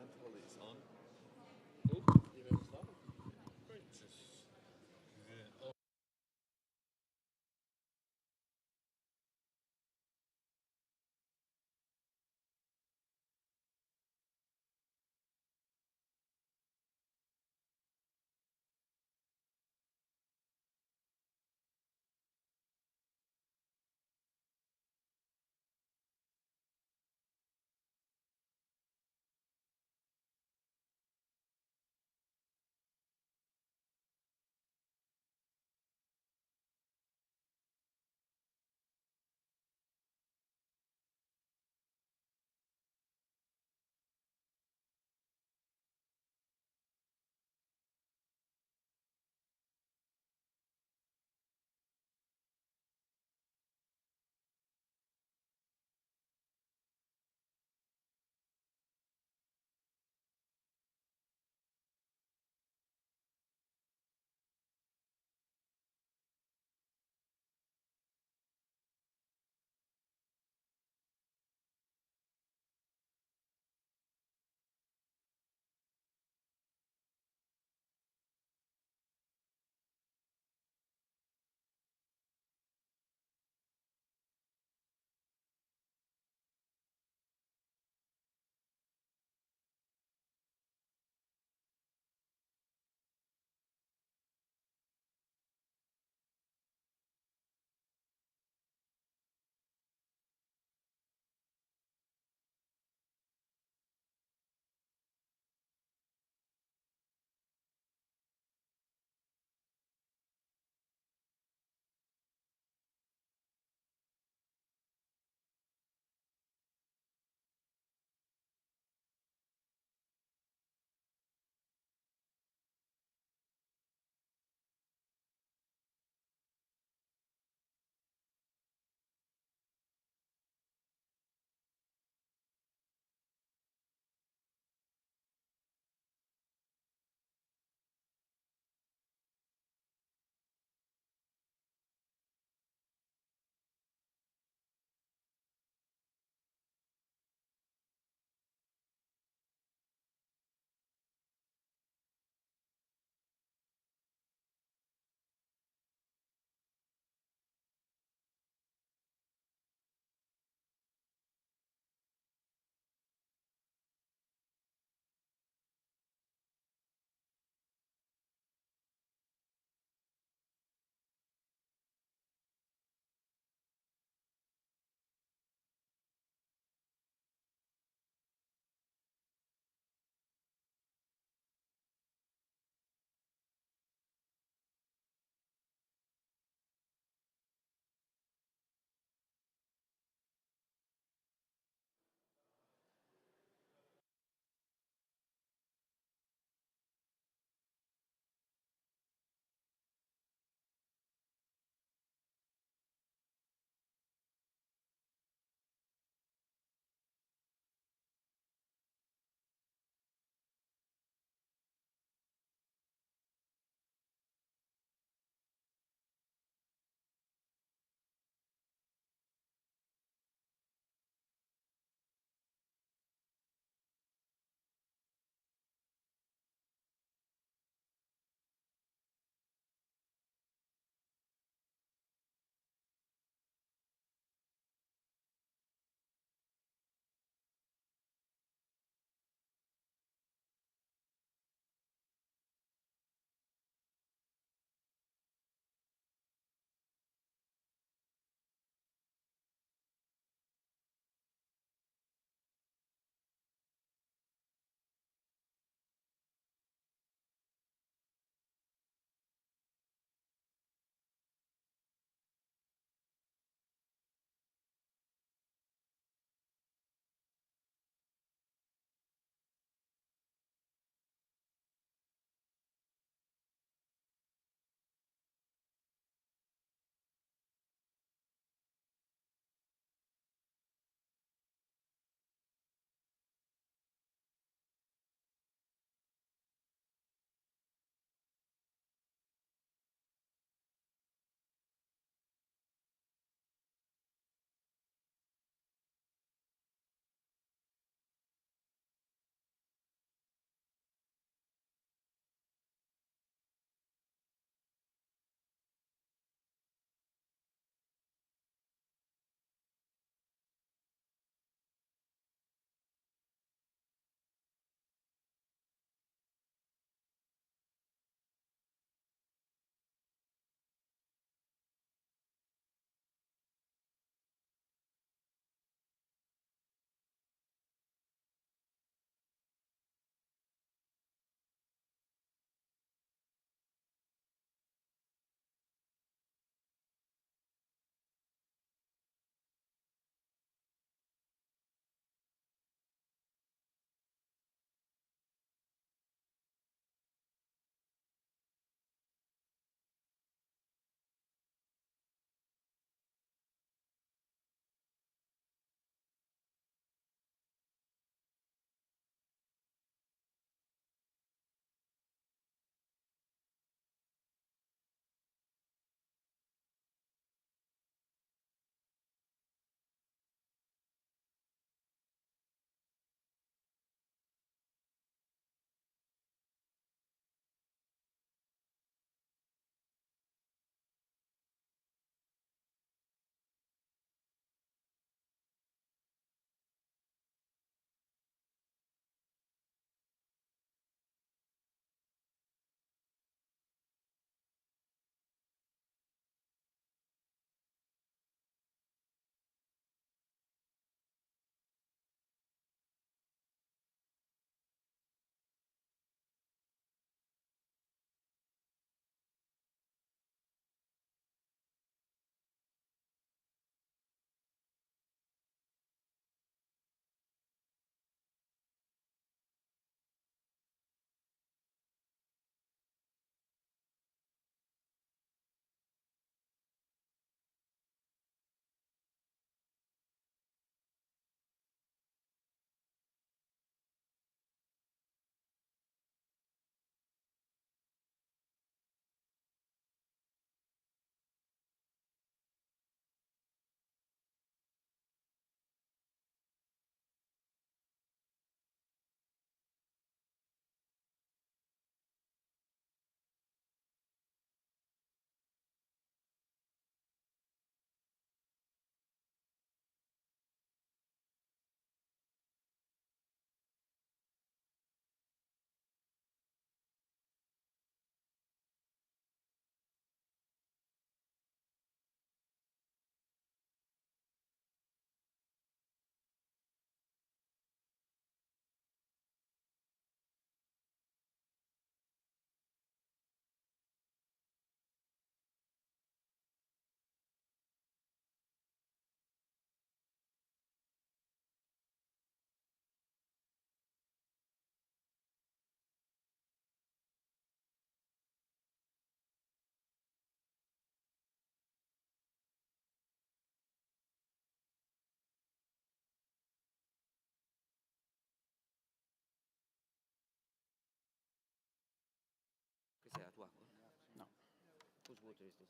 Parliamentary is on. Oh, you never started. Right, just is this?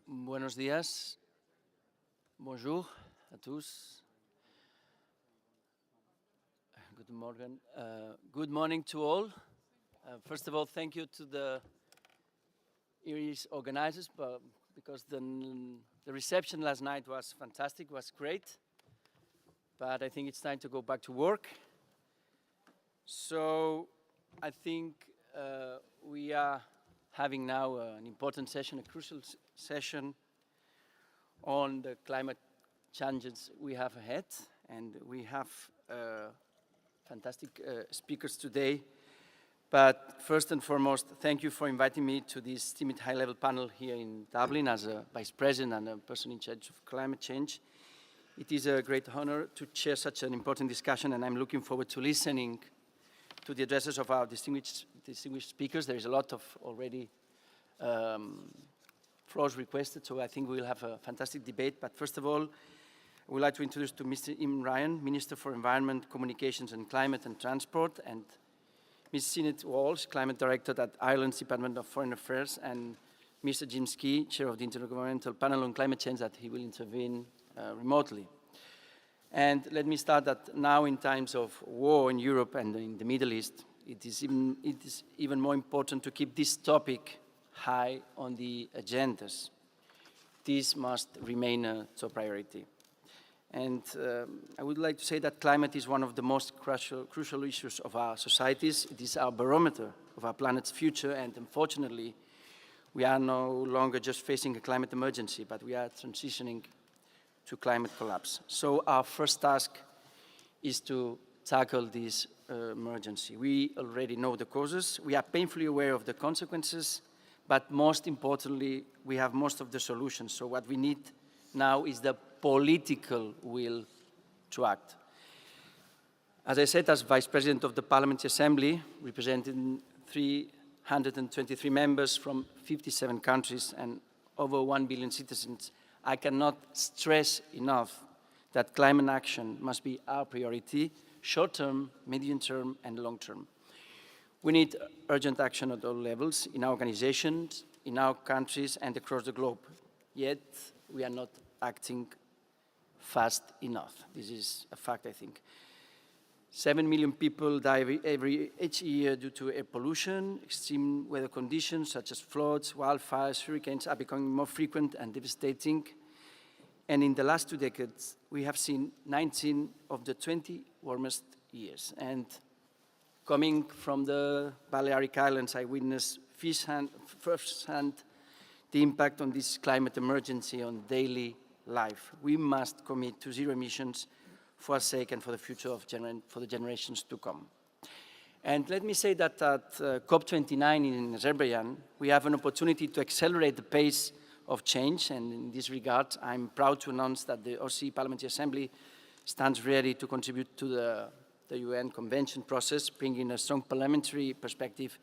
Buenos días. Bonjour à tous. Good morning to all. First of all, thank you to the Irish organizers, because the reception last night was fantastic, was great. But I think it's time to go back to work. So I think we are having now an important session, a crucial session on the climate challenges we have ahead. And we have fantastic speakers today. But first and foremost, thank you for inviting me to this esteemed high-level panel here in Dublin as a Vice President and a person in charge of climate change. It is a great honor to chair such an important discussion, and I'm looking forward to listening to the addresses of our distinguished speakers. There is a lot of already floors requested, so I think we'll have a fantastic debate. But first of all, I would like to introduce to Mr. Im Ryan, Minister for Environment, Communications and Climate and Transport, and Ms. Sinead Walsh, Climate Director at Ireland's Department of Foreign Affairs, and Mr. Jim Skee, Chair of the Intergovernmental Panel on Climate Change, that he will intervene remotely. And let me start that now in times of war in Europe and in the Middle East, it is even more important to keep this topic high on the agendas. This must remain a top priority. And I would like to say that climate is one of the most crucial issues of our societies. It is our barometer of our planet's future, and unfortunately, we are no longer just facing a climate emergency, but we are transitioning to climate collapse. So our first task is to tackle this emergency. We already know the causes, we are painfully aware of the consequences, but most importantly, we have most of the solutions. So what we need now is the political will to act. As I said, as Vice President of the Parliamentary Assembly, representing 323 members from 57 countries and over 1 billion citizens, I cannot stress enough that climate action must be our priority, short-term, medium-term, and long-term. We need urgent action at all levels, in our organizations, in our countries, and across the globe. Yet, we are not acting fast enough. This is a fact, I think. 7 million people die each year due to air pollution. Extreme weather conditions such as floods, wildfires, hurricanes are becoming more frequent and devastating. And in the last 2 decades, we have seen 19 of the 20 warmest years. And coming from the Balearic Islands, I witnessed firsthand the impact on this climate emergency on daily life. We must commit to zero emissions for our sake and for the future of for the generations to come. And let me say that at COP29 in Azerbaijan, we have an opportunity to accelerate the pace of change, and in this regard, I'm proud to announce that the OSCE Parliamentary Assembly stands ready to contribute to the UN Convention process, bringing a strong parliamentary perspective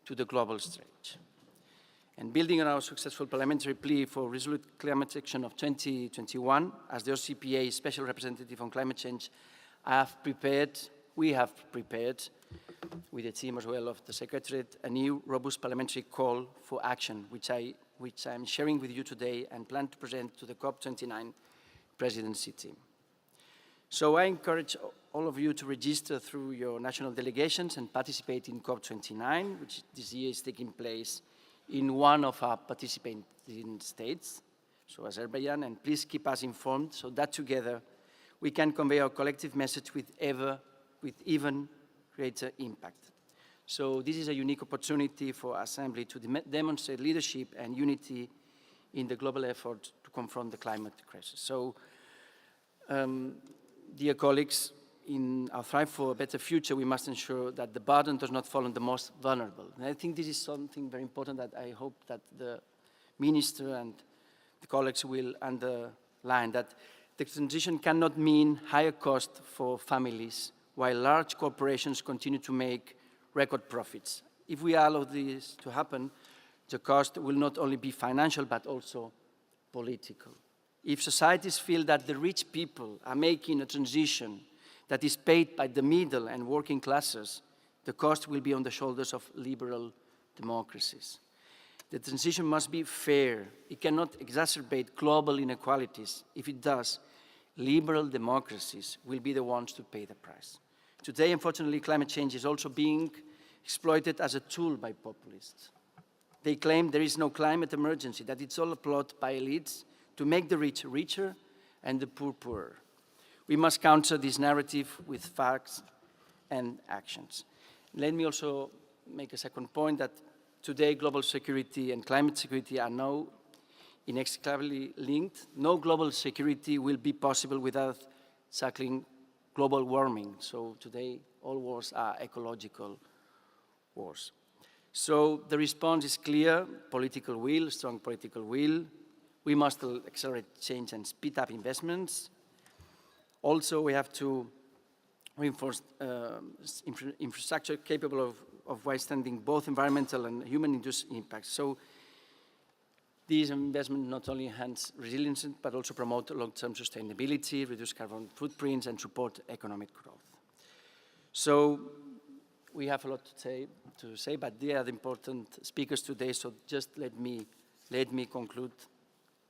to the global stage. And building on our successful parliamentary plea for resolute climate action of 2021, as the OSCE Special Representative on Climate Change, we have prepared, with the team as well of the Secretariat, a new robust parliamentary call for action, which I'm sharing with you today and plan to present to the COP29 presidency team. So I encourage all of you to register through your national delegations and participate in COP29, which this year is taking place in one of our participating states, so Azerbaijan, and please keep us informed so that together we can convey our collective message with even greater impact. So this is a unique opportunity for our Assembly to demonstrate leadership and unity in the global effort to confront the climate crisis. So, dear colleagues, in our Thrive for a Better Future, we must ensure that the burden does not fall on the most vulnerable. And I think this is something very important that I hope that the Minister and the colleagues will underline, that the transition cannot mean higher cost for families while large corporations continue to make record profits. If we allow this to happen, the cost will not only be financial but also political. If societies feel that the rich people are making a transition that is paid by the middle and working classes, The cost will be on the shoulders of liberal democracies. The transition must be fair. It cannot exacerbate global inequalities. If it does, liberal democracies will be the ones to pay the price. Today, unfortunately, climate change is also being exploited as a tool by populists. They claim there is no climate emergency, that it's all a plot by elites to make the rich richer and the poor poorer. We must counter this narrative with facts and actions. Let me also make a second point that today global security and climate security are now inextricably linked. No global security will be possible without tackling global warming. So today all wars are ecological wars. So the response is clear: political will, strong political will. We must accelerate change and speed up investments. Also, we have to reinforce infrastructure capable of withstanding both environmental and human-induced impacts. So these investments not only enhance resilience, but also promote long-term sustainability, reduce carbon footprints, and support economic growth. So we have a lot to say, but they are the important speakers today, so just let me conclude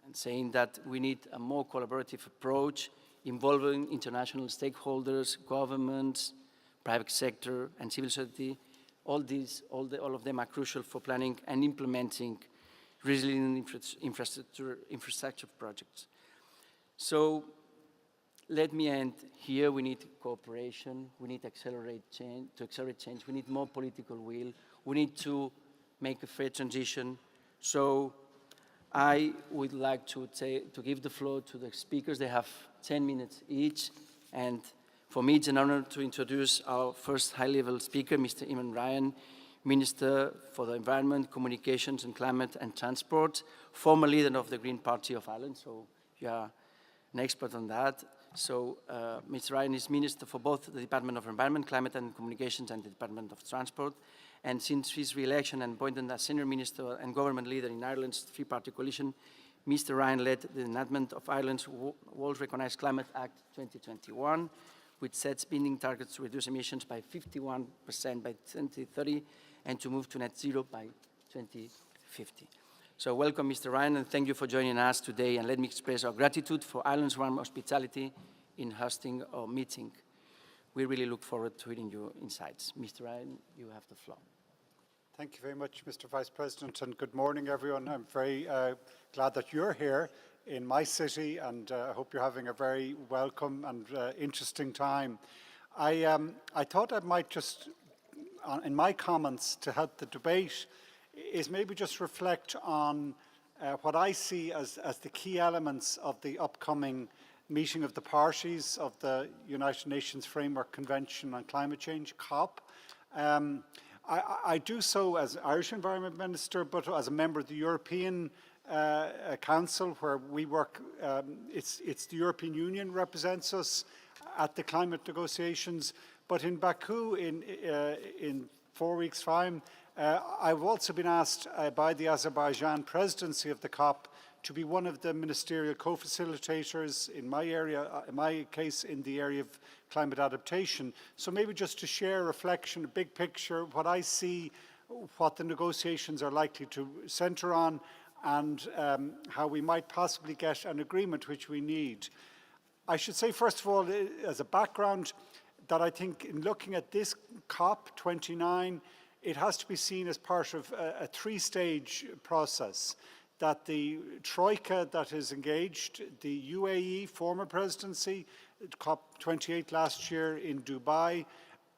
and saying that we need a more collaborative approach involving international stakeholders, governments, private sector, and civil society. All of them are crucial for planning and implementing resilient infrastructure projects. So let me end here. We need cooperation. We need to accelerate change. We need more political will. We need to make a fair transition. So I would like to give the floor to the speakers. They have 10 minutes each. And for me, it's an honor to introduce our first high-level speaker, Mr. Imran Ryan, Minister for the Environment, Communications and Climate and Transport, former leader of the Green Party of Ireland. So you are an expert on that. So Mr. Ryan is Minister for both the Department of Environment, Climate and Communications and the Department of Transport. And since his re-election and appointed as Senior Minister and Government Leader in Ireland's three-party coalition, Mr. Ryan led the enactment of Ireland's World-Recognized Climate Act 2021, which sets binding targets to reduce emissions by 51% by 2030 and to move to net zero by 2050. So welcome, Mr. Ryan, and thank you for joining us today. And let me express our gratitude for Ireland's warm hospitality in hosting our meeting. We really look forward to hearing your insights. Mr. Ryan, you have the floor. Thank you very much, Mr. Vice President, and good morning, everyone. I'm very glad that you're here in my city, and I hope you're having a very welcome and interesting time. I thought I might just, in my comments to help the debate, is maybe just reflect on what I see as the key elements of the upcoming meeting of the parties of the United Nations Framework Convention on Climate Change, COP. I do so as Irish Environment Minister, but as a member of the European Council, where we work. It's the European Union represents us at the climate negotiations. But in Baku, in 4 weeks' time, I've also been asked by the Azerbaijan presidency of the COP to be one of the ministerial co-facilitators in my area, in my case, in the area of climate adaptation. So maybe just to share a reflection, a big picture, what I see, what the negotiations are likely to center on, and how we might possibly get an agreement which we need. I should say, first of all, as a background, that I think in looking at this COP29, it has to be seen as part of a three-stage process. That the Troika that is engaged, the UAE former presidency, COP28 last year in Dubai,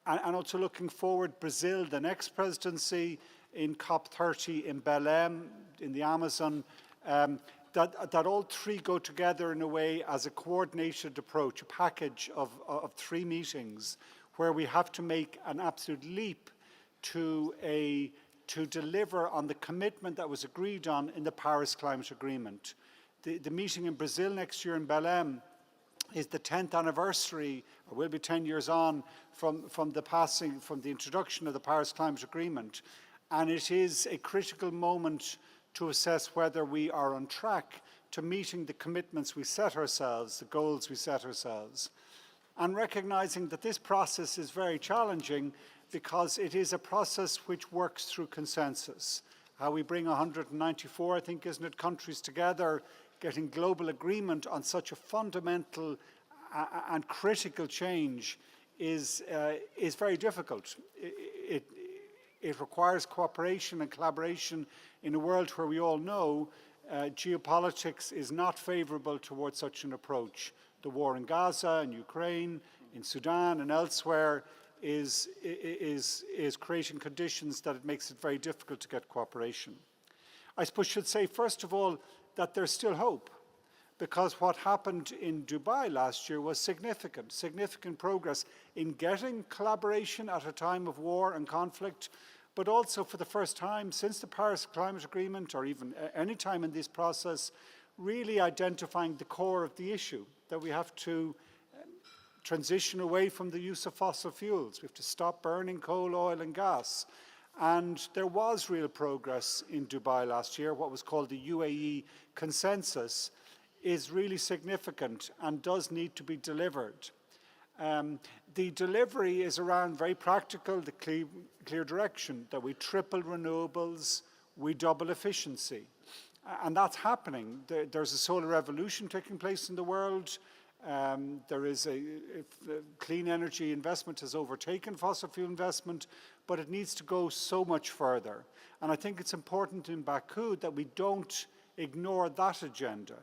and also looking forward, Brazil, the next presidency in COP30 in Belém, in the Amazon, that all three go together in a way as a coordinated approach, a package of three meetings where we have to make an absolute leap to deliver on the commitment that was agreed on in the Paris Climate Agreement. The meeting in Brazil next year in Belém is the 10th anniversary, or will be 10 years on, from the introduction of the Paris Climate Agreement. And it is a critical moment to assess whether we are on track to meeting the commitments we set ourselves, the goals we set ourselves. And recognizing that this process is very challenging, because it is a process which works through consensus. How we bring 194, I think, isn't it, countries together, getting global agreement on such a fundamental and critical change is very difficult. It requires cooperation and collaboration in a world where we all know geopolitics is not favourable towards such an approach. The war in Gaza and Ukraine, in Sudan and elsewhere is creating conditions that it makes it very difficult to get cooperation. I suppose I should say, first of all, that there's still hope, because what happened in Dubai last year was significant progress in getting collaboration at a time of war and conflict, but also for the first time since the Paris Climate Agreement, or even any time in this process, really identifying the core of the issue, that we have to transition away from the use of fossil fuels. We have to stop burning coal, oil and gas. And there was real progress in Dubai last year. What was called the UAE consensus is really significant and does need to be delivered. The delivery is around very practical, the clear direction that we triple renewables, we double efficiency. And that's happening. There's a solar revolution taking place in the world. There is clean energy investment has overtaken fossil fuel investment, but it needs to go so much further. And I think it's important in Baku that we don't ignore that agenda.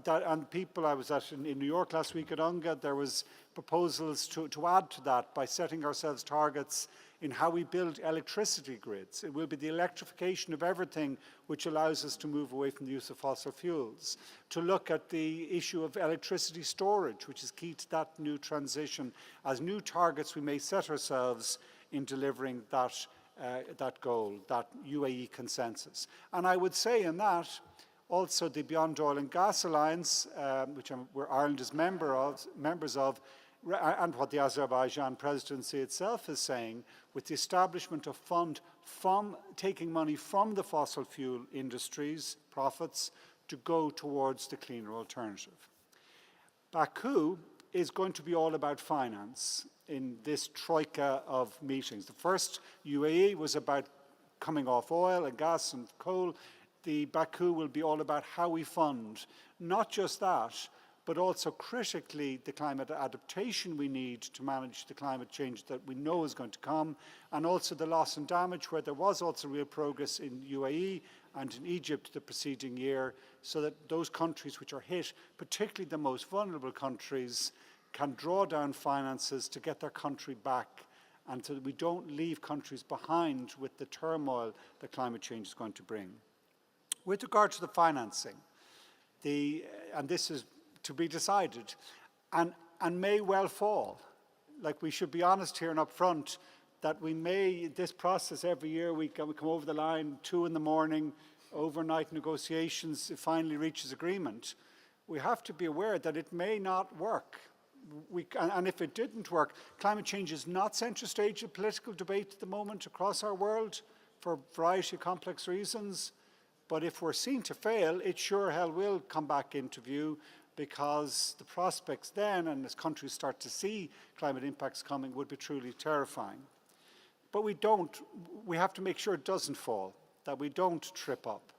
And people, I was in New York last week at UNGA, there was proposals to add to that by setting ourselves targets in how we build electricity grids. It will be the electrification of everything which allows us to move away from the use of fossil fuels. To look at the issue of electricity storage, which is key to that new transition, as new targets we may set ourselves in delivering that goal, that UAE consensus. And I would say in that, also the Beyond Oil and Gas Alliance, which Ireland is members of, and what the Azerbaijan presidency itself is saying, with the establishment of fund from taking money from the fossil fuel industries, profits, to go towards the cleaner alternative. Baku is going to be all about finance in this troika of meetings. The first UAE was about coming off oil and gas and coal. The Baku will be all about how we fund, not just that, but also critically the climate adaptation we need to manage the climate change that we know is going to come, and also the loss and damage, where there was also real progress in UAE and in Egypt the preceding year, so that those countries which are hit, particularly the most vulnerable countries, can draw down finances to get their country back, and so that we don't leave countries behind with the turmoil that climate change is going to bring. With regard to the financing, and this is to be decided, and may well fall. Like, we should be honest here and up front that this process every year, we come over the line, 2 in the morning, overnight negotiations, it finally reaches agreement. We have to be aware that it may not work. And if it didn't work, climate change is not centre stage of political debate at the moment across our world for a variety of complex reasons. But if we're seen to fail, it sure hell will come back into view, because the prospects then, and as countries start to see climate impacts coming, would be truly terrifying. But we have to make sure it doesn't fall, that we don't trip up.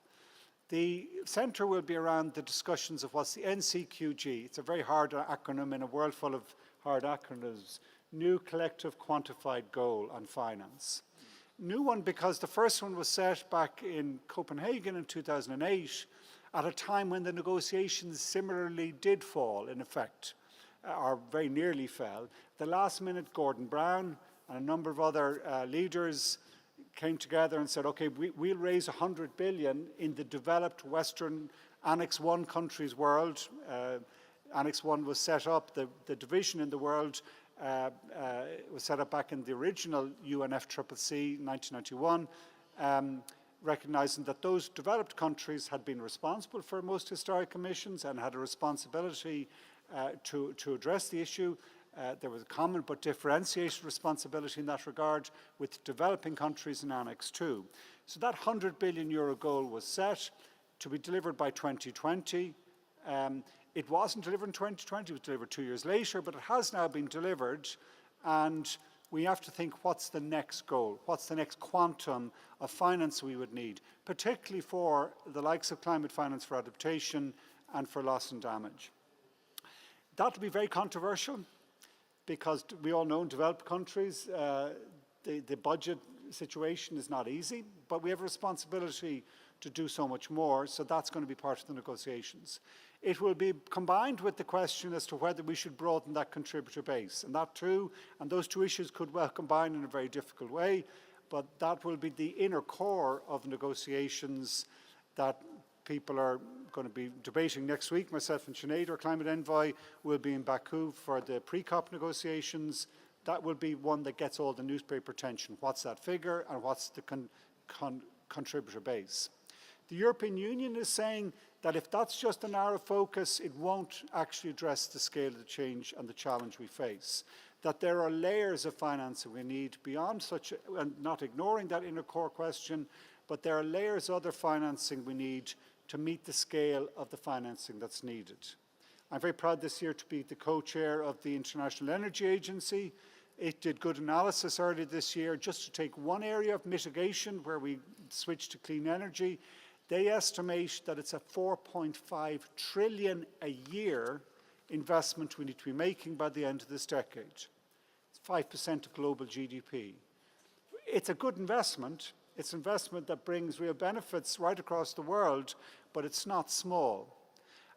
The centre will be around the discussions of what's the NCQG. It's a very hard acronym in a world full of hard acronyms. New Collective Quantified Goal on Finance. New one because the first one was set back in Copenhagen in 2008 at a time when the negotiations similarly did fall, in effect, or very nearly fell. The last minute, Gordon Brown and a number of other leaders came together and said, okay, we'll raise 100 billion in the developed Western Annex 1 countries world. Annex 1 was set up, the division in the world was set up back in the original UNFCCC in 1991, recognizing that those developed countries had been responsible for most historic emissions and had a responsibility to address the issue. There was a common but differentiated responsibility in that regard with developing countries in Annex 2. So that €100 billion goal was set to be delivered by 2020. It wasn't delivered in 2020, it was delivered 2 years later, but it has now been delivered, and we have to think, what's the next goal? What's the next quantum of finance we would need, particularly for the likes of climate finance for adaptation and for loss and damage? That will be very controversial, because we all know in developed countries, the budget situation is not easy, but we have a responsibility to do so much more, so that's going to be part of the negotiations. It will be combined with the question as to whether we should broaden that contributor base, and that too, and those two issues could well combine in a very difficult way, but that will be the inner core of negotiations that people are going to be debating next week. Myself and Sinead, our climate envoy, will be in Baku for the pre-COP negotiations. That will be one that gets all the newspaper attention. What's that figure and what's the contributor base? The European Union is saying that if that's just a narrow focus, it won't actually address the scale of the change and the challenge we face. That there are layers of financing we need beyond such, and not ignoring that inner core question, but there are layers of other financing we need to meet the scale of the financing that's needed. I'm very proud this year to be the co-chair of the International Energy Agency. It did good analysis earlier this year, just to take one area of mitigation where we switched to clean energy. They estimate that it's a 4.5 trillion a year investment we need to be making by the end of this decade. It's 5% of global GDP. It's a good investment. It's an investment that brings real benefits right across the world, but it's not small.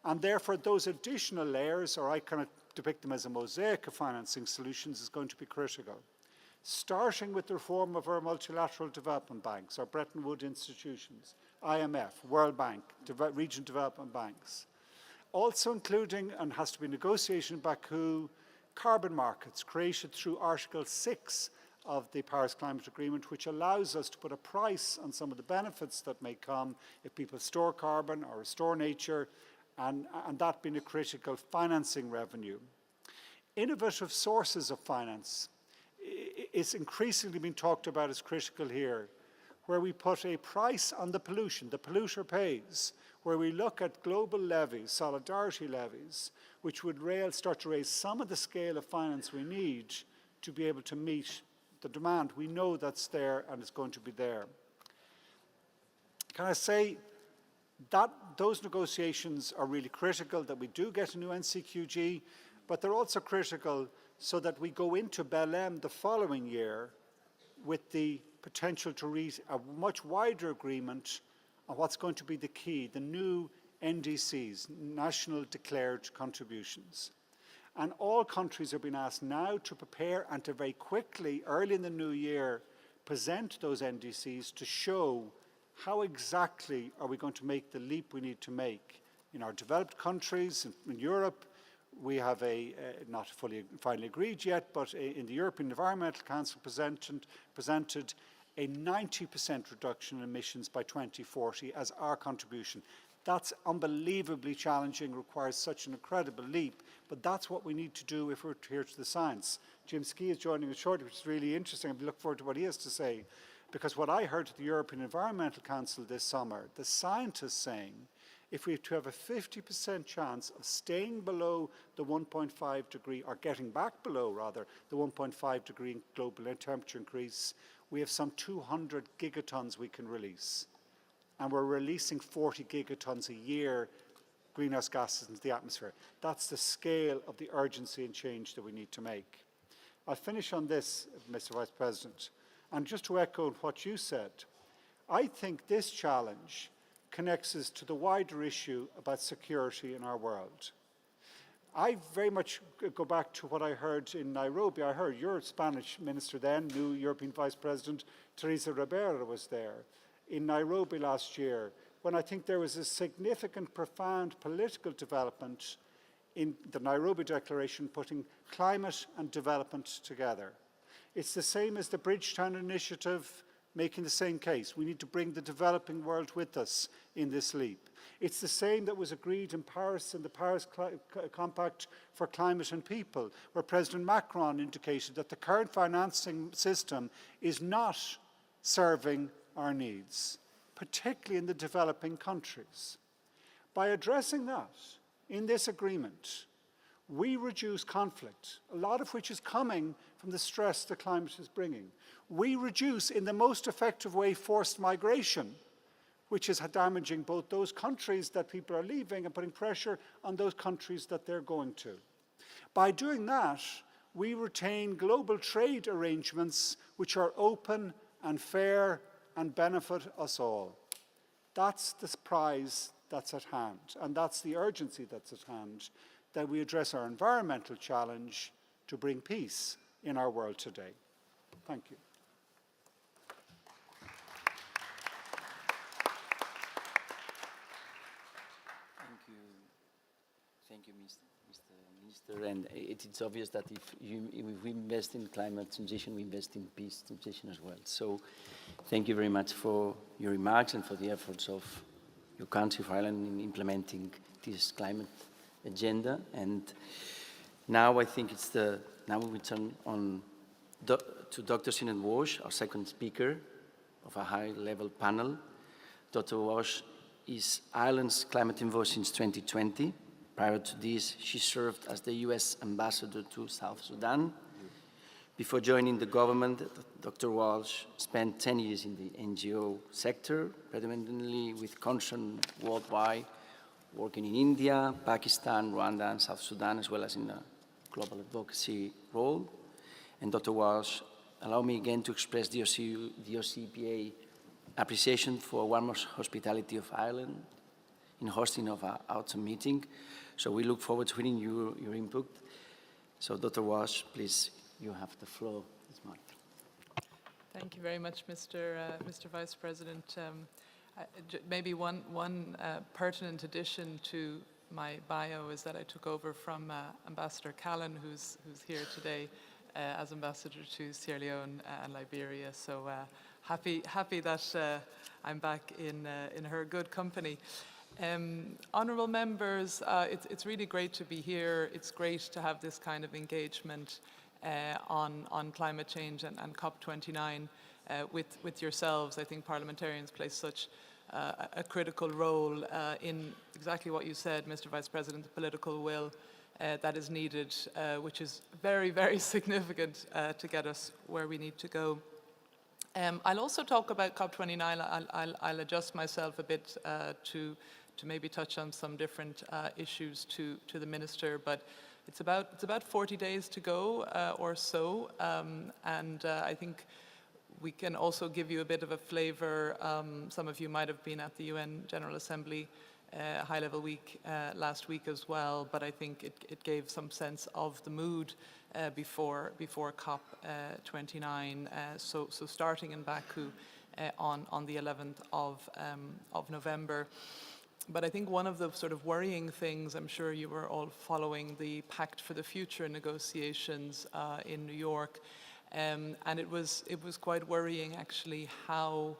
And therefore, those additional layers, or I kind of depict them as a mosaic of financing solutions, is going to be critical. Starting with the reform of our multilateral development banks, our Bretton Woods institutions, IMF, World Bank, region development banks. Also including, and has to be negotiation in Baku, carbon markets created through Article 6 of the Paris Climate Agreement, which allows us to put a price on some of the benefits that may come if people store carbon or restore nature, and that being a critical financing revenue. Innovative sources of finance is increasingly being talked about as critical here, where we put a price on the pollution, the polluter pays, where we look at global levies, solidarity levies, which would start to raise some of the scale of finance we need to be able to meet the demand. We know that's there and it's going to be there. Can I say that those negotiations are really critical, that we do get a new NCQG, but they're also critical so that we go into Belém the following year with the potential to reach a much wider agreement on what's going to be the key, the new NDCs, National Declared Contributions. And all countries are being asked now to prepare and to very quickly, early in the new year, present those NDCs to show how exactly are we going to make the leap we need to make. In our developed countries, in Europe, we have not fully finally agreed yet, but in the European Environmental Council presented a 90% reduction in emissions by 2040 as our contribution. That's unbelievably challenging, requires such an incredible leap, but that's what we need to do if we're to adhere to the science. Jim Ski is joining us shortly, which is really interesting. I look forward to what he has to say, because what I heard at the European Environmental Council this summer, the scientists saying, if we have to have a 50% chance of staying below the 1.5 degree, or getting back below, rather, the 1.5 degree global temperature increase, we have some 200 gigatons we can release. And we're releasing 40 gigatons a year greenhouse gases into the atmosphere. That's the scale of the urgency and change that we need to make. I'll finish on this, Mr. Vice President, and just to echo what you said, I think this challenge connects us to the wider issue about security in our world. I very much go back to what I heard in Nairobi. I heard your Spanish minister then, new European Vice President, Teresa Ribera, was there in Nairobi last year, when I think there was a significant, profound political development in the Nairobi Declaration, putting climate and development together. It's the same as the Bridgetown Initiative, making the same case. We need to bring the developing world with us in this leap. It's the same that was agreed in Paris in the Paris Compact for Climate and People, where President Macron indicated that the current financing system is not serving our needs, particularly in the developing countries. By addressing that in this agreement, we reduce conflict, a lot of which is coming from the stress the climate is bringing. We reduce, in the most effective way, forced migration, which is damaging both those countries that people are leaving and putting pressure on those countries that they're going to. By doing that, we retain global trade arrangements which are open and fair and benefit us all. That's the prize that's at hand, and that's the urgency that's at hand, that we address our environmental challenge to bring peace in our world today. Thank you. Thank you, Mr. Minister. And it's obvious that if we invest in climate transition, we invest in peace transition as well. So thank you very much for your remarks and for the efforts of your country, of Ireland, in implementing this climate agenda. And now I think now we turn on to Dr. Sinead Walsh, our second speaker of a high-level panel. Dr. Walsh is Ireland's climate envoy since 2020. Prior to this, she served as the US ambassador to South Sudan. Before joining the government, Dr. Walsh spent 10 years in the NGO sector, predominantly with concern worldwide, working in India, Pakistan, Rwanda, and South Sudan, as well as in a global advocacy role. And Dr. Walsh, allow me again to express the OSCE appreciation for warm hospitality of Ireland in hosting of our autumn meeting. So we look forward to hearing your input. So Dr. Walsh, please, you have the floor this morning. Thank you very much, Mr. Vice President. Maybe one pertinent addition to my bio is that I took over from Ambassador Callan, who's here today as ambassador to Sierra Leone and Liberia. So happy that I'm back in her good company. Honourable members, it's really great to be here. It's great to have this kind of engagement on climate change and COP29 with yourselves. I think parliamentarians play such a critical role in exactly what you said, Mr. Vice President, the political will that is needed, which is very, very significant to get us where we need to go. I'll also talk about COP29. I'll adjust myself a bit to maybe touch on some different issues to the Minister, but it's about 40 days to go or so, and I think we can also give you a bit of a flavour. Some of you might have been at the UN General Assembly high-level week last week as well, but I think it gave some sense of the mood before COP29. So starting in Baku on the 11th of November. But I think one of the sort of worrying things, I'm sure you were all following the Pact for the Future negotiations in New York, and it was quite worrying actually how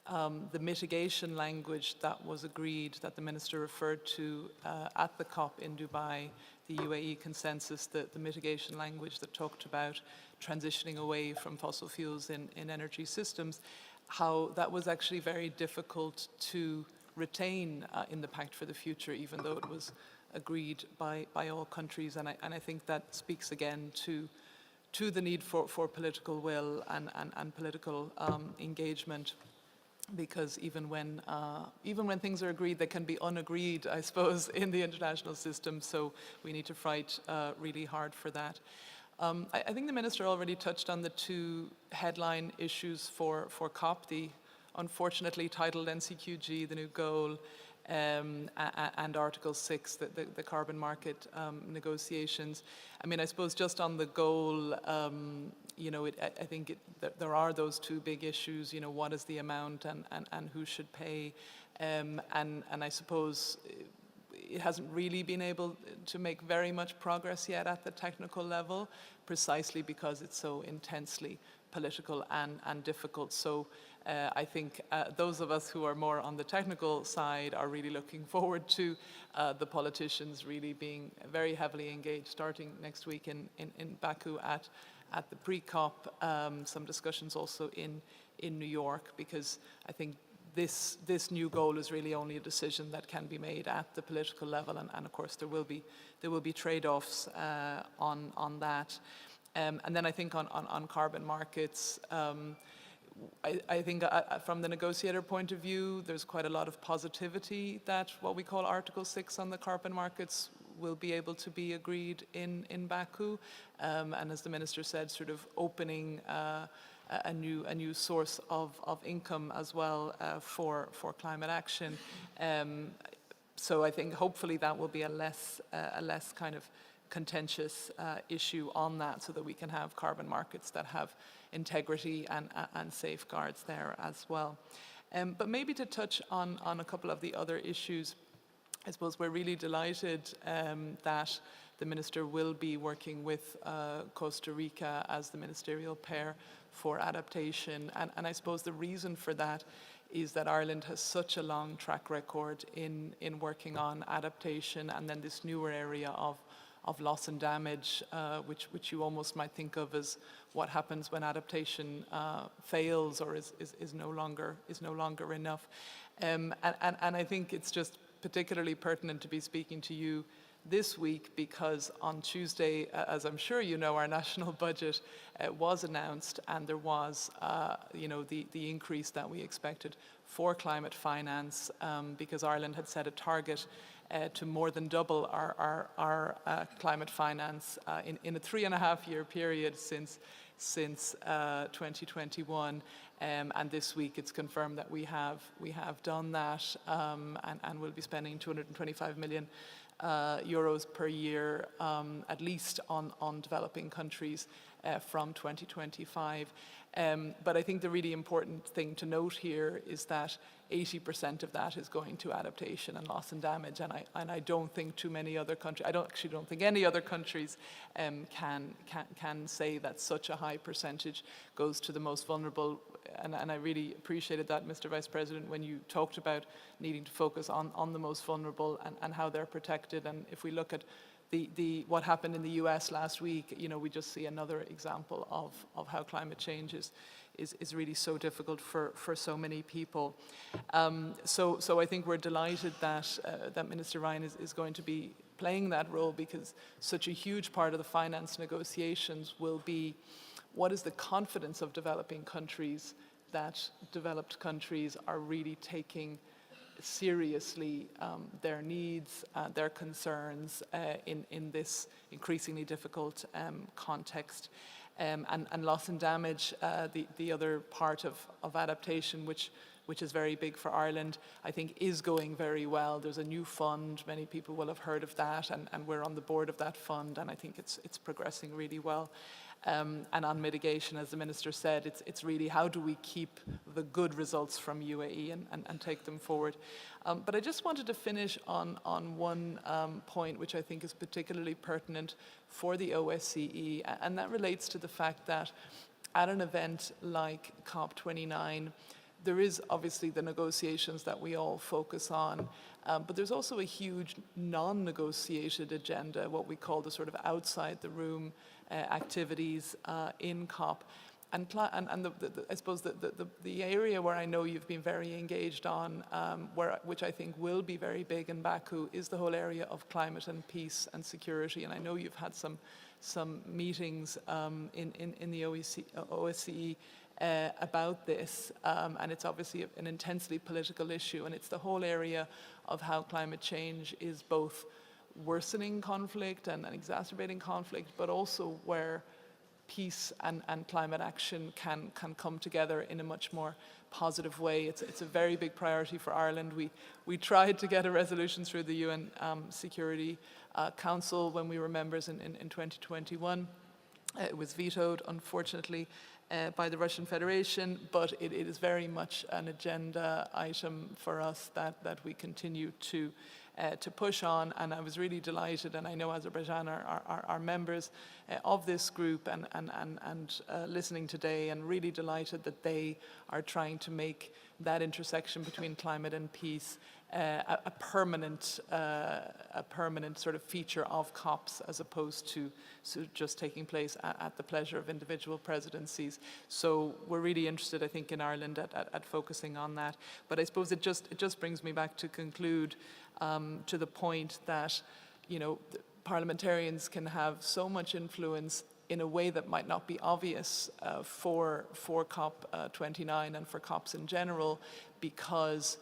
the mitigation language that was agreed, that the Minister referred to at the COP in Dubai, the UAE consensus, the mitigation language that talked about transitioning away from fossil fuels in energy systems, how that was actually very difficult to retain in the Pact for the Future, even though it was agreed by all countries. And I think that speaks again to the need for political will and political engagement, because even when things are agreed, they can be unagreed, I suppose, in the international system. So we need to fight really hard for that. I think the Minister already touched on the two headline issues for COP, the unfortunately titled NCQG, the new goal, and Article 6, the carbon market negotiations. I mean, I suppose just on the goal, you know, I think there are those two big issues. You know, what is the amount and who should pay, and I suppose it hasn't really been able to make very much progress yet at the technical level, precisely because it's so intensely political and difficult. So I think those of us who are more on the technical side are really looking forward to the politicians really being very heavily engaged, starting next week in Baku at the pre-COP, some discussions also in New York, because I think this new goal is really only a decision that can be made at the political level, and of course there will be trade-offs on that. And then I think on carbon markets, I think from the negotiator point of view, there's quite a lot of positivity that what we call Article 6 on the carbon markets will be able to be agreed in Baku, and as the minister said, sort of opening a new source of income as well for climate action. So I think hopefully that will be a less kind of contentious issue on that, so that we can have carbon markets that have integrity and safeguards there as well. But maybe to touch on a couple of the other issues, I suppose we're really delighted that the minister will be working with Costa Rica as the ministerial pair for adaptation. And I suppose the reason for that is that Ireland has such a long track record in working on adaptation, and then this newer area of loss and damage, which you almost might think of as what happens when adaptation fails or is no longer enough. And I think it's just particularly pertinent to be speaking to you this week, because on Tuesday, as I'm sure you know, our national budget was announced, and there was, the increase that we expected for climate finance, because Ireland had set a target to more than double our climate finance in a 3.5-year period since 2021. And this week it's confirmed that we have done that, and we'll be spending 225 million euros per year, at least on developing countries from 2025. But I think the really important thing to note here is that 80% of that is going to adaptation and loss and damage, and I don't think too many other countries, I don't think any other countries can say that such a high percentage goes to the most vulnerable. And I really appreciated that, Mr. Vice President, when you talked about needing to focus on the most vulnerable and how they're protected. And if we look at what happened in the US last week, we just see another example of how climate change is really so difficult for so many people. So I think we're delighted that Minister Ryan is going to be playing that role, because such a huge part of the finance negotiations will be what is the confidence of developing countries that developed countries are really taking seriously their needs, their concerns in this increasingly difficult context. And loss and damage, the other part of adaptation, which is very big for Ireland, I think is going very well. There's a new fund, many people will have heard of that, and we're on the board of that fund, and I think it's progressing really well. And on mitigation, as the Minister said, it's really how do we keep the good results from UAE and take them forward. But I just wanted to finish on one point which I think is particularly pertinent for the OSCE, and that relates to the fact that at an event like COP29, there is obviously the negotiations that we all focus on, but there's also a huge non-negotiated agenda, what we call the sort of outside the room activities in COP. And I suppose the area where I know you've been very engaged on, which I think will be very big in Baku, is the whole area of climate and peace and security. And I know you've had some meetings in the OSCE about this, and it's obviously an intensely political issue, and it's the whole area of how climate change is both worsening conflict and exacerbating conflict, but also where peace and climate action can come together in a much more positive way. It's a very big priority for Ireland. We tried to get a resolution through the UN Security Council when we were members in 2021. It was vetoed, unfortunately, by the Russian Federation, but it is very much an agenda item for us that we continue to push on. And I was really delighted, and I know Azerbaijan are members of this group and listening today, and really delighted that they are trying to make that intersection between climate and peace a permanent sort of feature of COPs, as opposed to just taking place at the pleasure of individual presidencies. So we're really interested, I think, in Ireland at focusing on that. But I suppose it just brings me back to conclude to the point that, you know, parliamentarians can have so much influence in a way that might not be obvious for COP29 and for COPs in general, because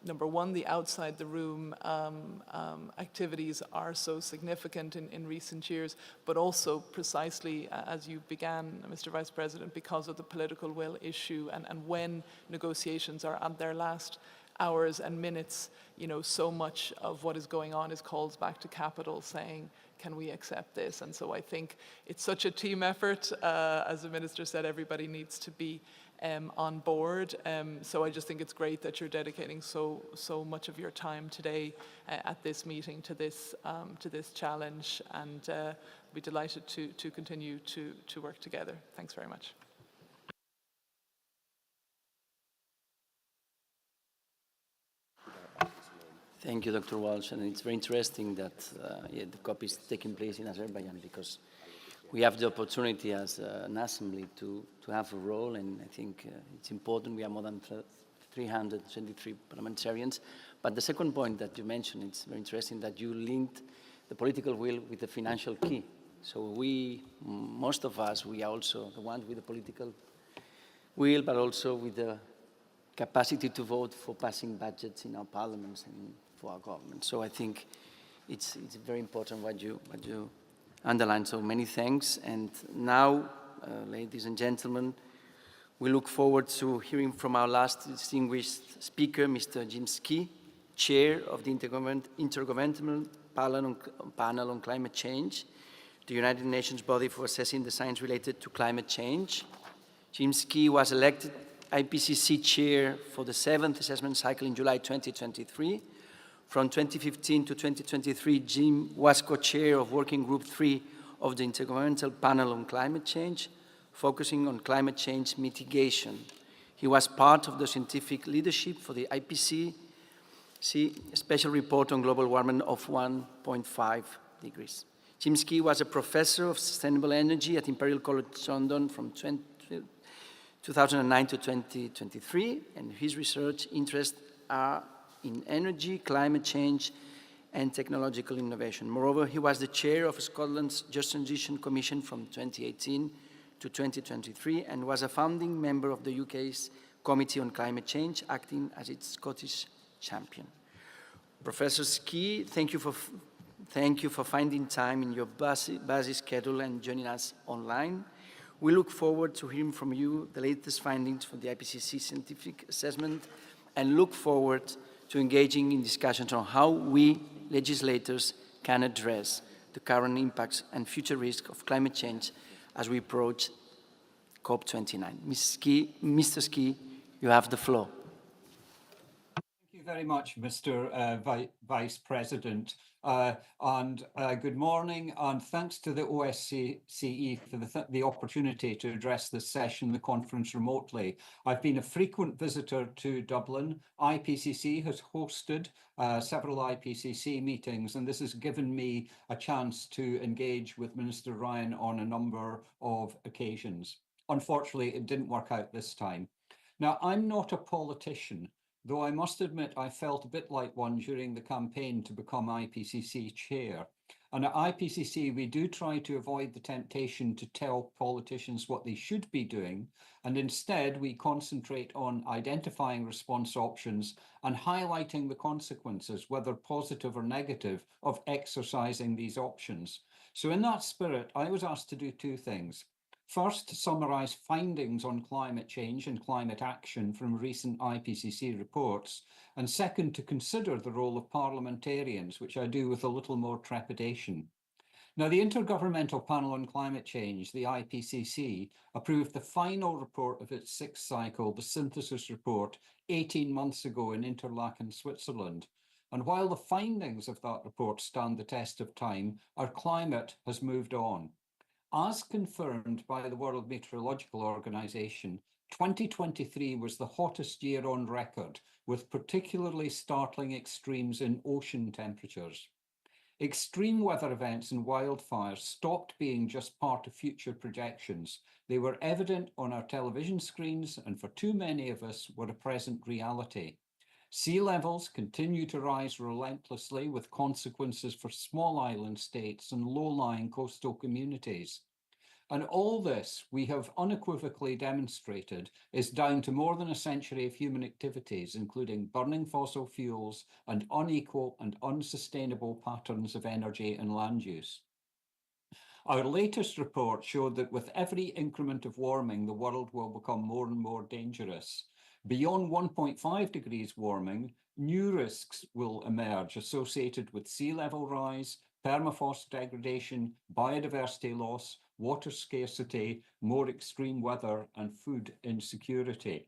number one, the outside the room activities are so significant in recent years, but also precisely as you began, Mr. Vice President, because of the political will issue, and when negotiations are at their last hours and minutes, you know, so much of what is going on is calls back to capital saying, can we accept this? And so I think it's such a team effort. As the Minister said, everybody needs to be on board. So I just think it's great that you're dedicating so much of your time today at this meeting to this challenge, and be delighted to continue to work together. Thanks very much. Thank you, Dr. Walsh. And it's very interesting that the COP is taking place in Azerbaijan, because we have the opportunity as an assembly to have a role, and I think it's important. We are more than 323 parliamentarians. But the second point that you mentioned, it's very interesting that you linked the political will with the financial key. So most of us, we are also the ones with the political will, but also with the capacity to vote for passing budgets in our parliaments and for our government. So I think it's very important what you underlined. So many thanks. And now, ladies and gentlemen, we look forward to hearing from our last distinguished speaker, Mr. Jim Ski, Chair of the Intergovernmental Panel on Climate Change, the United Nations body for assessing the science related to climate change. Jim Ski was elected IPCC Chair for the 7th assessment cycle in July 2023. From 2015 to 2023, Jim was co-chair of Working Group 3 of the Intergovernmental Panel on Climate Change, focusing on climate change mitigation. He was part of the scientific leadership for the IPCC special report on global warming of 1.5 degrees. Jim Ski was a professor of sustainable energy at Imperial College London from 2009 to 2023, and his research interests are in energy, climate change, and technological innovation. Moreover, he was the chair of Scotland's Just Transition Commission from 2018 to 2023, and was a founding member of the UK's Committee on Climate Change, acting as its Scottish champion. Professor Ski, thank you for finding time in your busy schedule and joining us online. We look forward to hearing from you the latest findings from the IPCC scientific assessment, and look forward to engaging in discussions on how we, legislators, can address the current impacts and future risks of climate change as we approach COP29. Mr. Ski, you have the floor. Thank you very much, Mr. Vice President. Good morning, and thanks to the OSCE for the opportunity to address this session, the conference remotely. I've been a frequent visitor to Dublin. IPCC has hosted several IPCC meetings, and this has given me a chance to engage with Minister Ryan on a number of occasions. Unfortunately, it didn't work out this time. Now, I'm not a politician, though I must admit I felt a bit like one during the campaign to become IPCC chair. And at IPCC, we do try to avoid the temptation to tell politicians what they should be doing, and instead we concentrate on identifying response options and highlighting the consequences, whether positive or negative, of exercising these options. So in that spirit, I was asked to do two things. First, to summarise findings on climate change and climate action from recent IPCC reports, and second, to consider the role of parliamentarians, which I do with a little more trepidation. Now, the Intergovernmental Panel on Climate Change, the IPCC, approved the final report of its sixth cycle, the synthesis report, 18 months ago in Interlaken, Switzerland. And while the findings of that report stand the test of time, our climate has moved on. As confirmed by the World Meteorological Organization, 2023 was the hottest year on record, with particularly startling extremes in ocean temperatures. Extreme weather events and wildfires stopped being just part of future projections. They were evident on our television screens and for too many of us were a present reality. Sea levels continue to rise relentlessly with consequences for small island states and low-lying coastal communities. And all this, we have unequivocally demonstrated, is down to more than a century of human activities, including burning fossil fuels and unequal and unsustainable patterns of energy and land use. Our latest report showed that with every increment of warming, the world will become more and more dangerous. Beyond 1.5 degrees warming, new risks will emerge associated with sea level rise, permafrost degradation, biodiversity loss, water scarcity, more extreme weather, and food insecurity.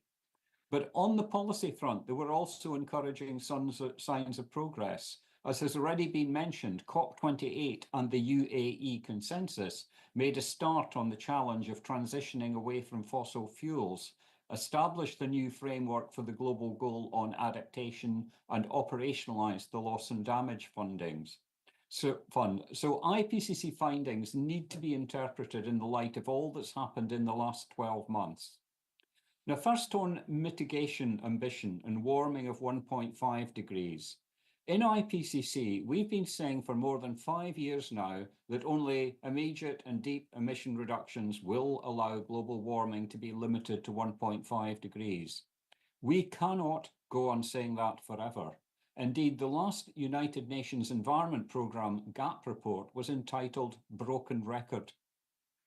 But on the policy front, there were also encouraging signs of progress. As has already been mentioned, COP28 and the UAE consensus made a start on the challenge of transitioning away from fossil fuels, established the new framework for the global goal on adaptation, and operationalised the loss and damage fundings. So IPCC findings need to be interpreted in the light of all that's happened in the last 12 months. Now, first on mitigation ambition and warming of 1.5 degrees. In IPCC, we've been saying for more than 5 years now that only immediate and deep emission reductions will allow global warming to be limited to 1.5 degrees. We cannot go on saying that forever. Indeed, the last United Nations Environment Programme GAP report was entitled Broken Record.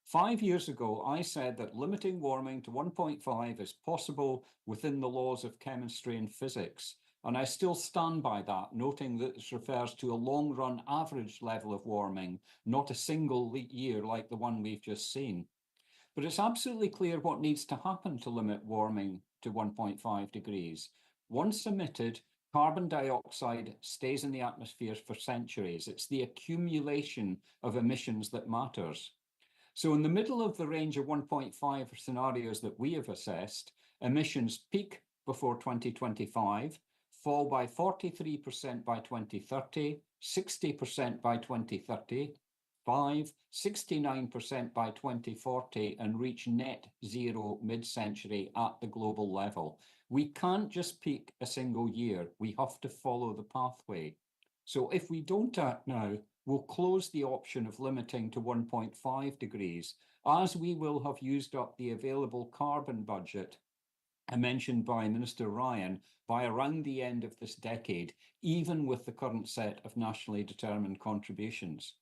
5 years ago, I said that limiting warming to 1.5 is possible within the laws of chemistry and physics, and I still stand by that, noting that this refers to a long-run average level of warming, not a single year like the one we've just seen. But it's absolutely clear what needs to happen to limit warming to 1.5 degrees. Once emitted, carbon dioxide stays in the atmosphere for centuries. It's the accumulation of emissions that matters. So in the middle of the range of 1.5 scenarios that we have assessed, emissions peak before 2025, fall by 43% by 2030, 60% by 2035, 69% by 2040, and reach net zero mid-century at the global level. We can't just peak a single year. We have to follow the pathway. So if we don't act now, we'll close the option of limiting to 1.5 degrees, as we will have used up the available carbon budget mentioned by Minister Ryan by around the end of this decade, even with the current set of nationally determined contributions.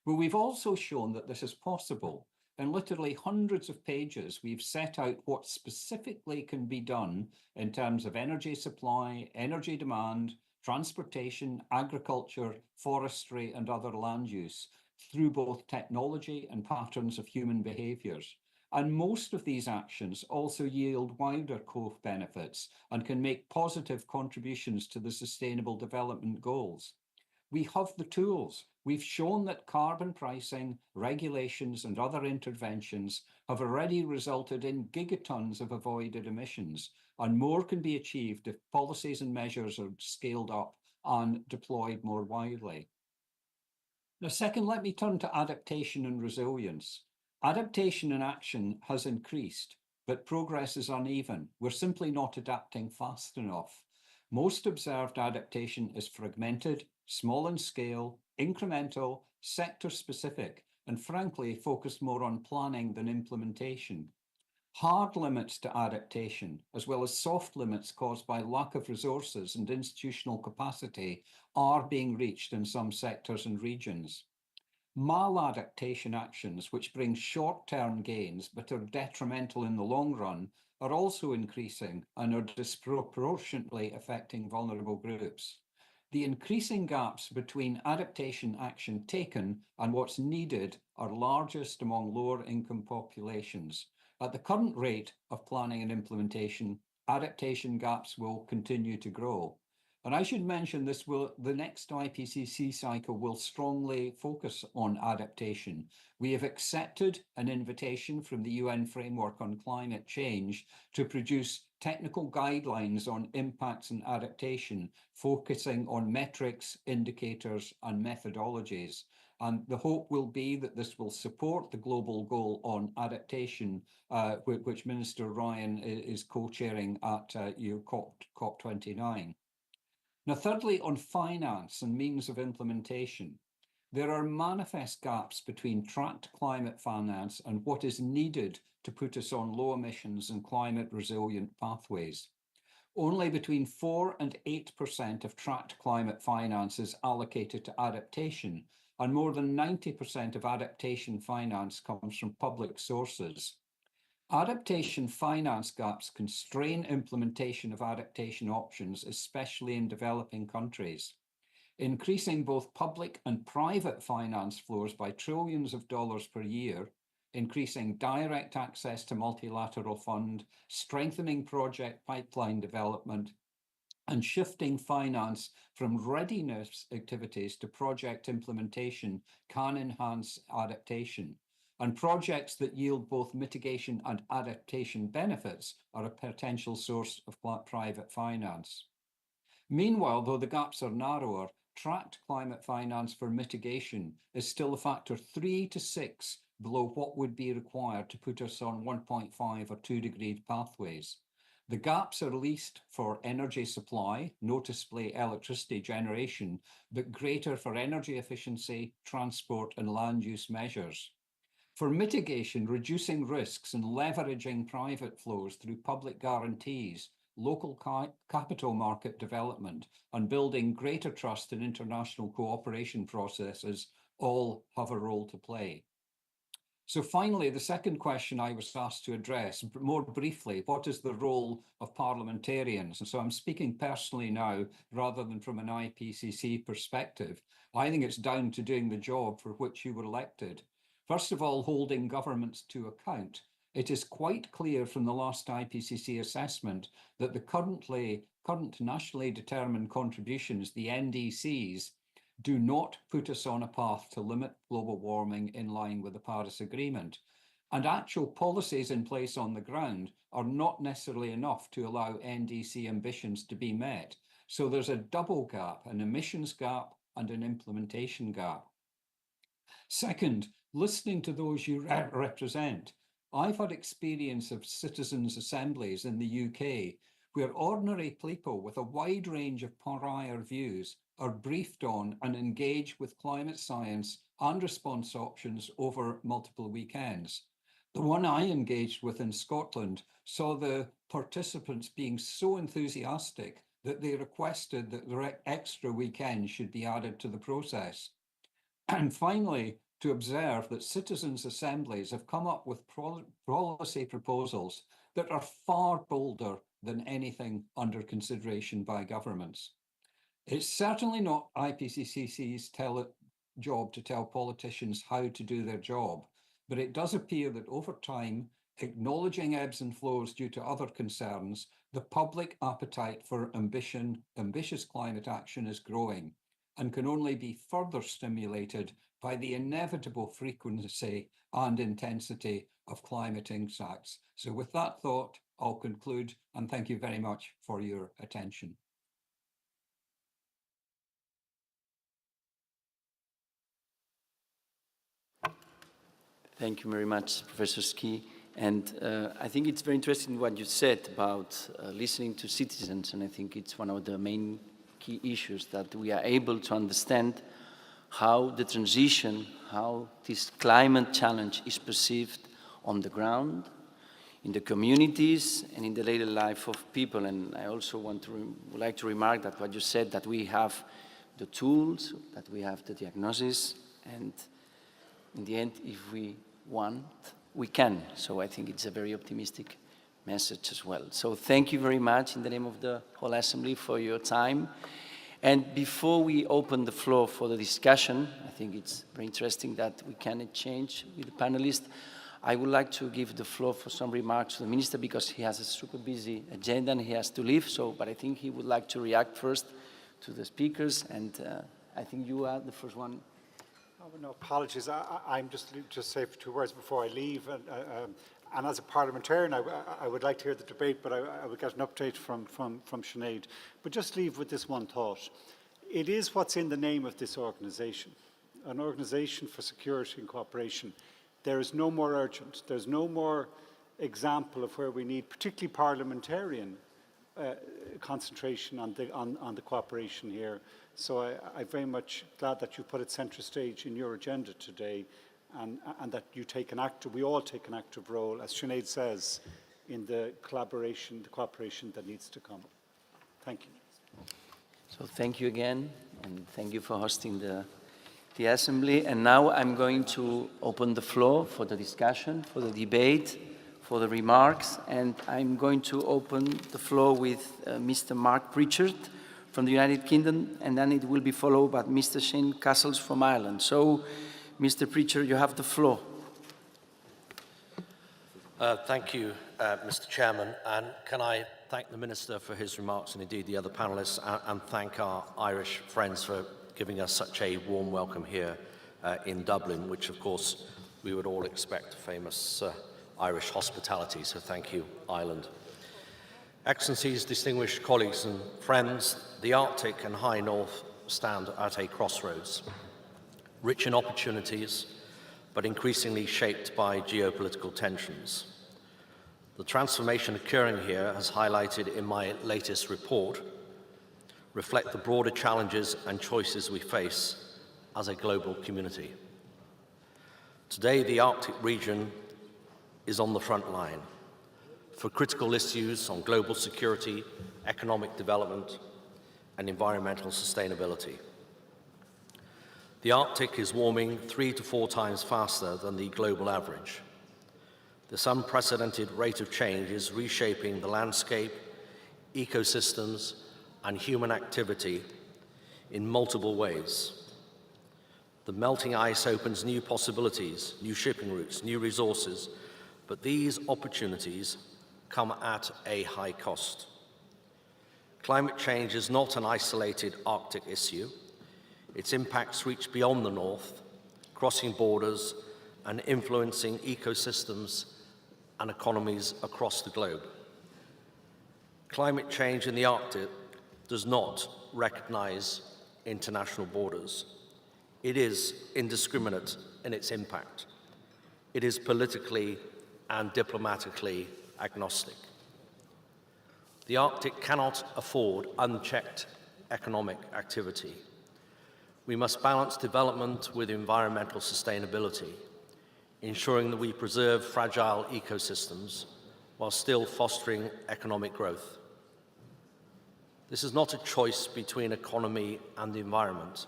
But we've also shown that this is possible. In literally hundreds of pages, we've set out what specifically can be done in terms of energy supply, energy demand, transportation, agriculture, forestry, and other land use through both technology and patterns of human behaviours. And most of these actions also yield wider co-benefits and can make positive contributions to the Sustainable Development Goals. We have the tools. We've shown that carbon pricing, regulations, and other interventions have already resulted in gigatons of avoided emissions, and more can be achieved if policies and measures are scaled up and deployed more widely. Now, second, let me turn to adaptation and resilience. Adaptation in action has increased, but progress is uneven. We're simply not adapting fast enough. Most observed adaptation is fragmented, small in scale, incremental, sector-specific, and frankly, focused more on planning than implementation. Hard limits to adaptation, as well as soft limits caused by lack of resources and institutional capacity, are being reached in some sectors and regions. Maladaptation actions, which bring short-term gains but are detrimental in the long run, are also increasing and are disproportionately affecting vulnerable groups. The increasing gaps between adaptation action taken and what's needed are largest among lower income populations. At the current rate of planning and implementation, adaptation gaps will continue to grow. And I should mention the next IPCC cycle will strongly focus on adaptation. We have accepted an invitation from the UN Framework on Climate Change to produce technical guidelines on impacts and adaptation, focusing on metrics, indicators, and methodologies. And the hope will be that this will support the global goal on adaptation, which Minister Ryan is co-chairing at COP29. Now, thirdly, on finance and means of implementation, there are manifest gaps between tracked climate finance and what is needed to put us on low emissions and climate resilient pathways. Only between 4 and 8% of tracked climate finance is allocated to adaptation, and more than 90% of adaptation finance comes from public sources. Adaptation finance gaps constrain implementation of adaptation options, especially in developing countries. Increasing both public and private finance flows by trillions of dollars per year, increasing direct access to multilateral fund, strengthening project pipeline development, and shifting finance from readiness activities to project implementation can enhance adaptation. And projects that yield both mitigation and adaptation benefits are a potential source of private finance. Meanwhile, though the gaps are narrower, tracked climate finance for mitigation is still a factor 3 to 6 below what would be required to put us on 1.5 or 2 degree pathways. The gaps are least for energy supply, noticeably electricity generation, but greater for energy efficiency, transport, and land use measures. For mitigation, reducing risks and leveraging private flows through public guarantees, local capital market development, and building greater trust in international cooperation processes all have a role to play. So finally, the second question I was asked to address, more briefly, what is the role of parliamentarians? And so I'm speaking personally now, rather than from an IPCC perspective. I think it's down to doing the job for which you were elected. First of all, holding governments to account. It is quite clear from the last IPCC assessment that the current nationally determined contributions, the NDCs, do not put us on a path to limit global warming in line with the Paris Agreement. And actual policies in place on the ground are not necessarily enough to allow NDC ambitions to be met. So there's a double gap, an emissions gap and an implementation gap. Second, listening to those you represent. I've had experience of citizens' assemblies in the UK where ordinary people with a wide range of prior views are briefed on and engaged with climate science and response options over multiple weekends. The one I engaged with in Scotland saw the participants being so enthusiastic that they requested that the extra weekend should be added to the process. And finally, to observe that citizens' assemblies have come up with policy proposals that are far bolder than anything under consideration by governments. It's certainly not IPCC's job to tell politicians how to do their job, but it does appear that over time, acknowledging ebbs and flows due to other concerns, the public appetite for ambitious climate action is growing and can only be further stimulated by the inevitable frequency and intensity of climate impacts. So with that thought, I'll conclude and thank you very much for your attention. Thank you very much, Professor Ski. And I think it's very interesting what you said about listening to citizens, and I think it's one of the main key issues that we are able to understand how the transition, how this climate challenge is perceived on the ground, in the communities, and in the daily life of people. And I also would like to remark that what you said, that we have the tools, that we have the diagnosis, and in the end, if we want, we can. So I think it's a very optimistic message as well. So thank you very much in the name of the whole Assembly for your time. And before we open the floor for the discussion, I think it's very interesting that we can exchange with the panelists. I would like to give the floor for some remarks to the Minister because he has a super busy agenda and he has to leave. But I think he would like to react first to the speakers, and I think you are the first one. Oh, no, apologies. I'm just say 2 words before I leave. And as a parliamentarian, I would like to hear the debate, but I would get an update from Sinead. But just leave with this one thought. It is what's in the name of this organisation, an organisation for security and cooperation. There is no more urgent. There's no more example of where we need, particularly parliamentarian concentration on the cooperation here. So I'm very much glad that you put it centre stage in your agenda today, and that you take we all take an active role, as Sinead says, in the collaboration, the cooperation that needs to come. Thank you. So thank you again, and thank you for hosting the Assembly. And now I'm going to open the floor for the discussion, for the debate, for the remarks, and I'm going to open the floor with Mr. Mark Pritchard from the United Kingdom, and then it will be followed by Mr. Shane Castles from Ireland. So, Mr. Pritchard, you have the floor. Thank you, Mr. Chairman, and can I thank the Minister for his remarks, and indeed the other panellists, and thank our Irish friends for giving us such a warm welcome here in Dublin, which of course we would all expect famous Irish hospitality, so thank you, Ireland. Excellencies, distinguished colleagues and friends, the Arctic and High North stand at a crossroads, rich in opportunities, but increasingly shaped by geopolitical tensions. The transformation occurring here, as highlighted in my latest report, reflect the broader challenges and choices we face as a global community. Today, the Arctic region is on the front line for critical issues on global security, economic development, and environmental sustainability. The Arctic is warming 3 to 4 times faster than the global average. This unprecedented rate of change is reshaping the landscape, ecosystems, and human activity in multiple ways. The melting ice opens new possibilities, new shipping routes, new resources, but these opportunities come at a high cost. Climate change is not an isolated Arctic issue. Its impacts reach beyond the north, crossing borders and influencing ecosystems and economies across the globe. Climate change in the Arctic does not recognize international borders. It is indiscriminate in its impact. It is politically and diplomatically agnostic. The Arctic cannot afford unchecked economic activity. We must balance development with environmental sustainability, ensuring that we preserve fragile ecosystems while still fostering economic growth. This is not a choice between economy and the environment.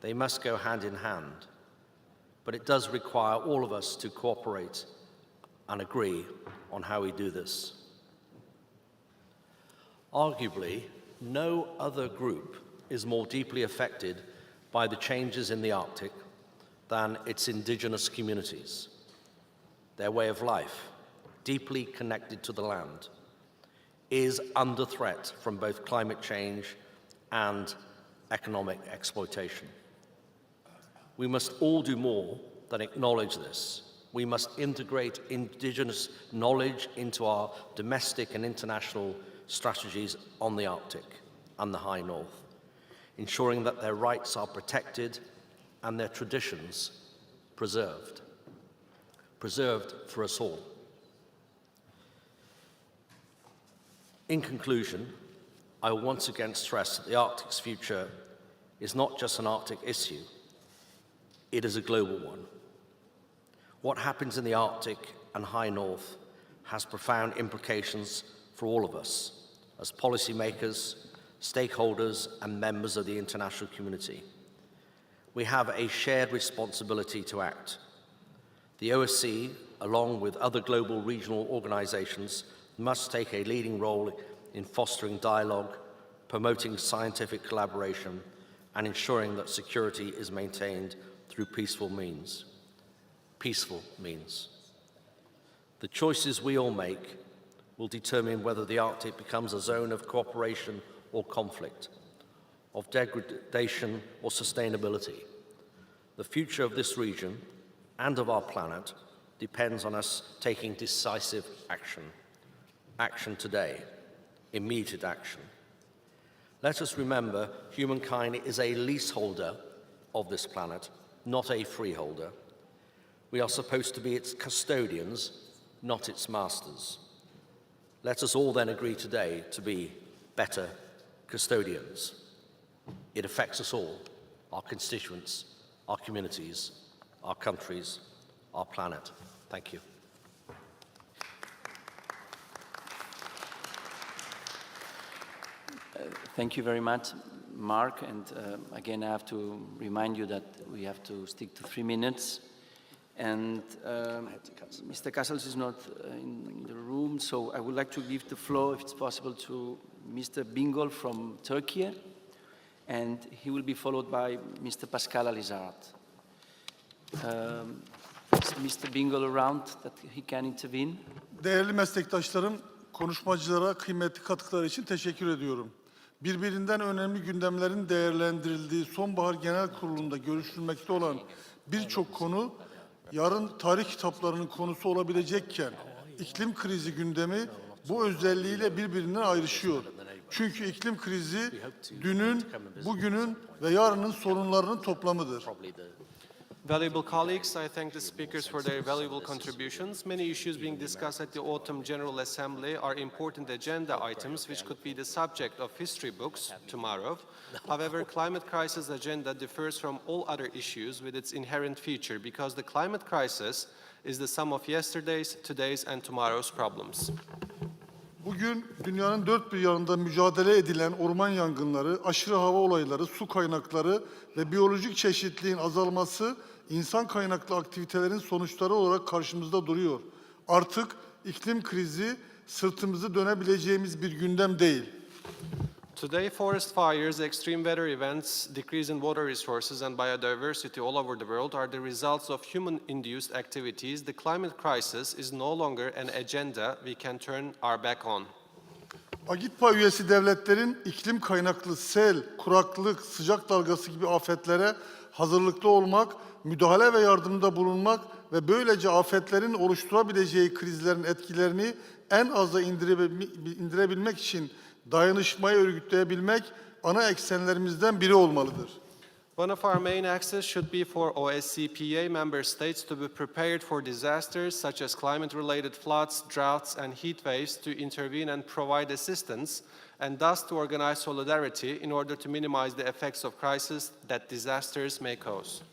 They must go hand in hand, but it does require all of us to cooperate and agree on how we do this. Arguably, no other group is more deeply affected by the changes in the Arctic than its indigenous communities. Their way of life, deeply connected to the land, is under threat from both climate change and economic exploitation. We must all do more than acknowledge this. We must integrate indigenous knowledge into our domestic and international strategies on the Arctic and the High North, ensuring that their rights are protected and their traditions preserved for us all. In conclusion, I will once again stress that the Arctic's future is not just an Arctic issue, it is a global one. What happens in the Arctic and High North has profound implications for all of us as policymakers, stakeholders, and members of the international community. We have a shared responsibility to act. The OSCE, along with other global regional organizations, must take a leading role in fostering dialogue, promoting scientific collaboration, and ensuring that security is maintained through peaceful means. The choices we all make will determine whether the Arctic becomes a zone of cooperation or conflict, of degradation or sustainability. The future of this region and of our planet depends on us taking decisive action. Action today, immediate action. Let us remember humankind is a leaseholder of this planet, not a freeholder. We are supposed to be its custodians, not its masters. Let us all then agree today to be better custodians. It affects us all, our constituents, our communities, our countries, our planet. Thank you. Thank you very much, Mark. And again, I have to remind you that we have to stick to 3 minutes. And Mr. Kassels is not in the room, so I would like to give the floor, if it's possible, to Mr. Bingöl from Turkey, and he will be followed by Mr. Pascal Alizard. Is Mr. Bingöl around that he can intervene? Değerli meslektaşlarım, konuşmacılara kıymetli katkıları için teşekkür ediyorum. Birbirinden önemli gündemlerin değerlendirildiği Sonbahar Genel Kurulu'nda görüşülmekte olan birçok konu yarın tarih kitaplarının konusu olabilecekken iklim krizi gündemi bu özelliğiyle birbirinden ayrışıyor. Çünkü iklim krizi dünün, bugünün ve yarının sorunlarının toplamıdır. Valuable colleagues, I thank the speakers for their valuable contributions. Many issues being discussed at the Autumn General Assembly are important agenda items which could be the subject of history books tomorrow. However, climate crisis agenda differs from all other issues with its inherent feature because the climate crisis is the sum of yesterday's, today's and tomorrow's problems. Bugün dünyanın dört bir yanında mücadele edilen orman yangınları, aşırı hava olayları, su kaynakları ve biyolojik çeşitliliğin azalması insan kaynaklı aktivitelerin sonuçları olarak karşımızda duruyor. Artık iklim krizi sırtımızı dönebileceğimiz bir gündem değil. Today, forest fires, extreme weather events, decrease in water resources and biodiversity all over the world are the results of human-induced activities. The climate crisis is no longer an agenda we can turn our back on. AGİTPA üyesi devletlerin iklim kaynaklı sel, kuraklık, sıcak dalgası gibi afetlere hazırlıklı olmak, müdahale ve yardımda bulunmak ve böylece afetlerin oluşturabileceği krizlerin etkilerini en aza indirebilmek için dayanışmayı örgütleyebilmek ana eksenlerimizden biri olmalıdır. One of our main axes should be for OSCE member states to be prepared for disasters such as climate-related floods, droughts and heat waves to intervene and provide assistance and thus to organize solidarity in order to minimize the effects of crisis that disasters may cause.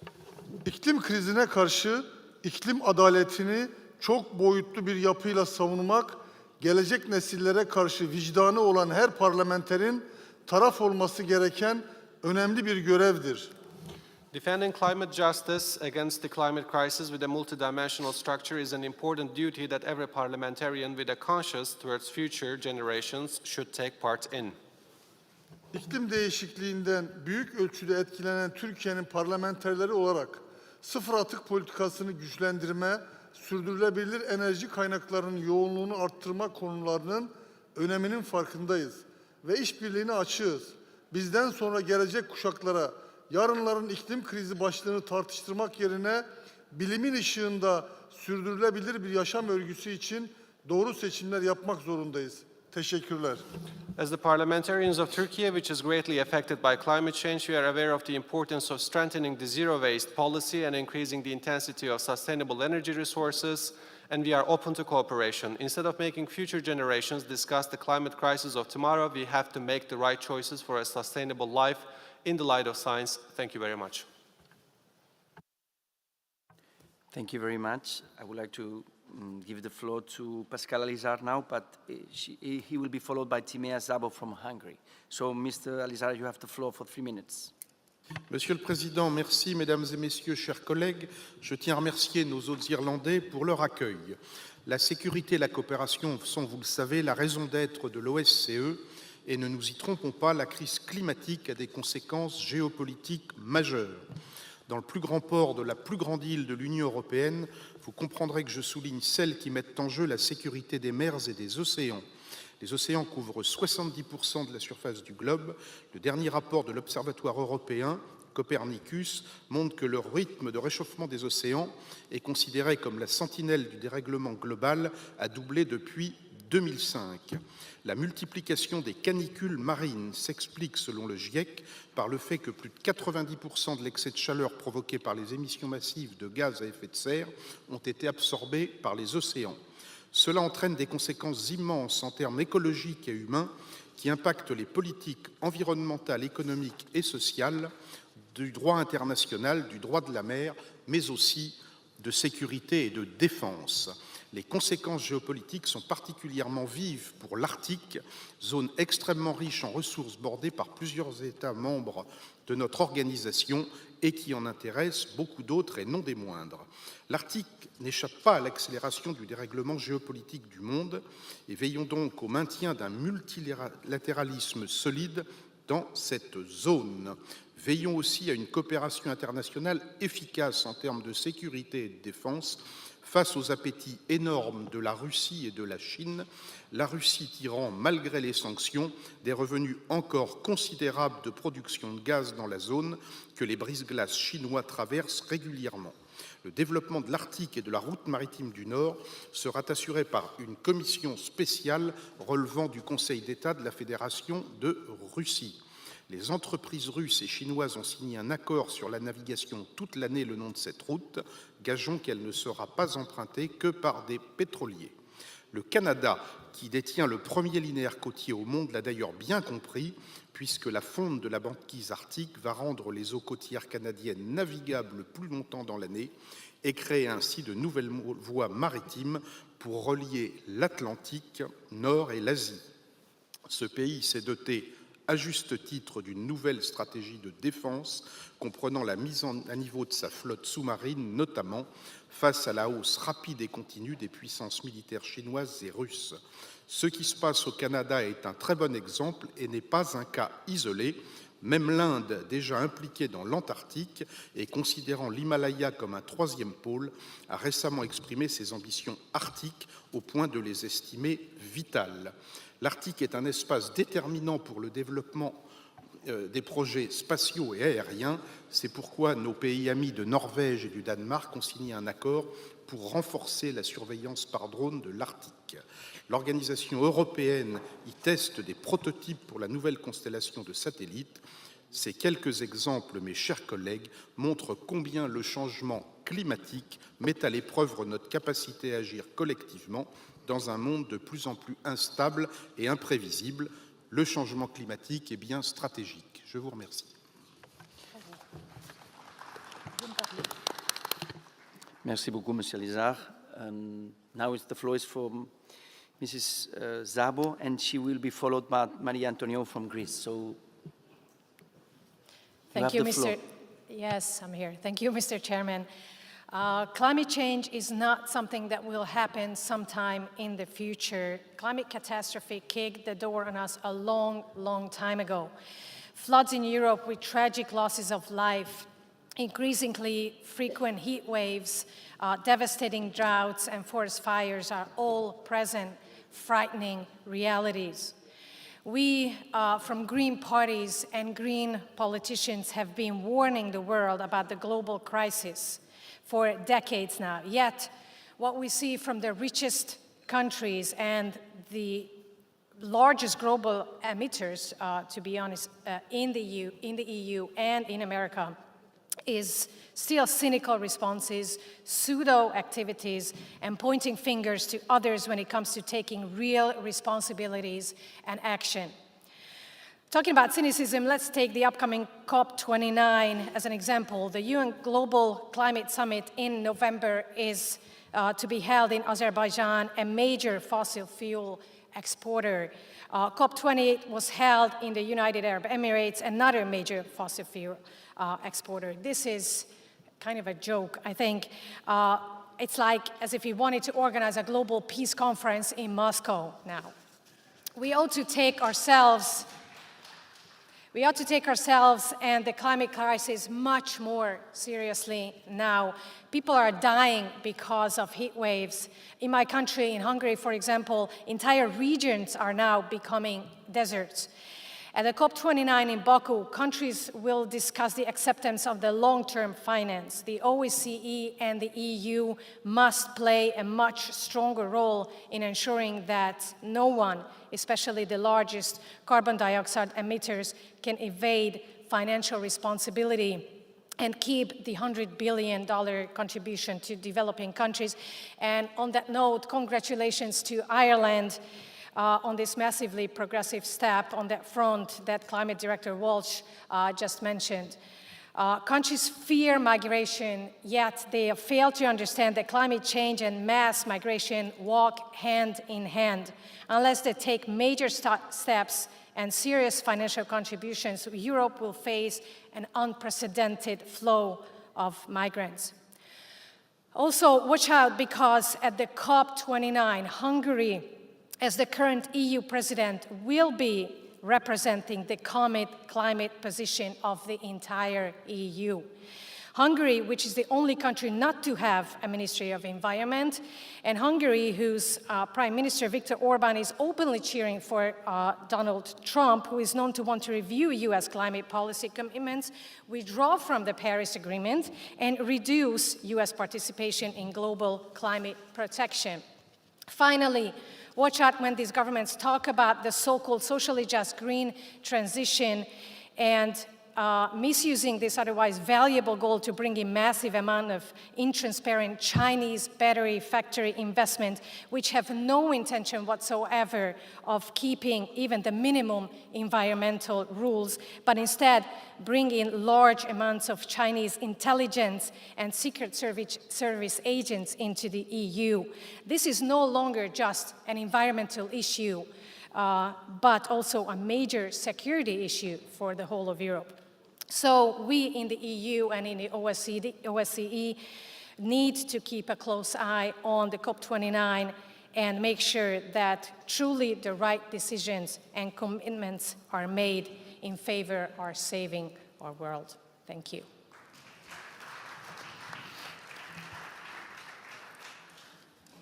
İklim krizine karşı iklim adaletini çok boyutlu bir yapıyla savunmak, gelecek nesillere karşı vicdanı olan her parlamenterin taraf olması gereken önemli bir görevdir. Defending climate justice against the climate crisis with a multidimensional structure is an important duty that every parliamentarian with a conscience towards future generations should take part in. İklim değişikliğinden büyük ölçüde etkilenen Türkiye'nin parlamenterleri olarak sıfır atık politikasını güçlendirme, sürdürülebilir enerji kaynaklarının yoğunluğunu arttırma konularının öneminin farkındayız ve işbirliğine açığız. Bizden sonra gelecek kuşaklara yarınların iklim krizi başlığını tartıştırmak yerine bilimin ışığında sürdürülebilir bir yaşam örgüsü için doğru seçimler yapmak zorundayız. Teşekkürler. As the parliamentarians of Turkey, which is greatly affected by climate change, we are aware of the importance of strengthening the zero waste policy and increasing the intensity of sustainable energy resources, and we are open to cooperation. Instead of making future generations discuss the climate crisis of tomorrow, we have to make the right choices for a sustainable life in the light of science. Thank you very much. Thank you very much. I would like to give the floor to Pascal Alizard now, but he will be followed by Timea Szabo from Hungary. So, Mr. Alizard, you have the floor for 3 minutes. Monsieur le Président, merci, Mesdames et Messieurs, chers collègues. Je tiens à remercier nos hôtes irlandais pour leur accueil. La sécurité et la coopération sont, vous le savez, la raison d'être de l'OSCE, et ne nous y trompons pas, la crise climatique a des conséquences géopolitiques majeures. Dans le plus grand port de la plus grande île de l'Union européenne, vous comprendrez que je souligne celles qui mettent en jeu la sécurité des mers et des océans. Les océans couvrent 70% de la surface du globe. Le dernier rapport de l'Observatoire européen, Copernicus, montre que le rythme de réchauffement des océans est considéré comme la sentinelle du dérèglement global a doublé depuis 2005. La multiplication des canicules marines s'explique, selon le GIEC, par le fait que plus de 90% de l'excès de chaleur provoqué par les émissions massives de gaz à effet de serre ont été absorbés par les océans. Cela entraîne des conséquences immenses en termes écologiques et humains qui impactent les politiques environnementales, économiques et sociales du droit international, du droit de la mer, mais aussi de sécurité et de défense. Les conséquences géopolitiques sont particulièrement vives pour l'Arctique, zone extrêmement riche en ressources bordée par plusieurs États membres de notre organisation et qui en intéresse beaucoup d'autres et non des moindres. L'Arctique n'échappe pas à l'accélération du dérèglement géopolitique du monde et veillons donc au maintien d'un multilatéralisme solide dans cette zone. Veillons aussi à une coopération internationale efficace en termes de sécurité et de défense face aux appétits énormes de la Russie et de la Chine, la Russie tirant, malgré les sanctions, des revenus encore considérables de production de gaz dans la zone que les brise-glaces chinois traversent régulièrement. Le développement de l'Arctique et de la route maritime du Nord sera assuré par une commission spéciale relevant du Conseil d'État de la Fédération de Russie. Les entreprises russes et chinoises ont signé un accord sur la navigation toute l'année le long de cette route. Gageons qu'elle ne sera pas empruntée que par des pétroliers. Le Canada, qui détient le premier linéaire côtier au monde, l'a d'ailleurs bien compris, puisque la fonte de la banquise arctique va rendre les eaux côtières canadiennes navigables plus longtemps dans l'année et créer ainsi de nouvelles voies maritimes pour relier l'Atlantique Nord et l'Asie. Ce pays s'est doté à juste titre d'une nouvelle stratégie de défense comprenant la mise à niveau de sa flotte sous-marine, notamment face à la hausse rapide et continue des puissances militaires chinoises et russes. Ce qui se passe au Canada est un très bon exemple et n'est pas un cas isolé. Même l'Inde, déjà impliquée dans l'Antarctique et considérant l'Himalaya comme un troisième pôle, a récemment exprimé ses ambitions arctiques au point de les estimer vitales. L'Arctique est un espace déterminant pour le développement des projets spatiaux et aériens. C'est pourquoi nos pays amis de Norvège et du Danemark ont signé un accord pour renforcer la surveillance par drone de l'Arctique. L'organisation européenne y teste des prototypes pour la nouvelle constellation de satellites. Ces quelques exemples, mes chers collègues, montrent combien le changement climatique met à l'épreuve notre capacité à agir collectivement dans un monde de plus en plus instable et imprévisible. Le changement climatique est bien stratégique. Je vous remercie. Merci beaucoup, Monsieur Lizard. Now the floor is for Mrs. Szabo, and she will be followed by Maria Antonio from Greece. So, thank you, Mr. Yes, I'm here. Thank you, Mr. Chairman. Climate change is not something that will happen sometime in the future. Climate catastrophe kicked the door on us a long, long time ago. Floods in Europe with tragic losses of life, increasingly frequent heat waves, devastating droughts, and forest fires are all present, frightening realities. We, from green parties and green politicians, have been warning the world about the global crisis for decades now. Yet, what we see from the richest countries and the largest global emitters, to be honest, in the EU and in America, is still cynical responses, pseudo activities, and pointing fingers to others when it comes to taking real responsibilities and action. Talking about cynicism, let's take the upcoming COP29 as an example. The UN Global Climate Summit in November is to be held in Azerbaijan, a major fossil fuel exporter. COP28 was held in the United Arab Emirates, another major fossil fuel exporter. This is kind of a joke, I think. It's like as if we wanted to organize a global peace conference in Moscow now. We ought to take ourselves We ought to take ourselves and the climate crisis much more seriously now. People are dying because of heat waves. In my country, in Hungary, for example, entire regions are now becoming deserts. At the COP29 in Baku, countries will discuss the acceptance of the long-term finance. The OSCE and the EU must play a much stronger role in ensuring that no one, especially the largest carbon dioxide emitters, can evade financial responsibility and keep the $100 billion contribution to developing countries. And on that note, congratulations to Ireland on this massively progressive step on that front that Climate Director Walsh just mentioned. Countries fear migration, yet they have failed to understand that climate change and mass migration walk hand in hand. Unless they take major steps and serious financial contributions, Europe will face an unprecedented flow of migrants. Also, watch out, because at the COP29, Hungary, as the current EU president, will be representing the climate position of the entire EU. Hungary, which is the only country not to have a Ministry of Environment, and Hungary, whose Prime Minister Viktor Orban is openly cheering for Donald Trump, who is known to want to review US climate policy commitments, withdraw from the Paris Agreement, and reduce US participation in global climate protection. Finally, watch out when these governments talk about the so-called socially just green transition and misusing this otherwise valuable goal to bring in massive amount of intransparent Chinese battery factory investment, which have no intention whatsoever of keeping even the minimum environmental rules, but instead bring in large amounts of Chinese intelligence and secret service agents into the EU. This is no longer just an environmental issue, but also a major security issue for the whole of Europe. So we in the EU and in the OSCE need to keep a close eye on the COP29 and make sure that truly the right decisions and commitments are made in favor of saving our world. Thank you.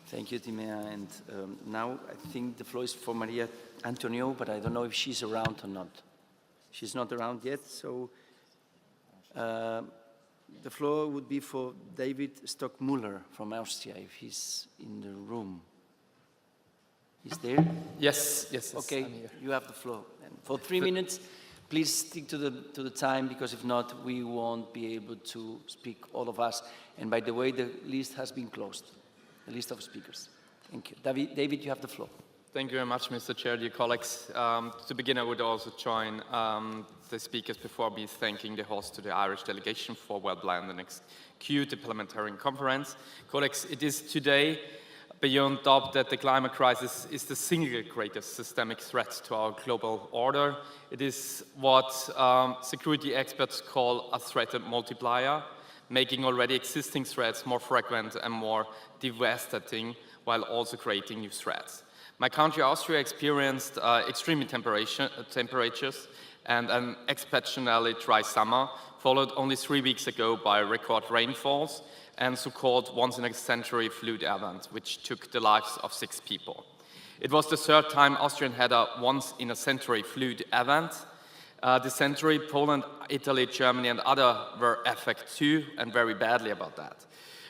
Thank you, Timea. And now I think the floor is for Maria Antonio, but I don't know if she's around or not. She's not around yet, so the floor would be for David Stockmüller from Austria, if he's in the room. He's there? Yes. Okay, you have the floor. And for 3 minutes, please stick to the time, because if not, we won't be able to speak, all of us. And by the way, the list has been closed, the list of speakers. Thank you. David, you have the floor. Thank you very much, Mr. Chair, dear colleagues. To begin, I would also join the speakers before me thanking the host to the Irish delegation for well-planned and executed parliamentary conference. Colleagues, it is today beyond doubt that the climate crisis is the single greatest systemic threat to our global order. It is what security experts call a threat multiplier, making already existing threats more frequent and more devastating, while also creating new threats. My country, Austria, experienced extreme temperatures and an exceptionally dry summer, followed only 3 weeks ago by record rainfalls and so-called once-in-a-century flood event, which took the lives of 6 people. It was the 3rd time Austria had a once-in-a-century flood event. The century, Poland, Italy, Germany, and others were affected too, and very badly about that.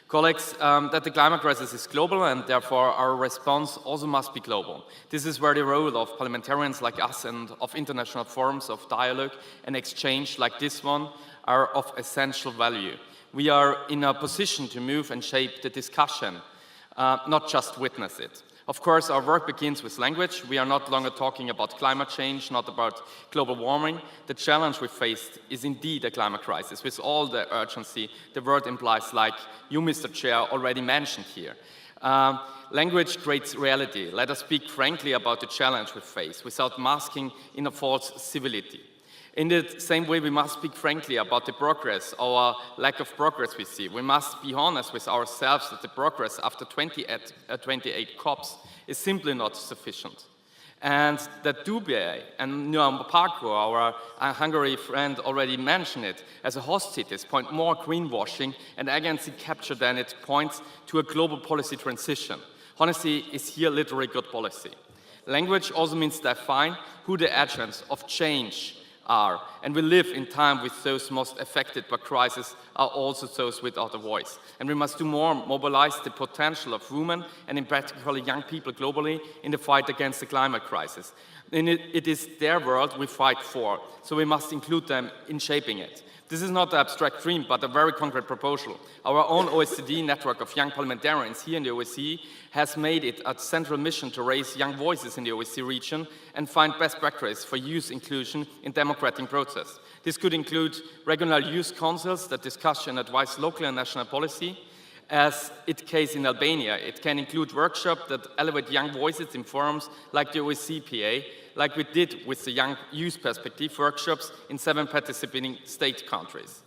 Colleagues, that the climate crisis is global, and therefore our response also must be global. This is where the role of parliamentarians like us and of international forums of dialogue and exchange like this one are of essential value. We are in a position to move and shape the discussion, not just witness it. Of course, our work begins with language. We are not longer talking about climate change, not about global warming. The challenge we faced is indeed a climate crisis, with all the urgency the word implies, like you, Mr. Chair, already mentioned here. Language creates reality. Let us speak frankly about the challenge we face, without masking in a false civility. In the same way, we must speak frankly about the progress or lack of progress we see. We must be honest with ourselves that the progress after 28 COPs is simply not sufficient. And that Dubai and Paco, our Hungary friend, already mentioned it, as a host cities point more greenwashing and agency capture than it points to a global policy transition. Honesty is here literally good policy. Language also means define who the agents of change are, and we live in time with those most affected by crisis are also those without a voice. And we must do more, mobilize the potential of women and in particular young people globally in the fight against the climate crisis. And it is their world we fight for, so we must include them in shaping it. This is not an abstract dream, but a very concrete proposal. Our own OECD network of young parliamentarians here in the OSCE has made it a central mission to raise young voices in the OSCE region and find best practice for youth inclusion in democratic process. This could include regional youth councils that discuss and advise local and national policy. As it's case in Albania, it can include workshops that elevate young voices in forums like the OSCE, like we did with the Young Youth Perspective workshops in 7 participating state countries.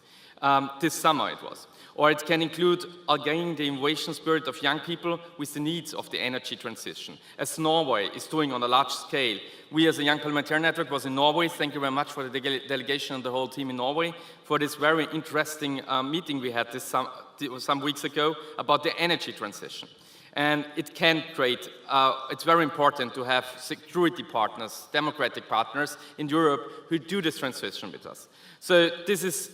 This summer it was. Or it can include again the innovation spirit of young people with the needs of the energy transition, as Norway is doing on a large scale. We as a Young Parliamentary Network was in Norway. Thank you very much for the delegation and the whole team in Norway for this very interesting meeting we had some weeks ago about the energy transition. And it can create, it's very important to have security partners, democratic partners in Europe who do this transition with us. So this is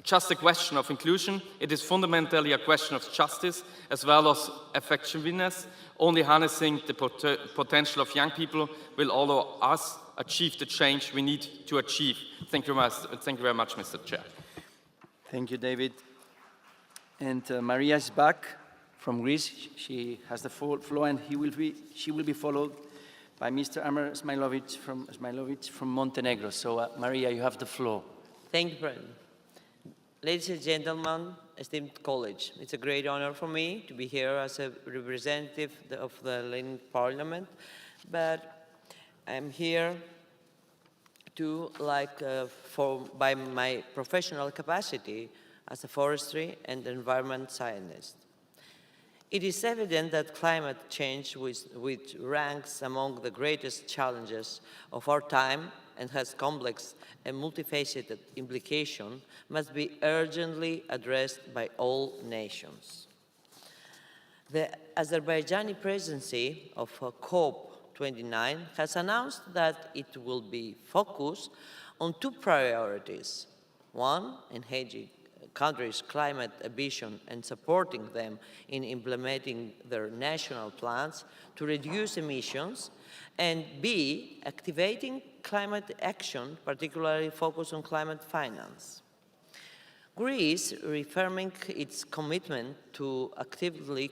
just a question of inclusion. It is fundamentally a question of justice as well as effectiveness. Only harnessing the potential of young people will allow us achieve the change we need to achieve. Thank you very much, Mr. Chair. Thank you, David. And Maria is back from Greece. She has the floor, and she will be followed by Mr. Amar Smailovic from Montenegro. So, Maria, you have the floor. Thank you, President. Ladies and gentlemen, esteemed colleagues, it's a great honor for me to be here as a representative of the Hellenic Parliament, but I'm here to, by my professional capacity as a forestry and environment scientist. It is evident that climate change, which ranks among the greatest challenges of our time and has complex and multifaceted implications, must be urgently addressed by all nations. The Azerbaijani presidency of COP29 has announced that it will be focused on 2 priorities. One, enhancing countries' climate ambition and supporting them in implementing their national plans to reduce emissions, and B, activating climate action, particularly focused on climate finance. Greece, reaffirming its commitment to actively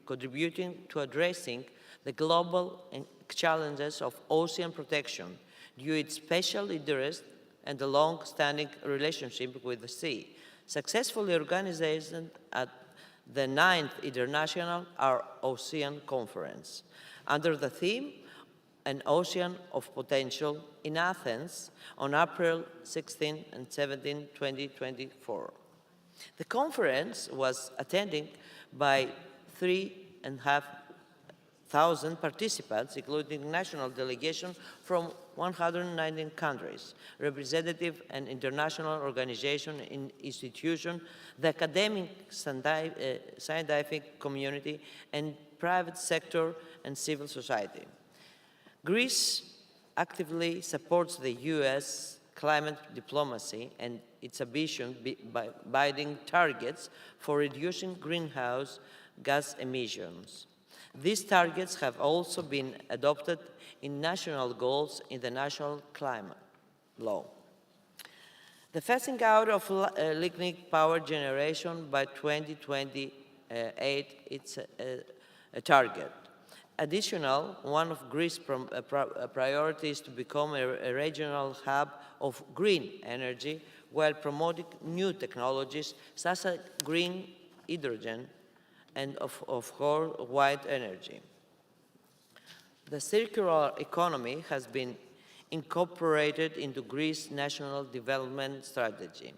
contributing to addressing the global challenges of ocean protection due to its special interest and the long-standing relationship with the sea, successfully organized at the 9th International Ocean Conference under the theme An Ocean of Potential in Athens on April 16 and 17, 2024. The conference was attended by 3,500 participants, including national delegation from 119 countries, representative and international organization and institution, the academic, scientific community, and private sector and civil society. Greece actively supports the U.S. climate diplomacy and its ambition by binding targets for reducing greenhouse gas emissions. These targets have also been adopted in national goals in the national climate law. The phasing out of lignite power generation by 2028 is a target. Additional, one of Greece's priorities to become a regional hub of green energy while promoting new technologies such as green hydrogen and of course white energy. The circular economy has been incorporated into Greece's national development strategy.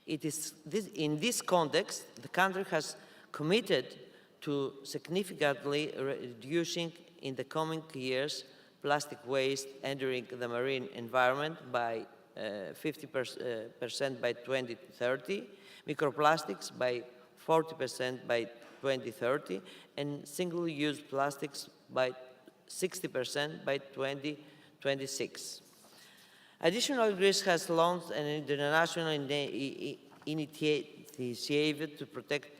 In this context, the country has committed to significantly reducing in the coming years plastic waste entering the marine environment by 50% by 2030, microplastics by 40% by 2030, and single-use plastics by 60% by 2026. Additionally, Greece has launched an international initiative to protect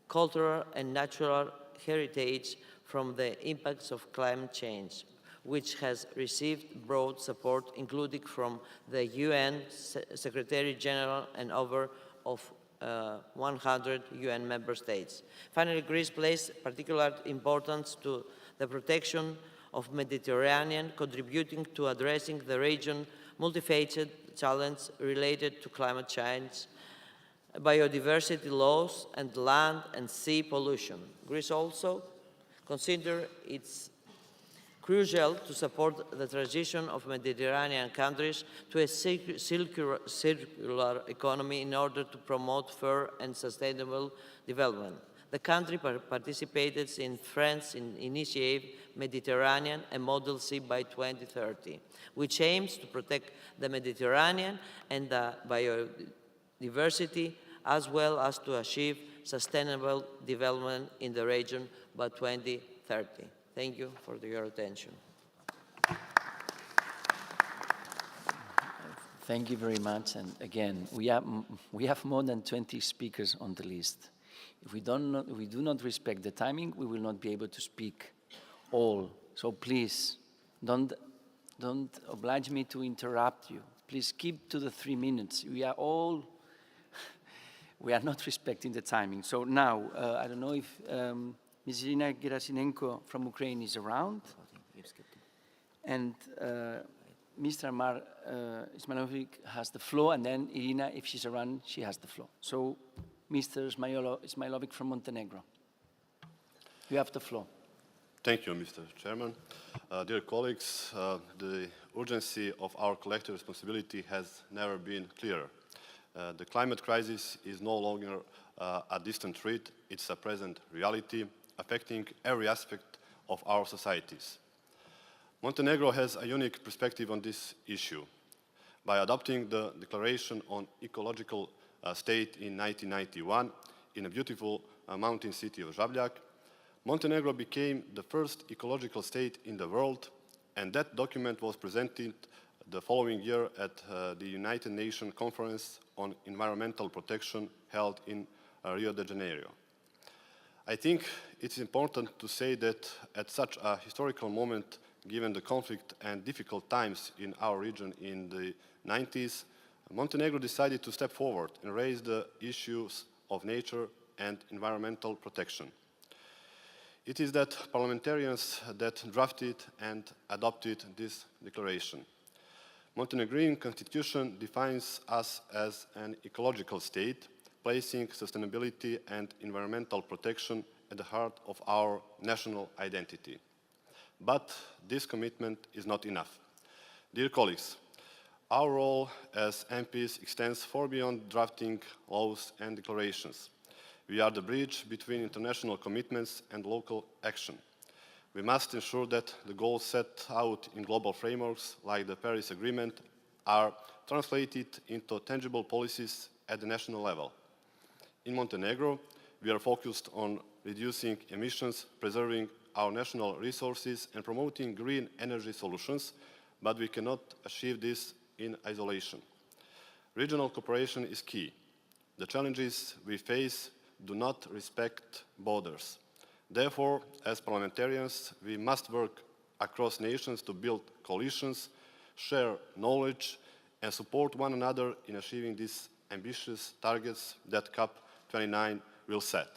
cultural and natural heritage from the impacts of climate change, which has received broad support, including from the UN Secretary General and over 100 UN member states. Finally, Greece places particular importance to the protection of Mediterranean, contributing to addressing the region's multifaceted challenge related to climate change, biodiversity loss, and land and sea pollution. Greece also considers it's crucial to support the transition of Mediterranean countries to a circular economy in order to promote fair and sustainable development. The country participated in France's initiative Mediterranean and Model C by 2030, which aims to protect the Mediterranean and the biodiversity, as well as to achieve sustainable development in the region by 2030. Thank you for your attention. Thank you very much. And again, we have more than 20 speakers on the list. If we do not respect the timing, we will not be able to speak all. So please, don't oblige me to interrupt you. Please keep to the 3 minutes. We are not respecting the timing. So now, I don't know if Ms. Irina Gerasimchenko from Ukraine is around. And Mr. Amar Ismailovic has the floor, and then Irina, if she's around, she has the floor. So, Mr. Ismailovic from Montenegro, you have the floor. Thank you, Mr. Chairman. Dear colleagues, the urgency of our collective responsibility has never been clearer. The climate crisis is no longer a distant threat, it's a present reality affecting every aspect of our societies. Montenegro has a unique perspective on this issue. By adopting the Declaration on Ecological State in 1991 in a beautiful mountain city of Žabljak, Montenegro became the first ecological state in the world, and that document was presented the following year at the United Nations Conference on Environmental Protection held in Rio de Janeiro. I think it's important to say that at such a historical moment, given the conflict and difficult times in our region in the 90s, Montenegro decided to step forward and raise the issues of nature and environmental protection. It is that parliamentarians that drafted and adopted this declaration. Montenegrin constitution defines us as an ecological state, placing sustainability and environmental protection at the heart of our national identity. But this commitment is not enough. Dear colleagues, our role as MPs extends far beyond drafting laws and declarations. We are the bridge between international commitments and local action. We must ensure that the goals set out in global frameworks like the Paris Agreement are translated into tangible policies at the national level. In Montenegro, we are focused on reducing emissions, preserving our national resources and promoting green energy solutions, but we cannot achieve this in isolation. Regional cooperation is key. The challenges we face do not respect borders. Therefore, as parliamentarians, we must work across nations to build coalitions, share knowledge, and support one another in achieving these ambitious targets that COP29 will set.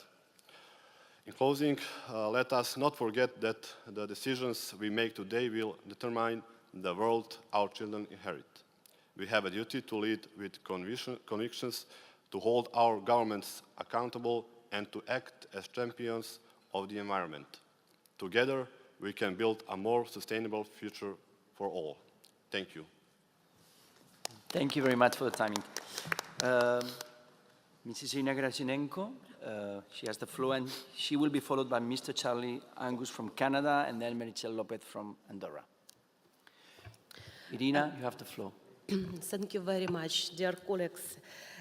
In closing, let us not forget that the decisions we make today will determine the world our children inherit. We have a duty to lead with convictions, to hold our governments accountable, and to act as champions of the environment. Together, we can build a more sustainable future for all. Thank you. Thank you very much for the timing. Mrs. Irina Gerasimchenko, she has the floor, and she will be followed by Mr. Charlie Angus from Canada, and then Meritxell Lopez from Andorra. Irina, you have the floor. Thank you very much, dear colleagues.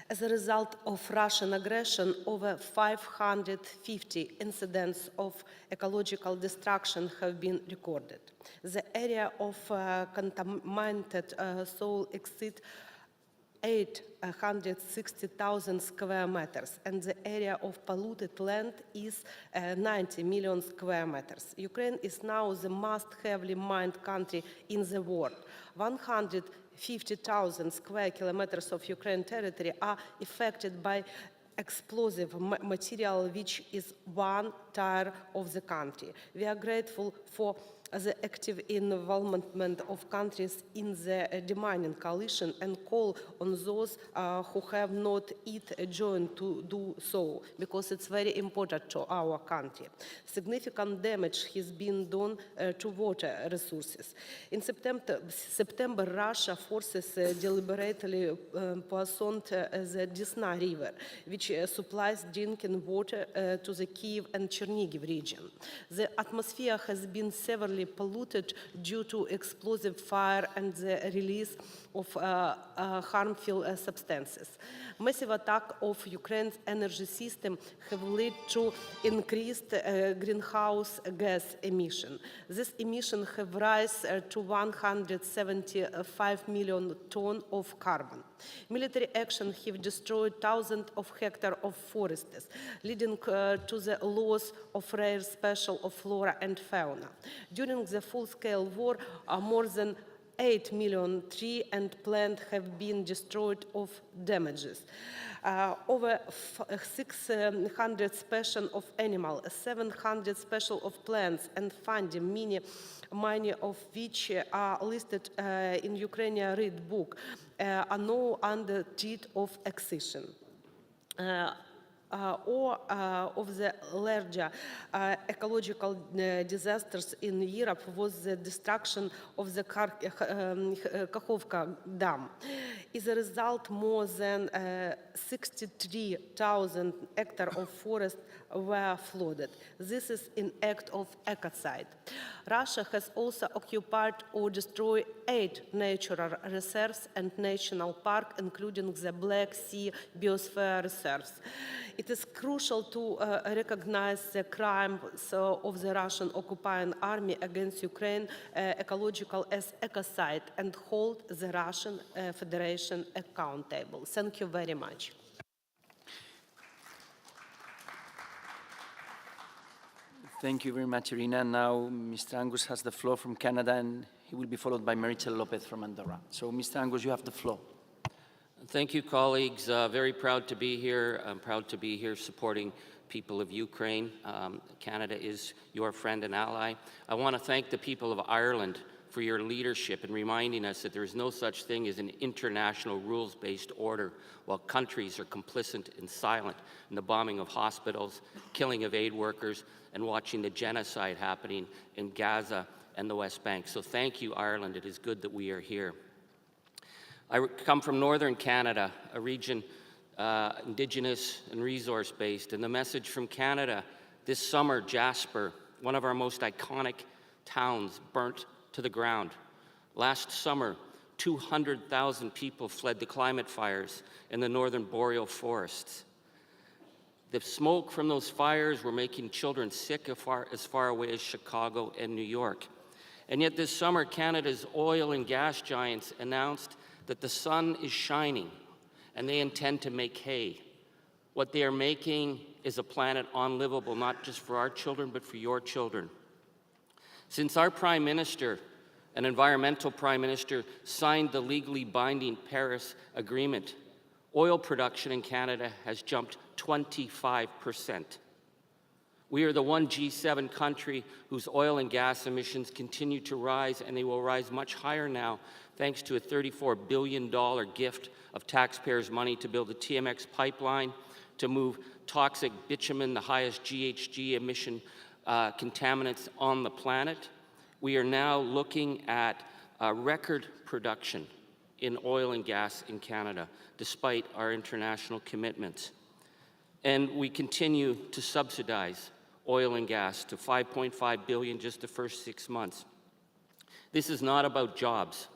As a result of Russian aggression, over 550 incidents of ecological destruction have been recorded. The area of contaminated soil exceeds 860,000 square meters, and the area of polluted land is 90 million square meters. Ukraine is now the most heavily mined country in the world. 150,000 square kilometers of Ukraine territory are affected by explosive material, which is 1/3 of the country. We are grateful for the active involvement of countries in the demining coalition and call on those who have not yet joined to do so, because it's very important to our country. Significant damage has been done to water resources. In September, Russia forces deliberately poisoned the Desna River, which supplies drinking water to the Kyiv and Chernigiv region. The atmosphere has been severely polluted due to explosive fire and the release of harmful substances. Massive attack of Ukraine's energy system have led to increased greenhouse gas emission. This emission have risen to 175 million tons of carbon. Military action have destroyed thousands of hectares of forests, leading to the loss of rare species of flora and fauna. During the full-scale war, more than 8 million trees and plants have been destroyed of damages. Over 600 species of animals, 700 species of plants and fungi, many of which are listed in Ukrainian Red Book, are now under threat of extinction. Or of the larger ecological disasters in Europe was the destruction of the Kakhovka Dam. As a result, more than 63,000 hectares of forest were flooded. This is an act of ecocide. Russia has also occupied or destroyed 8 natural reserves and national parks, including the Black Sea Biosphere Reserves. It is crucial to recognize the crimes of the Russian occupying army against Ukraine ecological as ecocide and hold the Russian Federation accountable. Thank you very much. Thank you very much, Irina. Now, Mr. Angus has the floor from Canada, and he will be followed by Marichel Lopez from Andorra. So, Mr. Angus, you have the floor. Thank you, colleagues. Very proud to be here. I'm proud to be here supporting people of Ukraine. Canada is your friend and ally. I want to thank the people of Ireland for your leadership in reminding us that there is no such thing as an international rules-based order while countries are complicit and silent in the bombing of hospitals, killing of aid workers, and watching the genocide happening in Gaza and the West Bank. So thank you, Ireland. It is good that we are here. I come from Northern Canada, a region Indigenous and resource-based, and the message from Canada this summer, Jasper, one of our most iconic towns, burnt to the ground. Last summer, 200,000 people fled the climate fires in the northern boreal forests. The smoke from those fires were making children sick as far away as Chicago and New York. And yet this summer, Canada's oil and gas giants announced that the sun is shining and they intend to make hay. What they are making is a planet unlivable, not just for our children, but for your children. Since our Prime Minister, an environmental Prime Minister, signed the legally binding Paris Agreement, oil production in Canada has jumped 25%. We are the one G7 country whose oil and gas emissions continue to rise, and they will rise much higher now, thanks to a $34 billion gift of taxpayers' money to build a TMX pipeline, to move toxic bitumen, the highest GHG emission contaminants on the planet. We are now looking at record production in oil and gas in Canada, despite our international commitments. And we continue to subsidize oil and gas to $5.5 billion just the first 6 months. This is not about jobs.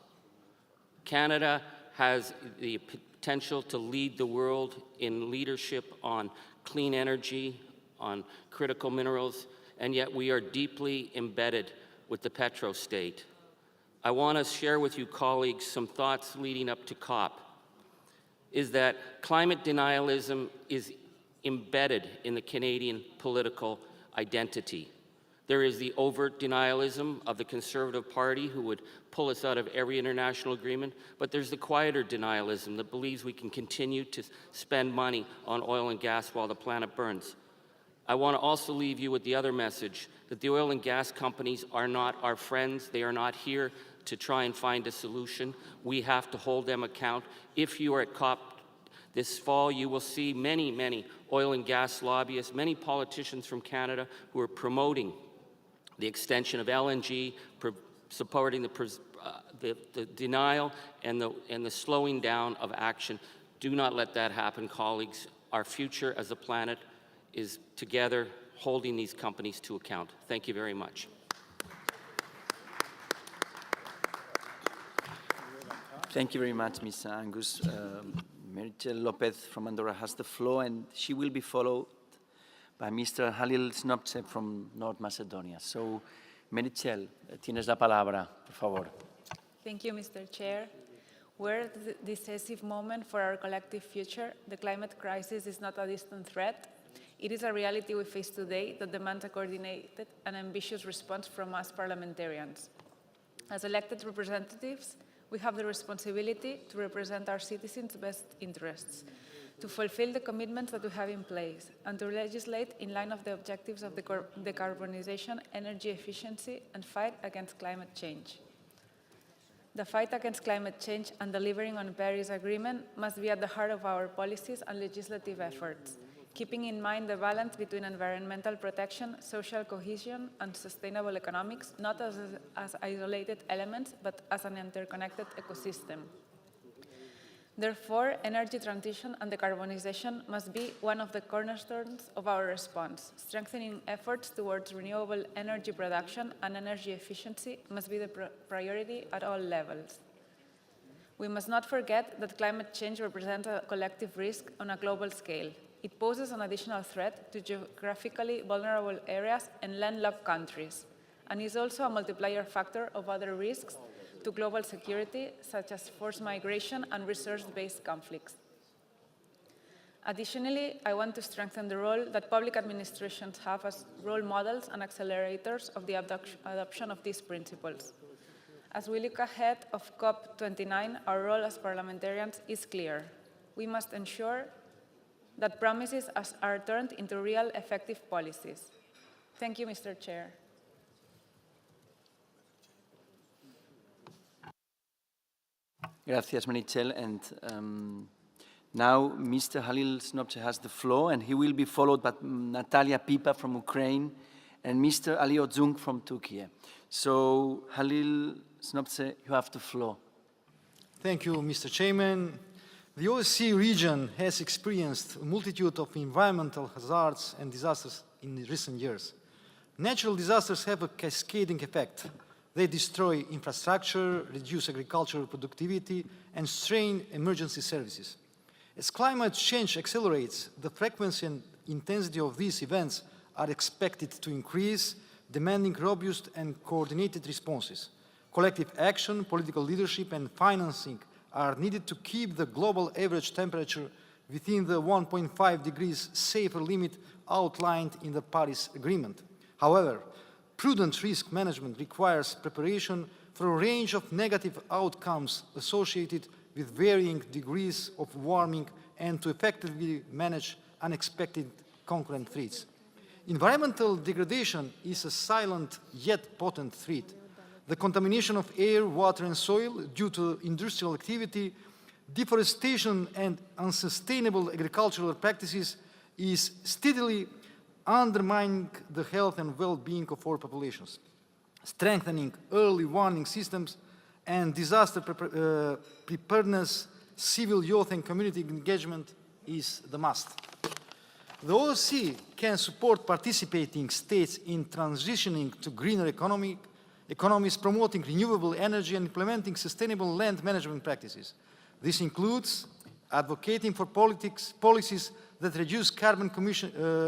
Canada has the potential to lead the world in leadership on clean energy, on critical minerals, and yet we are deeply embedded with the petrostate. I want to share with you, colleagues, some thoughts leading up to COP, is that climate denialism is embedded in the Canadian political identity. There is the overt denialism of the Conservative Party, who would pull us out of every international agreement, but there's the quieter denialism that believes we can continue to spend money on oil and gas while the planet burns. I want to also leave you with the other message, that the oil and gas companies are not our friends. They are not here to try and find a solution. We have to hold them account. If you are at COP this fall, you will see many, many oil and gas lobbyists, many politicians from Canada who are promoting the extension of LNG, supporting the denial and the slowing down of action. Do not let that happen, colleagues. Our future as a planet is together holding these companies to account. Thank you very much. Thank you very much, Ms. Angus. Meritxell Lopez from Andorra has the floor, and she will be followed by Mr. Halil Snopce from North Macedonia. So, Meritxell, tienes la palabra, por favor. Thank you, Mr. Chair. We're at the decisive moment for our collective future. The climate crisis is not a distant threat. It is a reality we face today that demands a coordinated and ambitious response from us parliamentarians. As elected representatives, we have the responsibility to represent our citizens' best interests, to fulfill the commitments that we have in place, and to legislate in line of the objectives of decarbonization, energy efficiency, and fight against climate change. The fight against climate change and delivering on the Paris Agreement must be at the heart of our policies and legislative efforts, keeping in mind the balance between environmental protection, social cohesion, and sustainable economics, not as isolated elements, but as an interconnected ecosystem. Therefore, energy transition and decarbonization must be one of the cornerstones of our response. Strengthening efforts towards renewable energy production and energy efficiency must be the priority at all levels. We must not forget that climate change represents a collective risk on a global scale. It poses an additional threat to geographically vulnerable areas and landlocked countries, and is also a multiplier factor of other risks to global security, such as forced migration and resource-based conflicts. Additionally, I want to strengthen the role that public administrations have as role models and accelerators of the adoption of these principles. As we look ahead of COP29, our role as parliamentarians is clear. We must ensure that promises are turned into real, effective policies. Thank you, Mr. Chair. Gracias, Meritxell. And now Mr. Halil Snopce has the floor, and he will be followed by Natalia Pipa from Ukraine and Mr. Ali Ozung from Turkey. So, Halil Snopce, you have the floor. Thank you, Mr. Chairman. The OSCE region has experienced a multitude of environmental hazards and disasters in recent years. Natural disasters have a cascading effect. They destroy infrastructure, reduce agricultural productivity, and strain emergency services. As climate change accelerates, the frequency and intensity of these events are expected to increase, demanding robust and coordinated responses. Collective action, political leadership, and financing are needed to keep the global average temperature within the 1.5 degrees safer limit outlined in the Paris Agreement. However, prudent risk management requires preparation for a range of negative outcomes associated with varying degrees of warming and to effectively manage unexpected concurrent threats. Environmental degradation is a silent yet potent threat. The contamination of air, water, and soil due to industrial activity, deforestation, and unsustainable agricultural practices is steadily undermining the health and well-being of our populations. Strengthening early warning systems and disaster preparedness, civil, youth, and community engagement is the must. The OSCE can support participating states in transitioning to greener economy economies promoting renewable energy and implementing sustainable land management practices. This includes advocating for policies that reduce carbon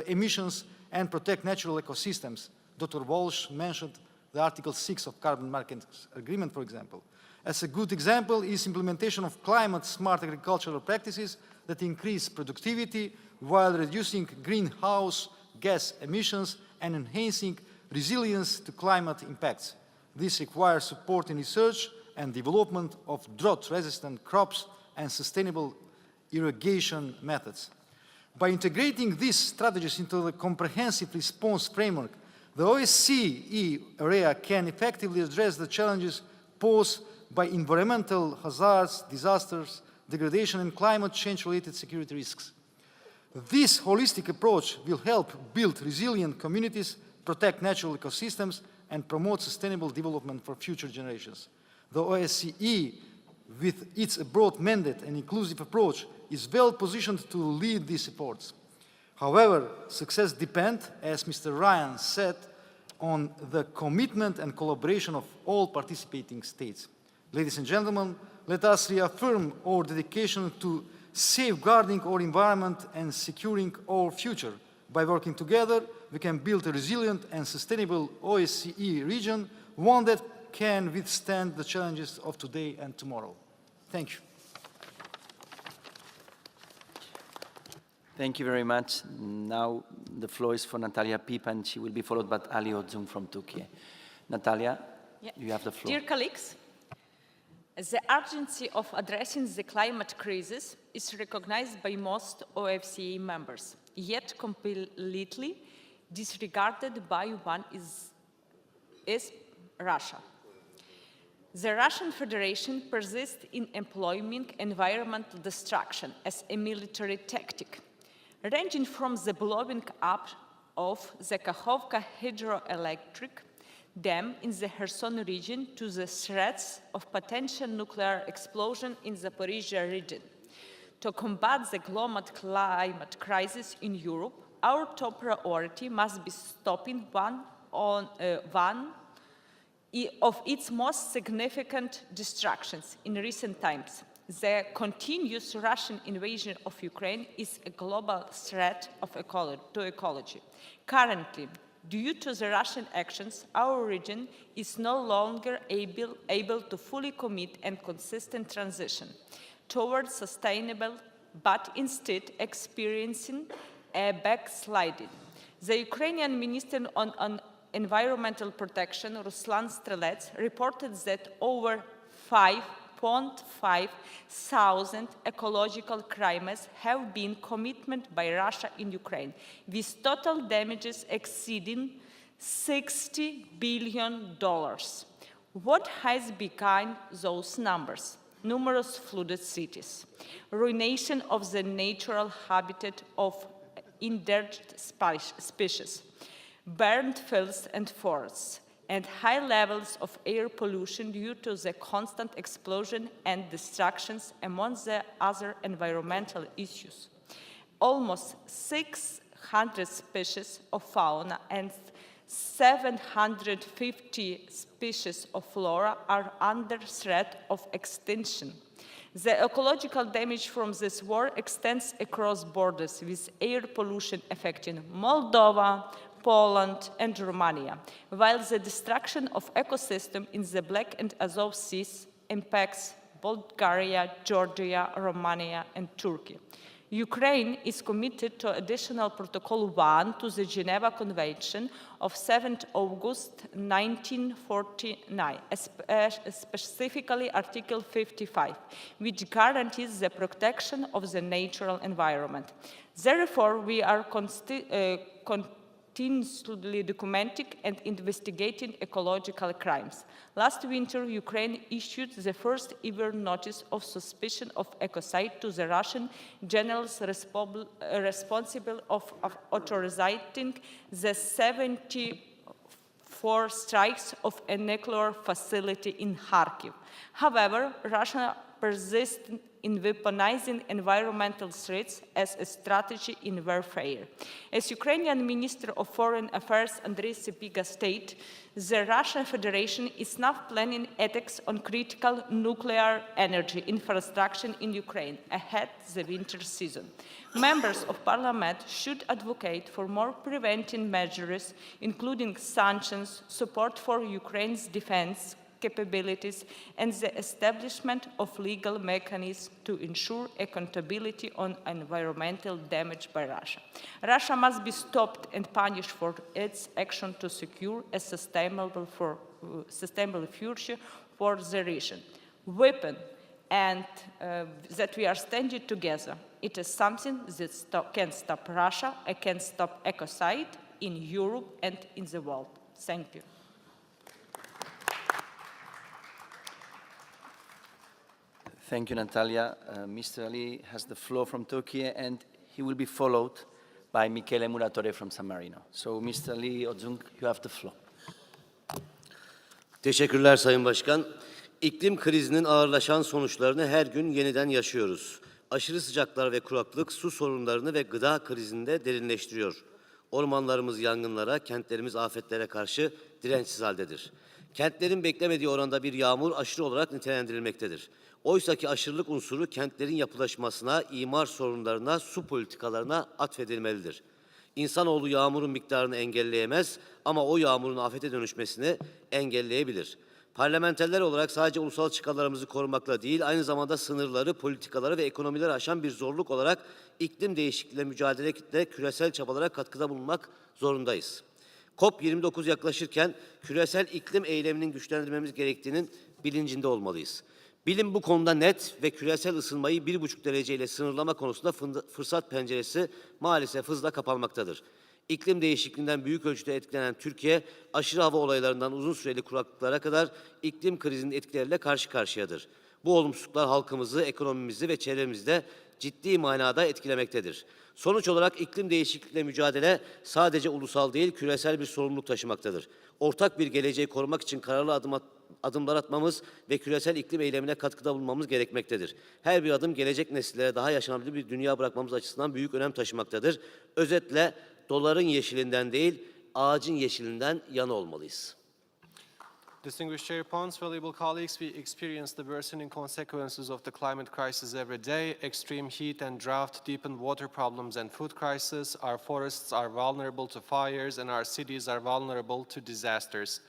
emissions and protect natural ecosystems. Dr. Walsh mentioned the Article 6 of Carbon Market Agreement, for example. As a good example is implementation of climate-smart agricultural practices that increase productivity while reducing greenhouse gas emissions and enhancing resilience to climate impacts. This requires support in research and development of drought-resistant crops and sustainable irrigation methods. By integrating these strategies into the comprehensive response framework, the OSCE area can effectively address the challenges posed by environmental hazards, disasters, degradation, and climate change-related security risks. This holistic approach will help build resilient communities, protect natural ecosystems, and promote sustainable development for future generations. The OSCE, with its broad mandate and inclusive approach, is well positioned to lead these efforts. However, success depends, as Mr. Ryan said, on the commitment and collaboration of all participating states. Ladies and gentlemen, let us reaffirm our dedication to safeguarding our environment and securing our future. By working together, we can build a resilient and sustainable OSCE region, one that can withstand the challenges of today and tomorrow. Thank you. Thank you very much. Now the floor is for Natalia Pip, and she will be followed by Ali Ozum from Turkey. Natalia, you have the floor. Dear colleagues, the urgency of addressing the climate crisis is recognized by most OSCE members, yet completely disregarded by one is Russia. The Russian Federation persists in employing environmental destruction as a military tactic, ranging from the blowing up of the Kakhovka hydroelectric dam in the Kherson region to the threats of potential nuclear explosion in the Zaporizhia region. To combat the global climate crisis in Europe, our top priority must be stopping one of its most significant destructions in recent times. The continuous Russian invasion of Ukraine is a global threat to ecology. Currently, due to the Russian actions, our region is no longer able to fully commit and consistent transition towards sustainable, but instead experiencing a backsliding. The Ukrainian Minister on Environmental Protection, Ruslan Strelets, reported that over 5,500 ecological crimes have been committed by Russia in Ukraine, with total damages exceeding $60 billion. What has behind those numbers? Numerous flooded cities, ruination of the natural habitat of endangered species, burned fields and forests, and high levels of air pollution due to the constant explosion and destructions, among the other environmental issues. Almost 600 species of fauna and 750 species of flora are under threat of extinction. The ecological damage from this war extends across borders, with air pollution affecting Moldova, Poland, and Romania, while the destruction of ecosystem in the Black and Azov Seas impacts Bulgaria, Georgia, Romania, and Turkey. Ukraine is committed to Additional Protocol 1 to the Geneva Convention of 7 August 1949, specifically Article 55, which guarantees the protection of the natural environment. Therefore, we are continuously documenting and investigating ecological crimes. Last winter, Ukraine issued the first ever notice of suspicion of ecocide to the Russian generals responsible of authorizing the 74 strikes of a nuclear facility in Kharkiv. However, Russia persists in weaponizing environmental threats as a strategy in warfare. As Ukrainian Minister of Foreign Affairs Andriy Sybiga stated, the Russian Federation is now planning attacks on critical nuclear energy infrastructure in Ukraine ahead of the winter season. Members of Parliament should advocate for more preventive measures, including sanctions, support for Ukraine's defense capabilities, and the establishment of legal mechanisms to ensure accountability on environmental damage by Russia. Russia must be stopped and punished for its action to secure a sustainable future for the region. Weapon and that we are standing together. It is something that can stop Russia and can stop ecocide in Europe and in the world. Thank you. Thank you, Natalia. Mr. Ali has the floor from Turkey, and he will be followed by Michele Muratore from San Marino. So, Mr. Ali Ozung, you have the floor. Teşekkürler Sayın Başkan. İklim krizinin ağırlaşan sonuçlarını her gün yeniden yaşıyoruz. Aşırı sıcaklar ve kuraklık su sorunlarını ve gıda krizini de derinleştiriyor. Ormanlarımız yangınlara, kentlerimiz afetlere karşı dirençsiz haldedir. Kentlerin beklemediği oranda bir yağmur aşırı olarak nitelendirilmektedir. Oysaki aşırılık unsuru kentlerin yapılaşmasına, imar sorunlarına, su politikalarına atfedilmelidir. İnsanoğlu yağmurun miktarını engelleyemez ama o yağmurun afete dönüşmesini engelleyebilir. Parlamenterler olarak sadece ulusal çıkarlarımızı korumakla değil, aynı zamanda sınırları, politikaları ve ekonomileri aşan bir zorluk olarak iklim değişikliğiyle mücadelede küresel çabalara katkıda bulunmak zorundayız. COP29 yaklaşırken küresel iklim eyleminin güçlendirmemiz gerektiğinin bilincinde olmalıyız. Bilim bu konuda net ve küresel ısınmayı 1,5 dereceyle sınırlama konusunda fırsat penceresi maalesef hızla kapanmaktadır. İklim değişikliğinden büyük ölçüde etkilenen Türkiye, aşırı hava olaylarından uzun süreli kuraklıklara kadar iklim krizinin etkileriyle karşı karşıyadır. Bu olumsuzluklar halkımızı, ekonomimizi ve çevremizi de ciddi manada etkilemektedir. Sonuç olarak iklim değişikliğiyle mücadele sadece ulusal değil, küresel bir sorumluluk taşımaktadır. Ortak bir geleceği korumak için kararlı adımlar atmamız ve küresel iklim eylemine katkıda bulunmamız gerekmektedir. Her bir adım gelecek nesillere daha yaşanabilir bir dünya bırakmamız açısından büyük önem taşımaktadır. Özetle doların yeşilinden değil, ağacın yeşilinden yana olmalıyız. Distinguished Chair Pons, valuable colleagues, we experience the worsening consequences of the climate crisis every day. Extreme heat and drought deepen water problems and food crisis. Our forests are vulnerable to fires and our cities are vulnerable to disasters.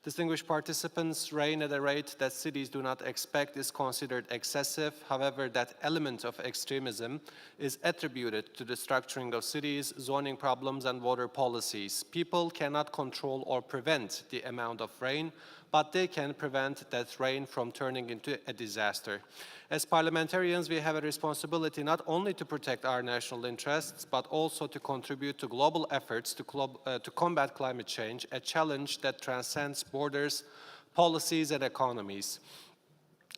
Distinguished participants, rain at a rate that cities do not expect is considered excessive. However, that element of extremism is attributed to the structuring of cities, zoning problems, and water policies. People cannot control or prevent the amount of rain, but they can prevent that rain from turning into a disaster. As parliamentarians, we have a responsibility not only to protect our national interests, but also to contribute to global efforts to combat climate change, a challenge that transcends borders, policies, and economies.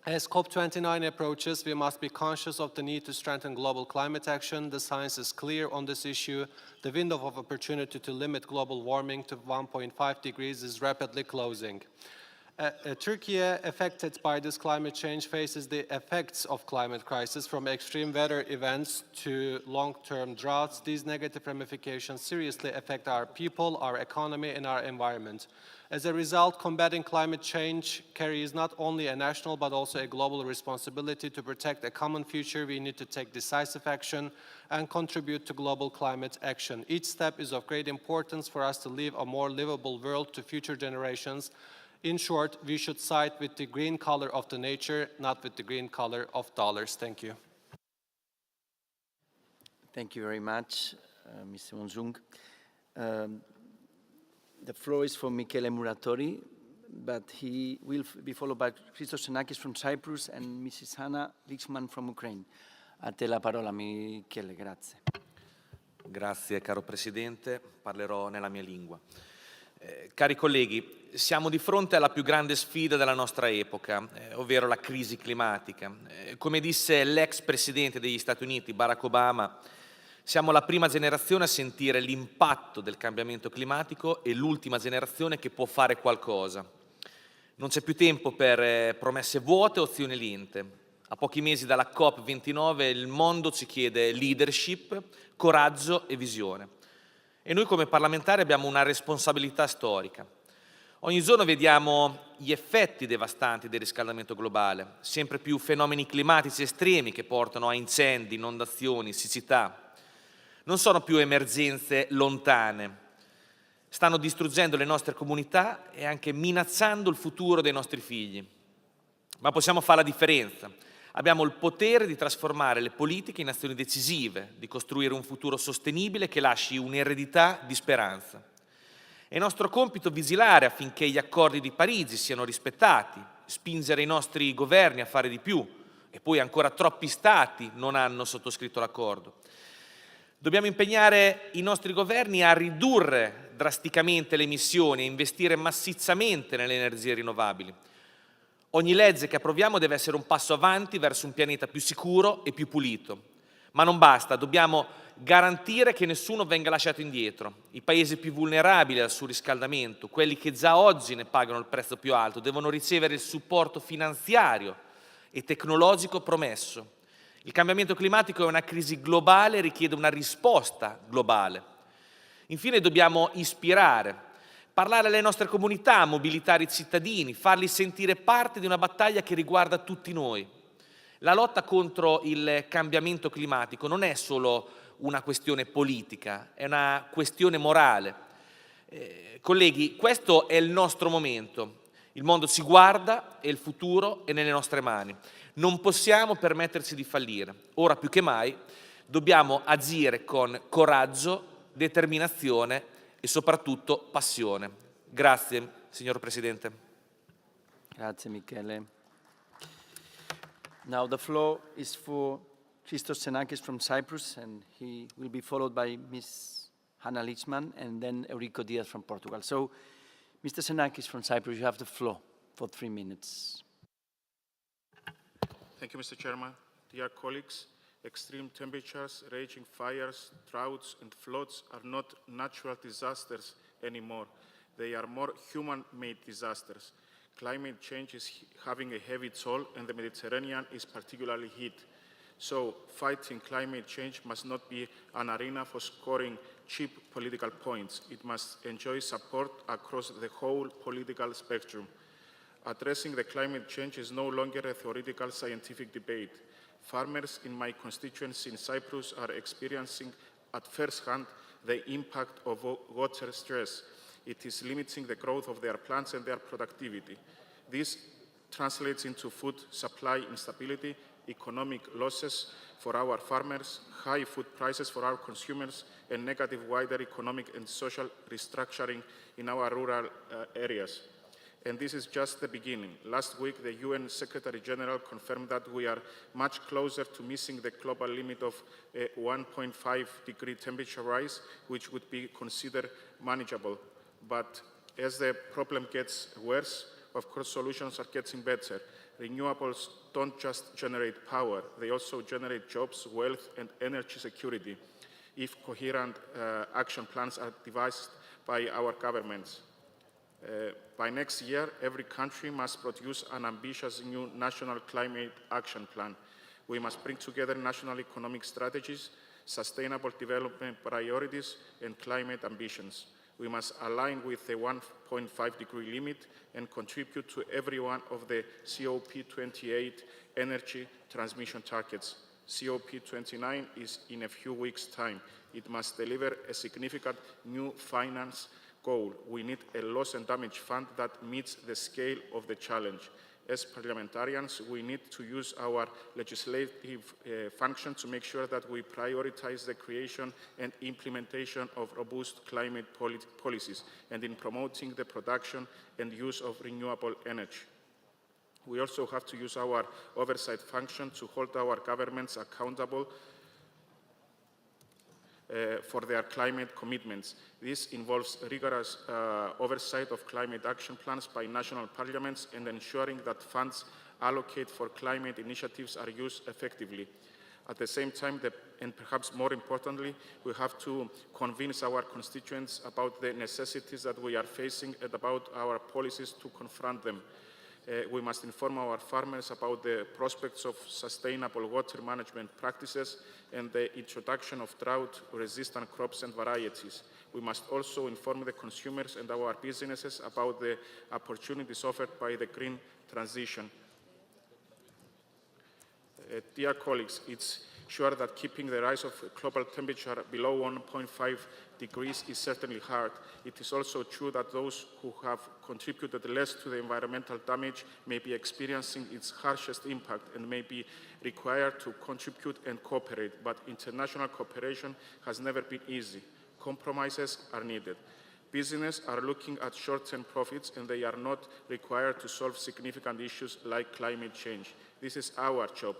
As COP29 approaches, we must be conscious of the need to strengthen global climate action. The science is clear on this issue. The window of opportunity to limit global warming to 1.5 degrees is rapidly closing. Turkey, affected by this climate change, faces the effects of climate crisis, from extreme weather events to long-term droughts. These negative ramifications seriously affect our people, our economy, and our environment. As a result, combating climate change carries not only a national but also a global responsibility. To protect a common future, we need to take decisive action and contribute to global climate action. Each step is of great importance for us to leave a more livable world to future generations. In short, we should side with the green color of the nature, not with the green color of dollars. Thank you. Thank you very much, Mr. Ozung. The floor is for Michele Muratori, but he will be followed by Christos Xenakis from Cyprus and Mrs. Hanna Lixman from Ukraine. A te la parola, Michele, grazie. Grazie, caro Presidente. Parlerò nella mia lingua. Cari colleghi, siamo di fronte alla più grande sfida della nostra epoca, ovvero la crisi climatica. Come disse l'ex Presidente degli Stati Uniti, Barack Obama, siamo la prima generazione a sentire l'impatto del cambiamento climatico e l'ultima generazione che può fare qualcosa. Non c'è più tempo per promesse vuote o azioni lente. A pochi mesi dalla COP29 il mondo ci chiede leadership, coraggio e visione. E noi come parlamentari abbiamo una responsabilità storica. Ogni giorno vediamo gli effetti devastanti del riscaldamento globale, sempre più fenomeni climatici estremi che portano a incendi, inondazioni, siccità. Non sono più emergenze lontane, stanno distruggendo le nostre comunità e anche minacciando il futuro dei nostri figli. Ma possiamo fare la differenza. Abbiamo il potere di trasformare le politiche in azioni decisive, di costruire un futuro sostenibile che lasci un'eredità di speranza. È nostro compito vigilare affinché gli accordi di Parigi siano rispettati, spingere i nostri governi a fare di più, e poi ancora troppi Stati non hanno sottoscritto l'accordo. Dobbiamo impegnare i nostri governi a ridurre drasticamente le emissioni e investire massicciamente nelle energie rinnovabili. Ogni legge che approviamo deve essere un passo avanti verso un pianeta più sicuro e più pulito. Ma non basta, dobbiamo garantire che nessuno venga lasciato indietro. I paesi più vulnerabili al surriscaldamento, quelli che già oggi ne pagano il prezzo più alto, devono ricevere il supporto finanziario e tecnologico promesso. Il cambiamento climatico è una crisi globale e richiede una risposta globale. Infine dobbiamo ispirare, parlare alle nostre comunità, mobilitare i cittadini, farli sentire parte di una battaglia che riguarda tutti noi. La lotta contro il cambiamento climatico non è solo una questione politica, è una questione morale. Colleghi, questo è il nostro momento. Il mondo ci guarda e il futuro è nelle nostre mani. Non possiamo permetterci di fallire. Ora più che mai dobbiamo agire con coraggio, determinazione e soprattutto passione. Grazie, signor Presidente. Grazie, Michele. Now the floor is for Christos Xenakis from Cyprus, and he will be followed by Ms. Hanna Lichman and then Eurico Diaz from Portugal. So, Mr. Xenakis from Cyprus, you have the floor for 3 minutes. Thank you, Mr. Chairman. Dear colleagues, extreme temperatures, raging fires, droughts, and floods are not natural disasters anymore. They are more human-made disasters. Climate change is having a heavy toll, and the Mediterranean is particularly hit. So, fighting climate change must not be an arena for scoring cheap political points. It must enjoy support across the whole political spectrum. Addressing the climate change is no longer a theoretical scientific debate. Farmers in my constituency in Cyprus are experiencing at first hand the impact of water stress. It is limiting the growth of their plants and their productivity. This translates into food supply instability, economic losses for our farmers, high food prices for our consumers, and negative wider economic and social restructuring in our rural areas. And this is just the beginning. Last week, the UN Secretary General confirmed that we are much closer to missing the global limit of a 1.5 degree temperature rise, which would be considered manageable. But as the problem gets worse, of course, solutions are getting better. Renewables don't just generate power, they also generate jobs, wealth, and energy security if coherent action plans are devised by our governments. By next year, every country must produce an ambitious new national climate action plan. We must bring together national economic strategies, sustainable development priorities, and climate ambitions. We must align with the 1.5 degree limit and contribute to every one of the COP28 energy transmission targets. COP29 is in a few weeks' time. It must deliver a significant new finance goal. We need a loss and damage fund that meets the scale of the challenge. As parliamentarians, we need to use our legislative function to make sure that we prioritize the creation and implementation of robust climate policies and in promoting the production and use of renewable energy. We also have to use our oversight function to hold our governments accountable for their climate commitments. This involves rigorous oversight of climate action plans by national parliaments and ensuring that funds allocated for climate initiatives are used effectively. At the same time, and perhaps more importantly, we have to convince our constituents about the necessities that we are facing and about our policies to confront them. We must inform our farmers about the prospects of sustainable water management practices and the introduction of drought-resistant crops and varieties. We must also inform the consumers and our businesses about the opportunities offered by the green transition. Dear colleagues, it's sure that keeping the rise of global temperature below 1.5 degrees is certainly hard. It is also true that those who have contributed less to the environmental damage may be experiencing its harshest impact and may be required to contribute and cooperate, but international cooperation has never been easy. Compromises are needed. Businesses are looking at short-term profits and they are not required to solve significant issues like climate change. This is our job.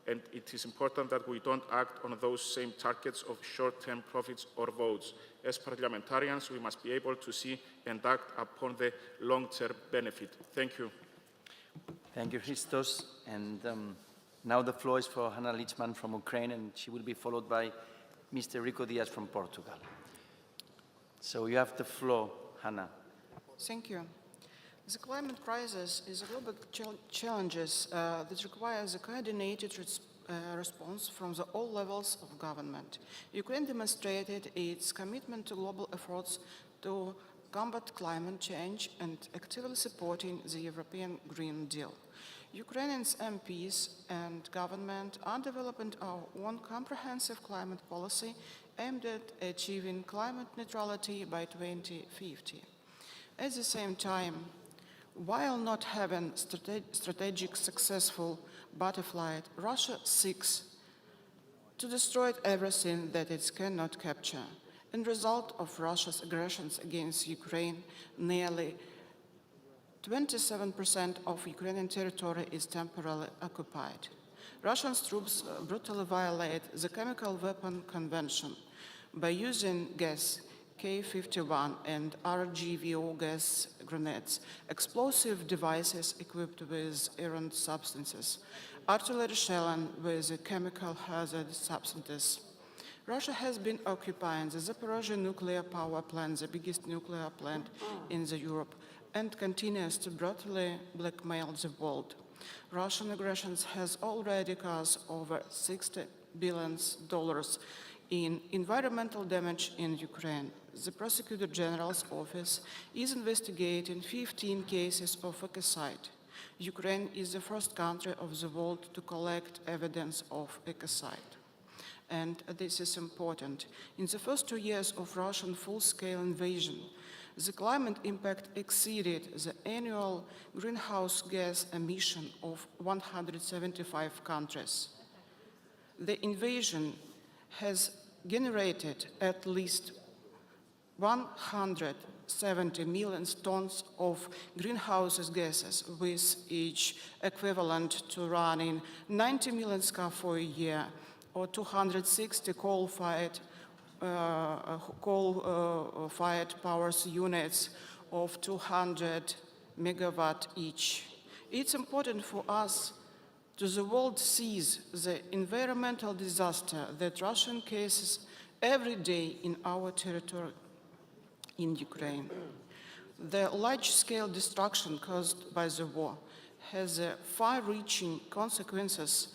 And it is important that we don't act on those same targets of short-term profits or votes. As parliamentarians, we must be able to see and act upon the long-term benefit. Thank you. Thank you, Christos. And now the floor is for Hanna Litzman from Ukraine, and she will be followed by Mr. Rico Diaz from Portugal. So you have the floor, Hanna. Thank you. The climate crisis is a global challenge that requires a coordinated response from all levels of government. Ukraine demonstrated its commitment to global efforts to combat climate change and actively supporting the European Green Deal. Ukrainians MPs and government are developing our own comprehensive climate policy aimed at achieving climate neutrality by 2050. At the same time, while not having strategic successful butterfly, Russia seeks to destroy everything that it cannot capture. In result of Russia's aggressions against Ukraine, nearly 27% of Ukrainian territory is temporarily occupied. Russian troops brutally violate the Chemical Weapon Convention by using gas K-51 and RGVO gas grenades, explosive devices equipped with iron substances, artillery shelling with chemical hazard substances. Russia has been occupying the Zaporozhye nuclear power plant, the biggest nuclear plant in Europe, and continues to brutally blackmail the world. Russian aggression has already caused over $60 billion in environmental damage in Ukraine. The Prosecutor General's office is investigating 15 cases of ecocide. Ukraine is the first country of the world to collect evidence of ecocide. And this is important. In the first 2 years of Russian full-scale invasion, the climate impact exceeded the annual greenhouse gas emission of 175 countries. The invasion has generated at least 170 million tons of greenhouse gases, with each equivalent to running 90 million cars for a year, or 260 coal-fired power units of 200 megawatt each. It's important for us to the world sees the environmental disaster that Russian cases every day in our territory in Ukraine. The large-scale destruction caused by the war has far-reaching consequences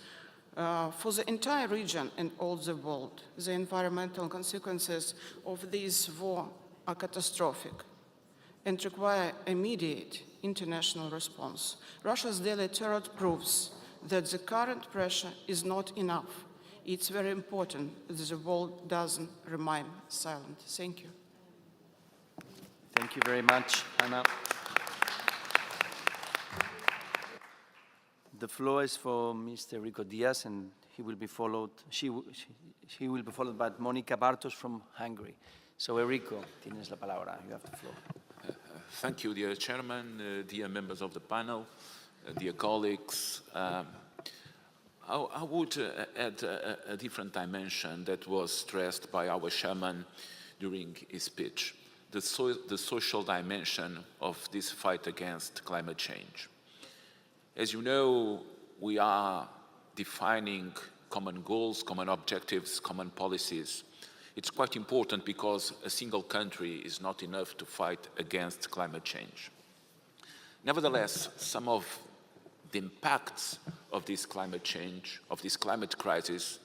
for the entire region and all the world. The environmental consequences of this war are catastrophic and require immediate international response. Russia's daily terror proves that the current pressure is not enough. It's very important that the world doesn't remain silent. Thank you. Thank you very much, Anna. The floor is for Mr. Rico Diaz, and he will be followed. She will be followed by Monica Bartos from Hungary. So, Enrico, tienes la palabra. You have the floor. Thank you, dear Chairman, dear members of the panel, dear colleagues. I would add a different dimension that was stressed by our chairman during his speech, the social dimension of this fight against climate change. As you know, we are defining common goals, common objectives, common policies. It's quite important because a single country is not enough to fight against climate change. Nevertheless, some of the impacts of this climate change, of this climate crisis,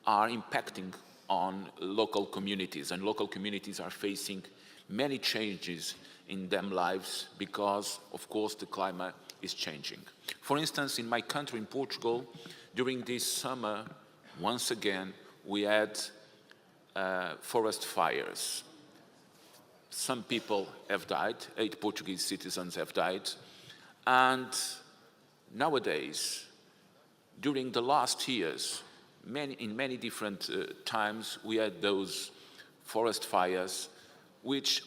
are impacting on local communities, and local communities are facing many changes in their lives because, of course, the climate is changing. For instance, in my country, in Portugal, during this summer, once again, we had forest fires. Some people have died, 8 Portuguese citizens have died, and nowadays, during the last years, in many different times, we had those forest fires which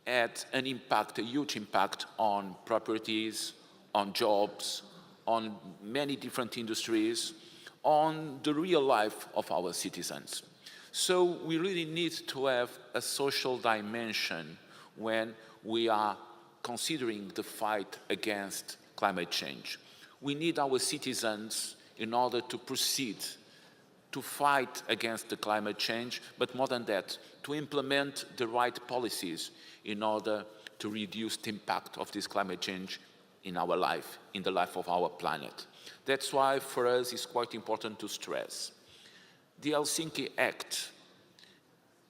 had an impact, a huge impact on properties, on jobs, on many different industries, on the real life of our citizens. So we really need to have a social dimension when we are considering the fight against climate change. We need our citizens in order to proceed to fight against the climate change, but more than that, to implement the right policies in order to reduce the impact of this climate change in our life, in the life of our planet. That's why for us it's quite important to stress. The Helsinki Act,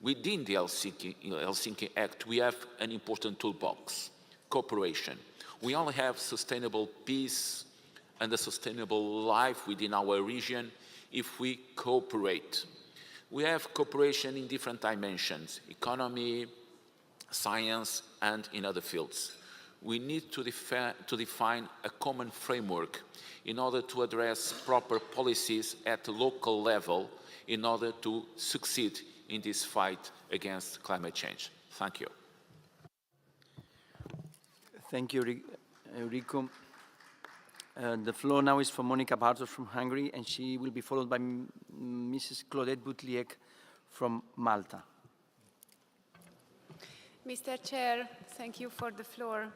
within the Helsinki Act, we have an important toolbox, cooperation. We only have sustainable peace and a sustainable life within our region if we cooperate. We have cooperation in different dimensions, economy, science, and in other fields. We need to define a common framework in order to address proper policies at the local level in order to succeed in this fight against climate change. Thank you. Thank you, Rico. The floor now is for Monica Bartos from Hungary, and she will be followed by Mrs. Claudette Boutliek from Malta. Mr. Chair, thank you for the floor.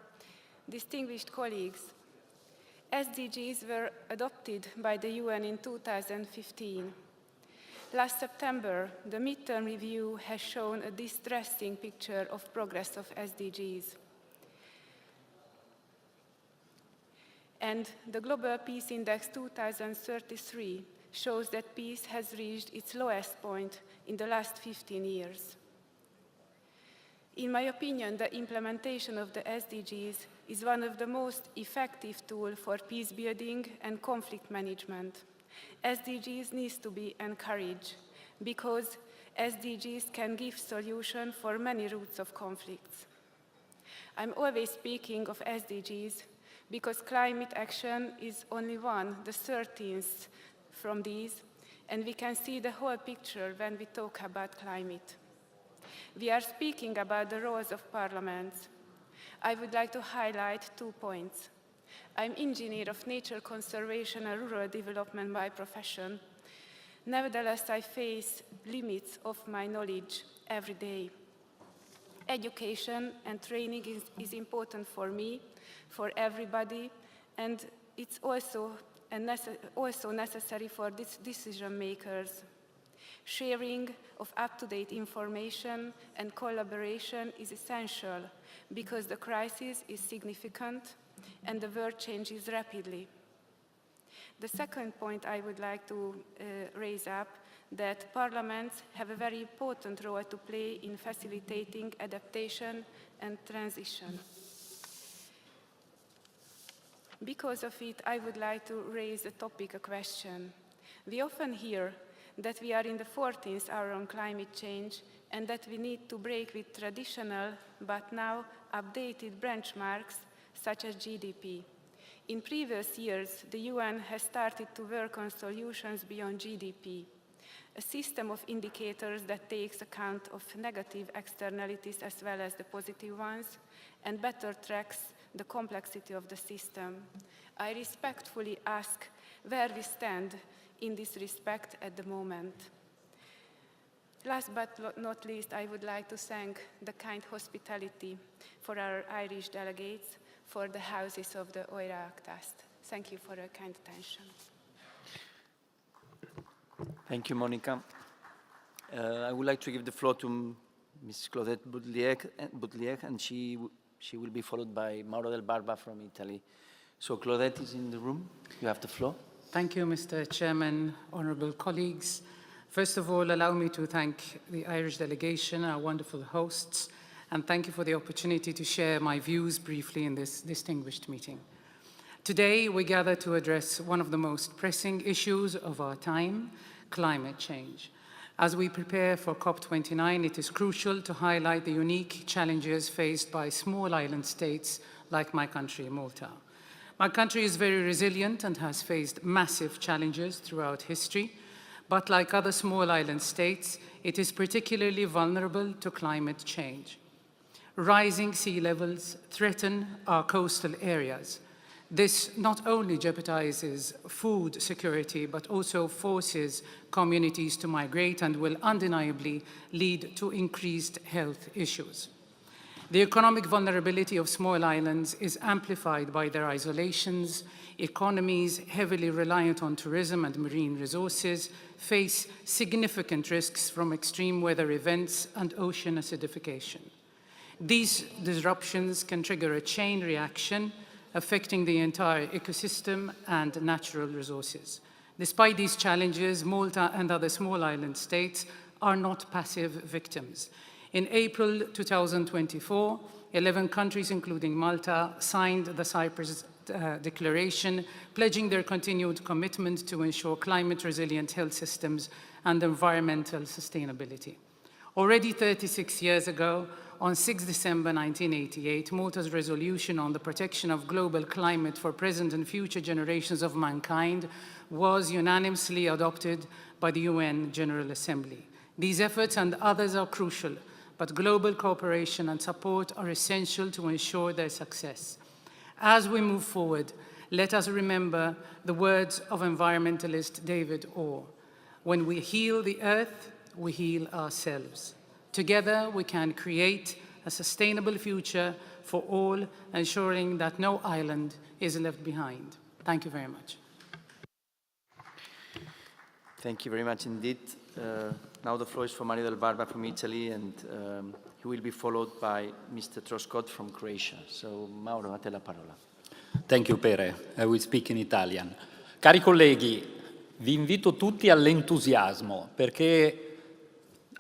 Distinguished colleagues, SDGs were adopted by the UN in 2015. Last September, the midterm review has shown a distressing picture of progress of SDGs. And the Global Peace Index 2033 shows that peace has reached its lowest point in the last 15 years. In my opinion, the implementation of the SDGs is one of the most effective tools for peace building and conflict management. SDGs needs to be encouraged because SDGs can give solutions for many roots of conflicts. I'm always speaking of SDGs because climate action is only one, the 13th from these, and we can see the whole picture when we talk about climate. We are speaking about the roles of parliaments. I would like to highlight 2 points. I'm engineer of nature conservation and rural development by profession. Nevertheless, I face limits of my knowledge every day. Education and training is important for me, for everybody, and it's also necessary for decision makers. Sharing of up-to-date information and collaboration is essential because the crisis is significant and the world changes rapidly. The second point I would like to raise up that parliaments have a very important role to play in facilitating adaptation and transition. Because of it, I would like to raise a topic, a question. We often hear that we are in the 14th hour on climate change and that we need to break with traditional but now updated benchmarks such as GDP. In previous years, the UN has started to work on solutions beyond GDP, a system of indicators that takes account of negative externalities as well as the positive ones and better tracks the complexity of the system. I respectfully ask where we stand in this respect at the moment. Last but not least, I would like to thank the kind hospitality for our Irish delegates for the houses of the Oireachtas. Thank you for your kind attention. Thank you, Monica. I would like to give the floor to Ms. Claudette Boutliek, and she She will be followed by Mauro Del Barba from Italy. So Claudette is in the room. You have the floor. Thank you, Mr. Chairman, honorable colleagues. First of all, allow me to thank the Irish delegation, our wonderful hosts, and thank you for the opportunity to share my views briefly in this distinguished meeting. Today, we gather to address one of the most pressing issues of our time, climate change. As we prepare for COP29, it is crucial to highlight the unique challenges faced by small island states like my country, Malta. My country is very resilient and has faced massive challenges throughout history, but like other small island states, it is particularly vulnerable to climate change. Rising sea levels threaten our coastal areas. This not only jeopardizes food security, but also forces communities to migrate and will undeniably lead to increased health issues. The economic vulnerability of small islands is amplified by their isolations. Economies heavily reliant on tourism and marine resources face significant risks from extreme weather events and ocean acidification. These disruptions can trigger a chain reaction affecting the entire ecosystem and natural resources. Despite these challenges, Malta and other small island states are not passive victims. In April 2024, 11 countries, including Malta, signed the Cyprus Declaration, pledging their continued commitment to ensure climate-resilient health systems and environmental sustainability. Already 36 years ago, on 6 December 1988, Malta's resolution on the protection of global climate for present and future generations of mankind was unanimously adopted by the UN General Assembly. These efforts and others are crucial, but global cooperation and support are essential to ensure their success. As we move forward, let us remember the words of environmentalist David Orr. When we heal the earth, we heal ourselves. Together, we can create a sustainable future for all, ensuring that no island is left behind. Thank you very much. Thank you very much indeed. Now the floor is for Mario Del Barba from Italy, and he will be followed by Mr. Troscott from Croatia. So, Mauro, a te la parola. Thank you, Pere. I will speak in Italian. Cari colleghi, vi invito tutti all'entusiasmo, perché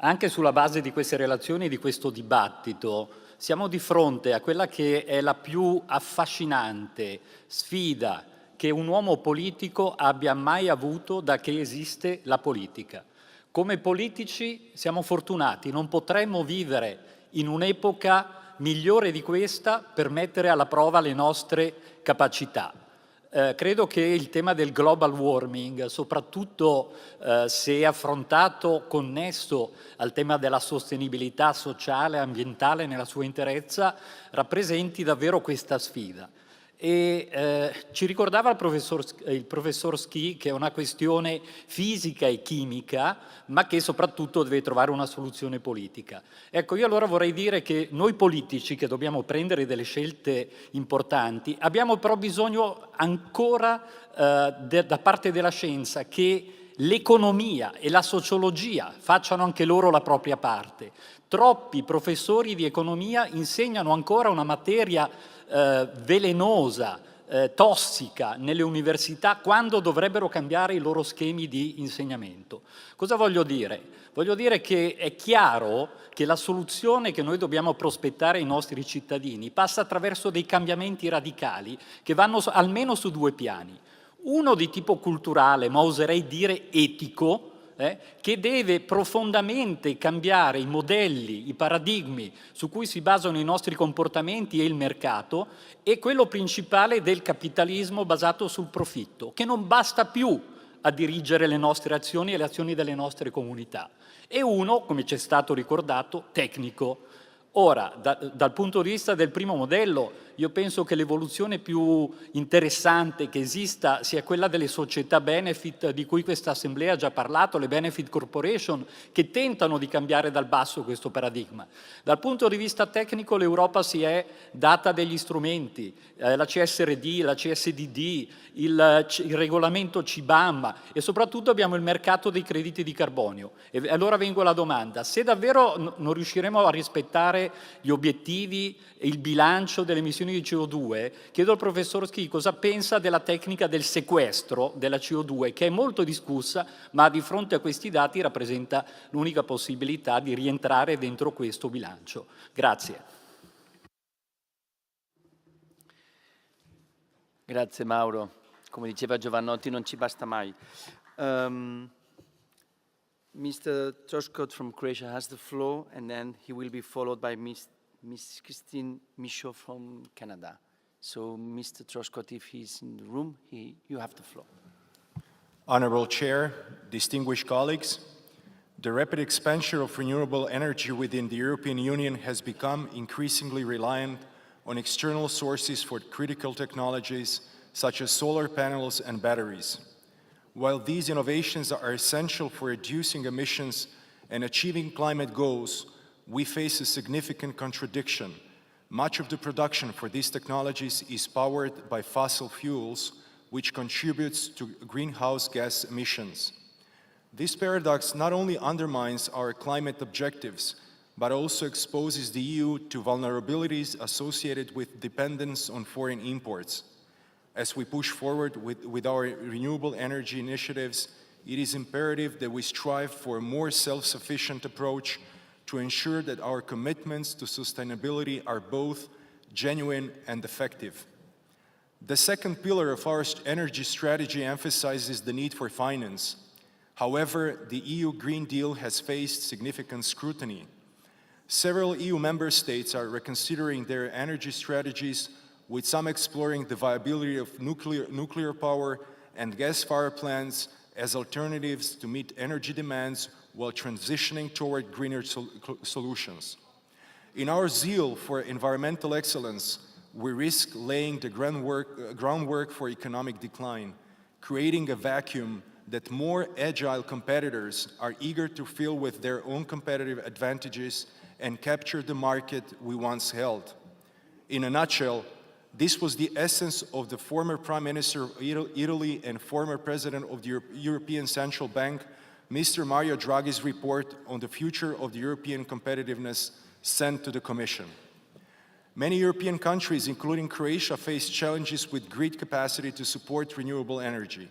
anche sulla base di queste relazioni e di questo dibattito siamo di fronte a quella che è la più affascinante sfida che un uomo politico abbia mai avuto da che esiste la politica. Come politici siamo fortunati, non potremmo vivere in un'epoca migliore di questa per mettere alla prova le nostre capacità. Credo che il tema del global warming, soprattutto se affrontato connesso al tema della sostenibilità sociale e ambientale nella sua interezza, rappresenti davvero questa sfida. E ci ricordava il professor Schi che è una questione fisica e chimica, ma che soprattutto deve trovare una soluzione politica. Ecco, io allora vorrei dire che noi politici, che dobbiamo prendere delle scelte importanti, abbiamo però bisogno ancora da parte della scienza che l'economia e la sociologia facciano anche loro la propria parte. Troppi professori di economia insegnano ancora una materia velenosa, tossica nelle università, quando dovrebbero cambiare i loro schemi di insegnamento. Cosa voglio dire? Voglio dire che è chiaro che la soluzione che noi dobbiamo prospettare ai nostri cittadini passa attraverso dei cambiamenti radicali che vanno almeno su due piani. Uno di tipo culturale, ma oserei dire etico, che deve profondamente cambiare i modelli, i paradigmi su cui si basano i nostri comportamenti e il mercato, e quello principale del capitalismo basato sul profitto, che non basta più a dirigere le nostre azioni e le azioni delle nostre comunità. E uno, come ci è stato ricordato, tecnico. Ora, dal punto di vista del primo modello, io penso che l'evoluzione più interessante che esista sia quella delle società benefit di cui questa Assemblea ha già parlato, le benefit corporation, che tentano di cambiare dal basso questo paradigma. Dal punto di vista tecnico l'Europa si è data degli strumenti, la CSRD, la CSDD, il regolamento CBAM e soprattutto abbiamo il mercato dei crediti di carbonio. E allora vengo alla domanda, se davvero non riusciremo a rispettare gli obiettivi e il bilancio delle emissioni di CO2, chiedo al professor Schie cosa pensa della tecnica del sequestro della CO2, che è molto discussa, ma di fronte a questi dati rappresenta l'unica possibilità di rientrare dentro questo bilancio. Grazie. Grazie Mauro. Come diceva Giovannotti, non ci basta mai. Mr. Troskot from Croatia has the floor, and then he will be followed by Miss Christine Michaud from Canada. So, Mr. Troskot, if he's in the room, you have the floor. Honorable Chair, distinguished colleagues, the rapid expansion of renewable energy within the European Union has become increasingly reliant on external sources for critical technologies such as solar panels and batteries. While these innovations are essential for reducing emissions and achieving climate goals, we face a significant contradiction. Much of the production for these technologies is powered by fossil fuels, which contributes to greenhouse gas emissions. This paradox not only undermines our climate objectives, but also exposes the EU to vulnerabilities associated with dependence on foreign imports. As we push forward with our renewable energy initiatives, it is imperative that we strive for a more self-sufficient approach to ensure that our commitments to sustainability are both genuine and effective. The second pillar of our energy strategy emphasizes the need for finance. However, the EU Green Deal has faced significant scrutiny. Several EU member states are reconsidering their energy strategies, with some exploring the viability of nuclear power and gas-fired plants as alternatives to meet energy demands while transitioning toward greener solutions. In our zeal for environmental excellence, we risk laying the groundwork for economic decline, creating a vacuum that more agile competitors are eager to fill with their own competitive advantages and capture the market we once held. In a nutshell, this was the essence of the former Prime Minister of Italy and former President of the European Central Bank, Mr. Mario Draghi's report on the future of the European competitiveness sent to the Commission. Many European countries, including Croatia, face challenges with grid capacity to support renewable energy.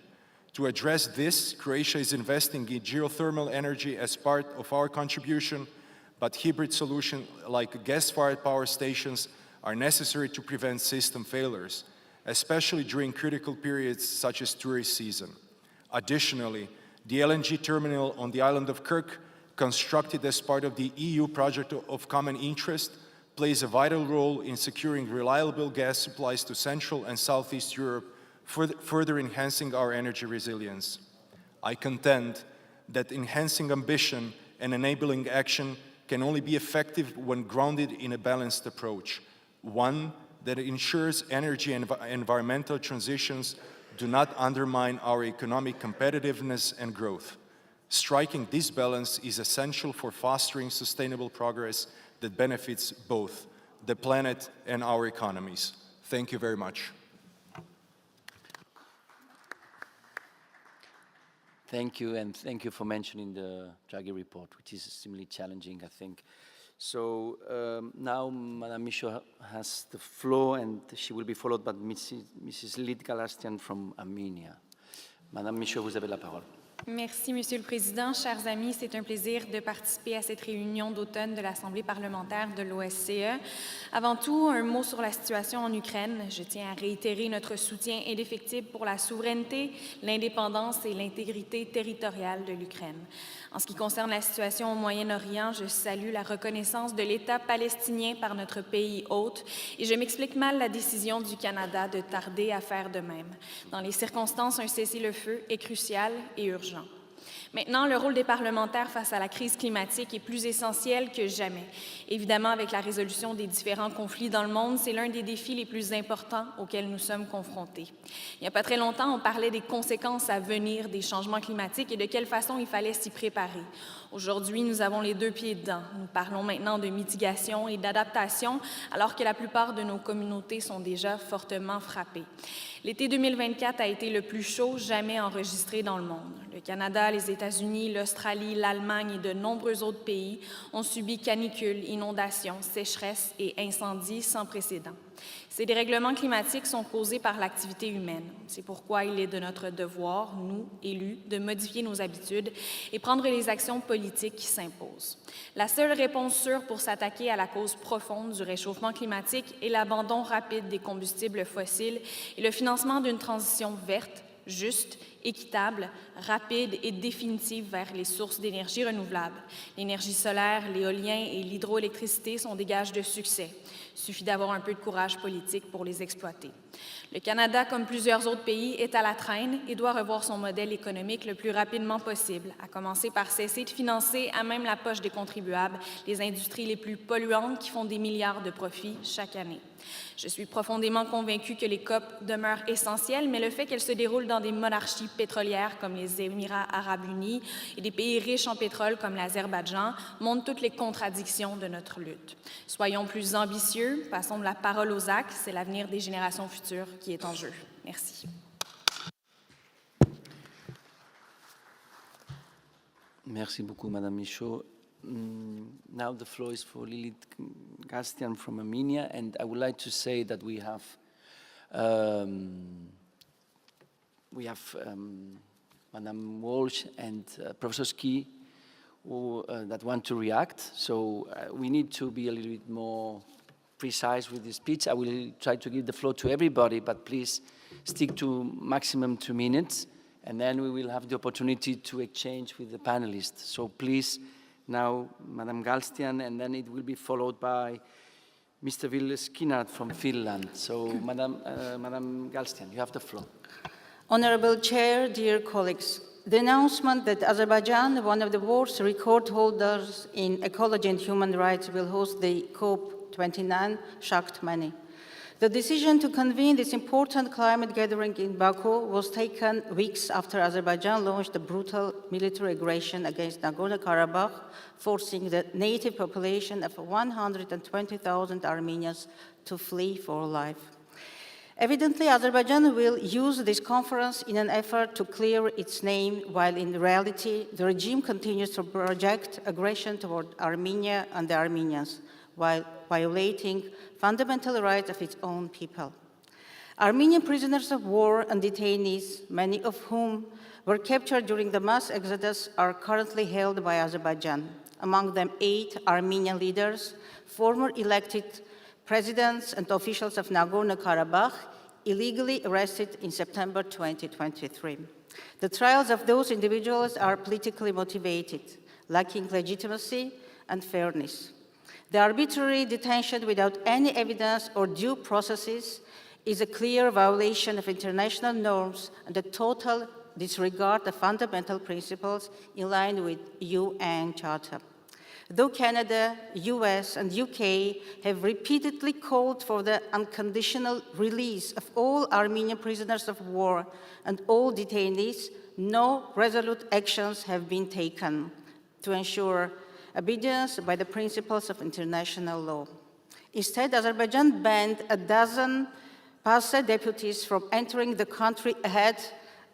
To address this, Croatia is investing in geothermal energy as part of our contribution, but hybrid solutions like gas-fired power stations are necessary to prevent system failures, especially during critical periods such as tourist season. Additionally, the LNG terminal on the island of Kirk, constructed as part of the EU project of common interest, plays a vital role in securing reliable gas supplies to Central and Southeast Europe, further enhancing our energy resilience. I contend that enhancing ambition and enabling action can only be effective when grounded in a balanced approach, one that ensures energy and environmental transitions do not undermine our economic competitiveness and growth. Striking this balance is essential for fostering sustainable progress that benefits both the planet and our economies. Thank you very much. Thank you, and thank you for mentioning the Draghi report, which is extremely challenging, I think. So now Madame Michaud has the floor, and she will be followed by Mrs. Lid Galastian from Armenia. Madame Michaud, vous avez la parole. Merci, Monsieur le Président. Chers amis, c'est un plaisir de participer à cette réunion d'automne de l'Assemblée parlementaire de l'OSCE. Avant tout, un mot sur la situation en Ukraine. Je tiens à réitérer notre soutien indéfectible pour la souveraineté, l'indépendance et l'intégrité territoriale de l'Ukraine. En ce qui concerne la situation au Moyen-Orient, je salue la reconnaissance de l'État palestinien par notre pays hôte et je m'explique mal la décision du Canada de tarder à faire de même. Dans les circonstances, un cessez-le-feu est crucial et urgent. Maintenant, le rôle des parlementaires face à la crise climatique est plus essentiel que jamais. Évidemment, avec la résolution des différents conflits dans le monde, c'est l'un des défis les plus importants auxquels nous sommes confrontés. Il n'y a pas très longtemps, on parlait des conséquences à venir des changements climatiques et de quelle façon il fallait s'y préparer. Aujourd'hui, nous avons les deux pieds dedans. Nous parlons maintenant de mitigation et d'adaptation, alors que la plupart de nos communautés sont déjà fortement frappées. L'été 2024 a été le plus chaud jamais enregistré dans le monde. Le Canada, les États-Unis, l'Australie, l'Allemagne et de nombreux autres pays ont subi canicules, inondations, sécheresses et incendies sans précédent. Ces dérèglements climatiques sont causés par l'activité humaine. C'est pourquoi il est de notre devoir, nous, élus, de modifier nos habitudes et prendre les actions politiques qui s'imposent. La seule réponse sûre pour s'attaquer à la cause profonde du réchauffement climatique est l'abandon rapide des combustibles fossiles et le financement d'une transition verte, juste, équitable, rapide et définitive vers les sources d'énergie renouvelables. L'énergie solaire, l'éolien et l'hydroélectricité sont des gages de succès. Il suffit d'avoir un peu de courage politique pour les exploiter. Le Canada, comme plusieurs autres pays, est à la traîne et doit revoir son modèle économique le plus rapidement possible, à commencer par cesser de financer à même la poche des contribuables les industries les plus polluantes qui font des milliards de profits chaque année. Je suis profondément convaincue que les COP demeurent essentielles, mais le fait qu'elles se déroulent dans des monarchies pétrolières comme les Émirats arabes unis et des pays riches en pétrole comme l'Azerbaïdjan montrent toutes les contradictions de notre lutte. Soyons plus ambitieux, passons de la parole aux actes, c'est l'avenir des générations futures qui est en jeu. Merci. Merci beaucoup, Madame Michaud. Now the floor is for Lilith Gastian from Armenia, and I would like to say that we have Madame Walsh and Professor Ski who, that want to react. So we need to be a little bit more precise with the speech. I will try to give the floor to everybody, but please stick to maximum 2 minutes, and then we will have the opportunity to exchange with the panelists. So please, now Madame Galstian, and then it will be followed by Mr. Ville Skinnard from Finland. So Madame Galstian, you have the floor. Honorable Chair, dear colleagues, the announcement that Azerbaijan, one of the world's record holders in ecology and human rights, will host the COP29 shocked many. The decision to convene this important climate gathering in Baku was taken weeks after Azerbaijan launched a brutal military aggression against Nagorno-Karabakh, forcing the native population of 120,000 Armenians to flee for life. Evidently, Azerbaijan will use this conference in an effort to clear its name, while in reality, the regime continues to project aggression toward Armenia and the Armenians, while violating fundamental rights of its own people. Armenian prisoners of war and detainees, many of whom were captured during the mass exodus, are currently held by Azerbaijan. Among them, 8 Armenian leaders, former elected presidents and officials of Nagorno-Karabakh, illegally arrested in September 2023. The trials of those individuals are politically motivated, lacking legitimacy and fairness. The arbitrary detention without any evidence or due processes is a clear violation of international norms and a total disregard of fundamental principles in line with UN Charter. Though Canada, US, and UK have repeatedly called for the unconditional release of all Armenian prisoners of war and all detainees, no resolute actions have been taken to ensure obedience by the principles of international law. Instead, Azerbaijan banned a dozen PASA deputies from entering the country ahead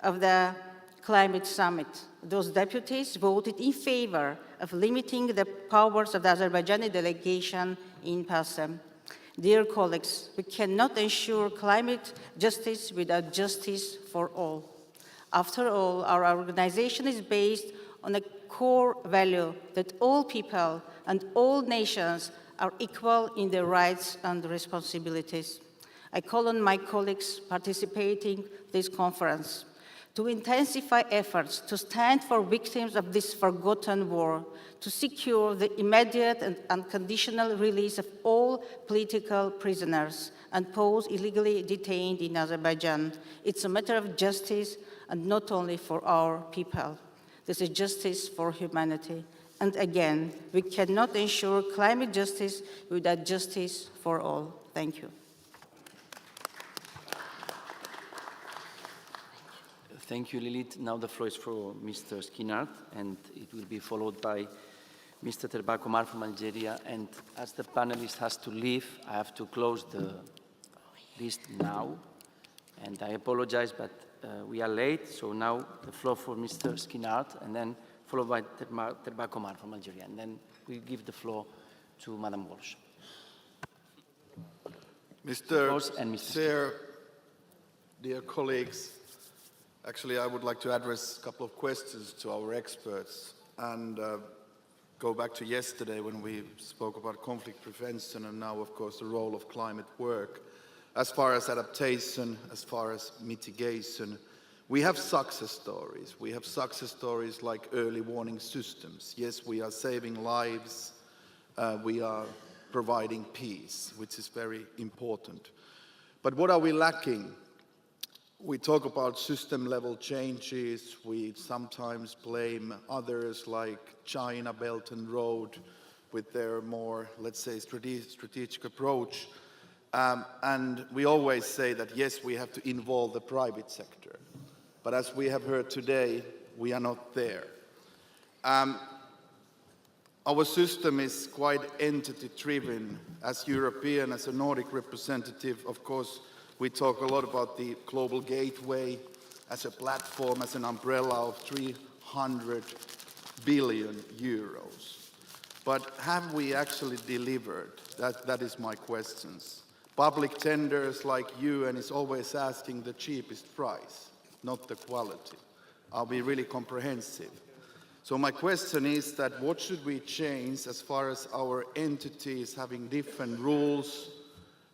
of the climate summit. Those deputies voted in favor of limiting the powers of the Azerbaijani delegation in PASA. Dear colleagues, we cannot ensure climate justice without justice for all. After all, our organization is based on a core value that all people and all nations are equal in their rights and responsibilities. I call on my colleagues participating in this conference to intensify efforts to stand for victims of this forgotten war, to secure the immediate and unconditional release of all political prisoners and those illegally detained in Azerbaijan. It's a matter of justice, and not only for our people. This is justice for humanity. And again, we cannot ensure climate justice without justice for all. Thank you. Thank you, Lilith. Now the floor is for Mr. Skinnard, and it will be followed by Mr. Terbak Omar from Algeria. And as the panelist has to leave, I have to close the list now. And I apologize, but we are late. So now the floor for Mr. Skinnard, and then followed by Terbak Omar from Algeria. And then we give the floor to Madam Walsh. Mr. Chair, dear colleagues, actually, I would like to address a couple of questions to our experts and go back to yesterday when we spoke about conflict prevention and now, of course, the role of climate work. As far as adaptation, as far as mitigation, we have success stories. We have success stories like early warning systems. Yes, we are saving lives. We are providing peace, which is very important. But what are we lacking? We talk about system-level changes. We sometimes blame others like China, Belt and Road with their more, let's say, strategic approach. And we always say that, yes, we have to involve the private sector. But as we have heard today, we are not there. Our system is quite entity-driven. As European, as a Nordic representative, of course, we talk a lot about the global gateway as a platform, as an umbrella of 300 billion euros. But have we actually delivered? That is my question. Public tenders like UN is always asking the cheapest price, not the quality. Are we really comprehensive? So my question is that what should we change as far as our entities having different rules,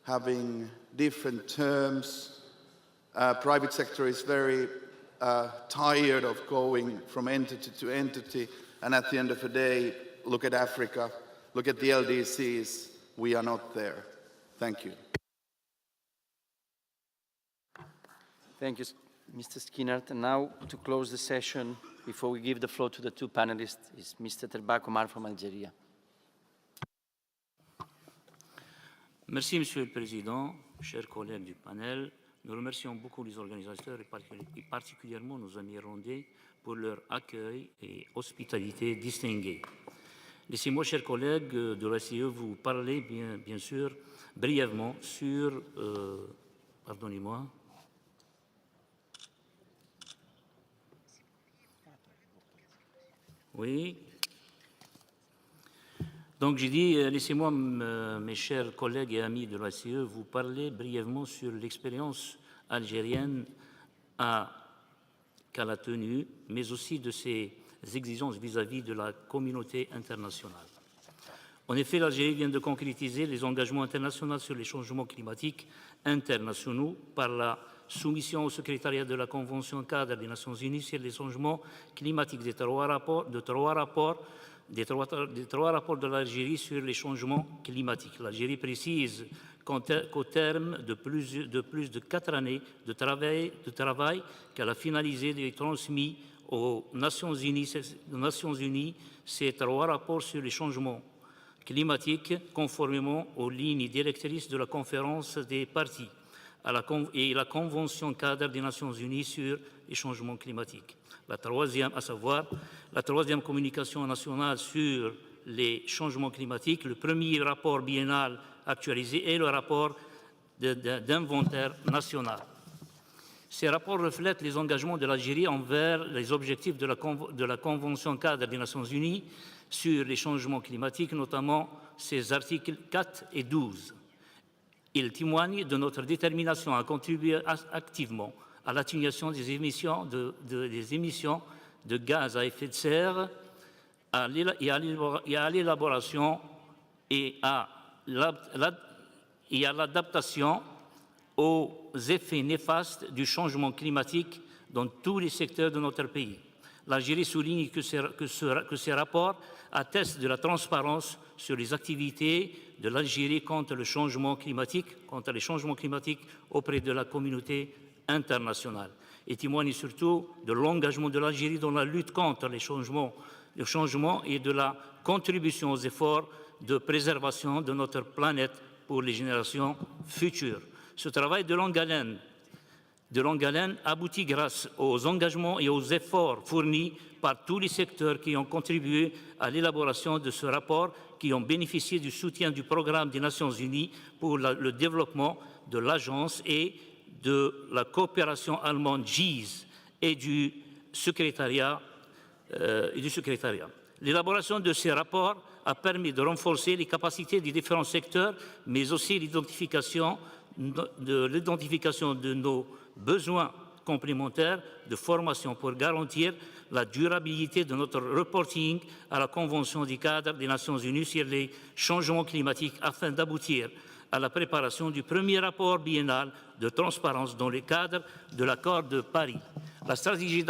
having different terms? Private sector is very tired of going from entity to entity, and at the end of the day, look at Africa, look at the LDCs, we are not there. Thank you. Thank you, Mr. Skinnard. And now, to close the session, before we give the floor to the two panelists, is Mr. Terbak Omar from Algeria. Merci, Monsieur le Président, chers collègues du panel. Nous remercions beaucoup les organisateurs et particulièrement nos amis rwandais pour leur accueil et hospitalité distinguée. Laissez-moi, chers collègues de l'OSCE, vous parler bien sûr brièvement sur... pardonnez-moi. Oui. Donc j'ai dit, laissez-moi, mes chers collègues et amis de l'OSCE, vous parler brièvement sur l'expérience algérienne qu'elle a tenue, mais aussi de ses exigences vis-à-vis de la communauté internationale. En effet, l'Algérie vient de concrétiser les engagements internationaux sur les changements climatiques internationaux par la soumission au secrétariat de la Convention cadre des Nations Unies sur les changements climatiques des trois rapports de l'Algérie sur les changements climatiques. L'Algérie précise qu'au terme de plus de 4 années de travail qu'elle a finalisé et transmis aux Nations Unies ces 3 rapports sur les changements climatiques conformément aux lignes directrices de la conférence des parties et la Convention cadre des Nations Unies sur les changements climatiques. La troisième communication nationale sur les changements climatiques, le premier rapport biennal actualisé et le rapport d'inventaire national. Ces rapports reflètent les engagements de l'Algérie envers les objectifs de la Convention cadre des Nations Unies sur les changements climatiques, notamment ses articles 4 et 12. Il témoigne de notre détermination à contribuer activement à l'atténuation des émissions de gaz à effet de serre et à l'élaboration et à l'adaptation aux effets néfastes du changement climatique dans tous les secteurs de notre pays. L'Algérie souligne que ces rapports attestent de la transparence sur les activités de l'Algérie contre les changements climatiques auprès de la communauté internationale et témoigne surtout de l'engagement de l'Algérie dans la lutte contre les changements et de la contribution aux efforts de préservation de notre planète pour les générations futures. Ce travail de longue haleine aboutit grâce aux engagements et aux efforts fournis par tous les secteurs qui ont contribué à l'élaboration de ce rapport, qui ont bénéficié du soutien du programme des Nations Unies pour le développement de l'agence et de la coopération allemande GIZ et du secrétariat. L'élaboration de ces rapports a permis de renforcer les capacités des différents secteurs, mais aussi l'identification de nos besoins complémentaires de formation pour garantir la durabilité de notre reporting à la Convention du cadre des Nations Unies sur les changements climatiques afin d'aboutir à la préparation du premier rapport biennal de transparence dans le cadre de l'accord de Paris. La stratégie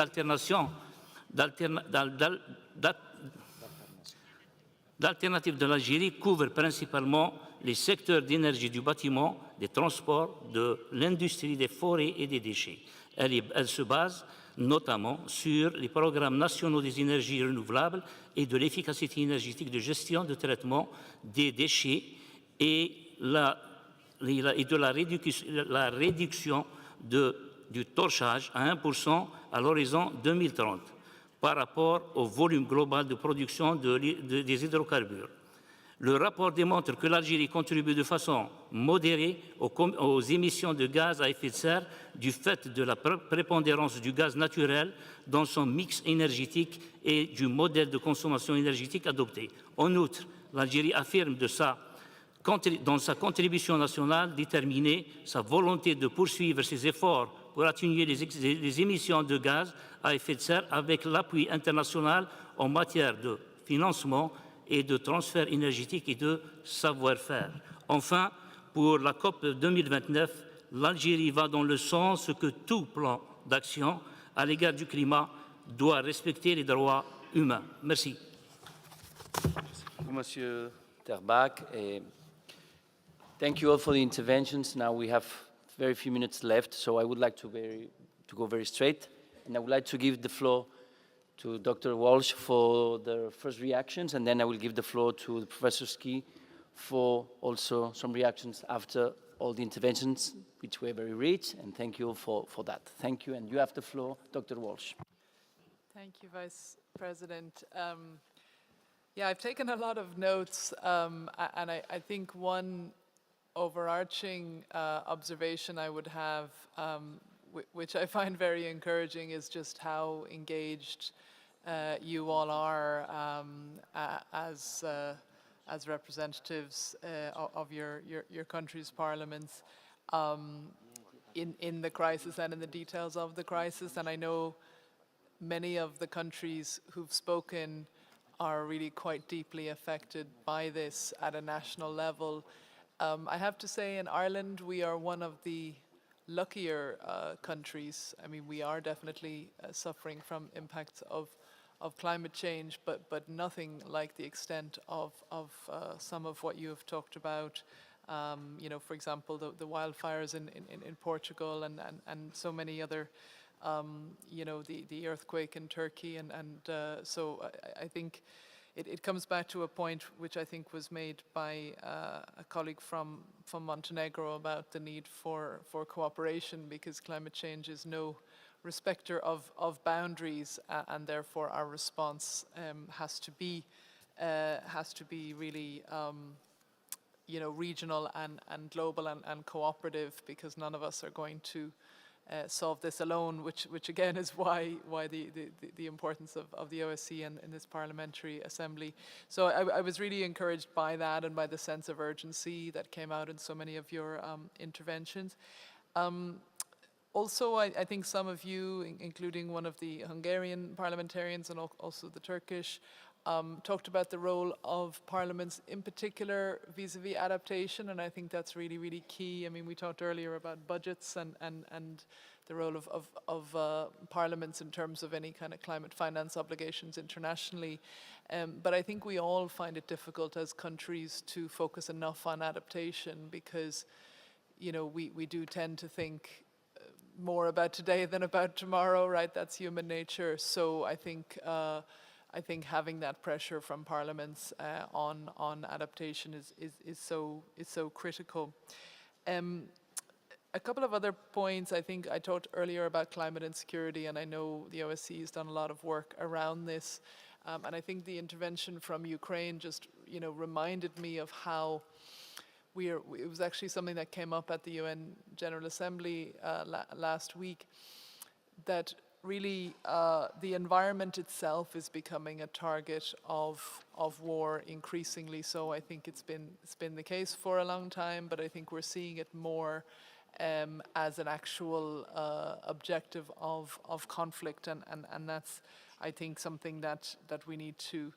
d'alternative de l'Algérie couvre principalement les secteurs d'énergie, du bâtiment, des transports, de l'industrie, des forêts et des déchets. Elle se base notamment sur les programmes nationaux des énergies renouvelables et de l'efficacité énergétique de gestion de traitement des déchets et de la réduction du torchage à 1% à l'horizon 2030 par rapport au volume global de production des hydrocarbures. Le rapport démontre que l'Algérie contribue de façon modérée aux émissions de gaz à effet de serre du fait de la prépondérance du gaz naturel dans son mix énergétique et du modèle de consommation énergétique adopté. En outre, l'Algérie affirme dans sa contribution nationale déterminée sa volonté de poursuivre ses efforts pour atténuer les émissions de gaz à effet de serre avec l'appui international en matière de financement et de transfert énergétique et de savoir-faire. Enfin, pour la COP 2029, l'Algérie va dans le sens que tout plan d'action à l'égard du climat doit respecter les droits humains. Merci. Monsieur Terbach. Thank you all for the interventions. Now we have very few minutes left, so I would like to go very straight. And I would like to give the floor to Dr. Walsh for the first reactions, and then I will give the floor to Professor Ski for also some reactions after all the interventions, which were very rich, and thank you for that. Thank you, and you have the floor, Dr. Walsh. Thank you, Vice President. Yeah, I've taken a lot of notes, and I think one overarching observation I would have, which I find very encouraging, is just how engaged you all are as representatives of your country's parliaments in the crisis and in the details of the crisis. And I know many of the countries who've spoken are really quite deeply affected by this at a national level. I have to say, in Ireland, we are one of the luckier countries. I mean, we are definitely suffering from impacts of climate change, but nothing like the extent of some of what you have talked about. You know, for example, the wildfires in Portugal and so many other, you know, the earthquake in Turkey. So I think it comes back to a point which I think was made by a colleague from Montenegro about the need for cooperation, because climate change is no respecter of boundaries, and therefore our response has to be really you know, regional and global and cooperative, because none of us are going to solve this alone, which again is why the importance of the OSCE and in this Parliamentary Assembly. So I was really encouraged by that and by the sense of urgency that came out in so many of your interventions. Also, I think some of you, including one of the Hungarian parliamentarians and also the Turkish, talked about the role of parliaments in particular vis-a-vis adaptation, and I think that's really, really key. I mean, we talked earlier about budgets and the role of parliaments in terms of any kind of climate finance obligations internationally. But I think we all find it difficult as countries to focus enough on adaptation, because, you know, we do tend to think more about today than about tomorrow, right? That's human nature. So I think having that pressure from parliaments on adaptation is so critical. A couple of other points. I think I talked earlier about climate insecurity, and I know the OSCE has done a lot of work around this. And I think the intervention from Ukraine just, reminded me of how it was actually something that came up at the UN General Assembly last week, that really the environment itself is becoming a target of war increasingly. So I think it's been the case for a long time, but I think we're seeing it more as an actual objective of conflict, and that's, I think, something that we need to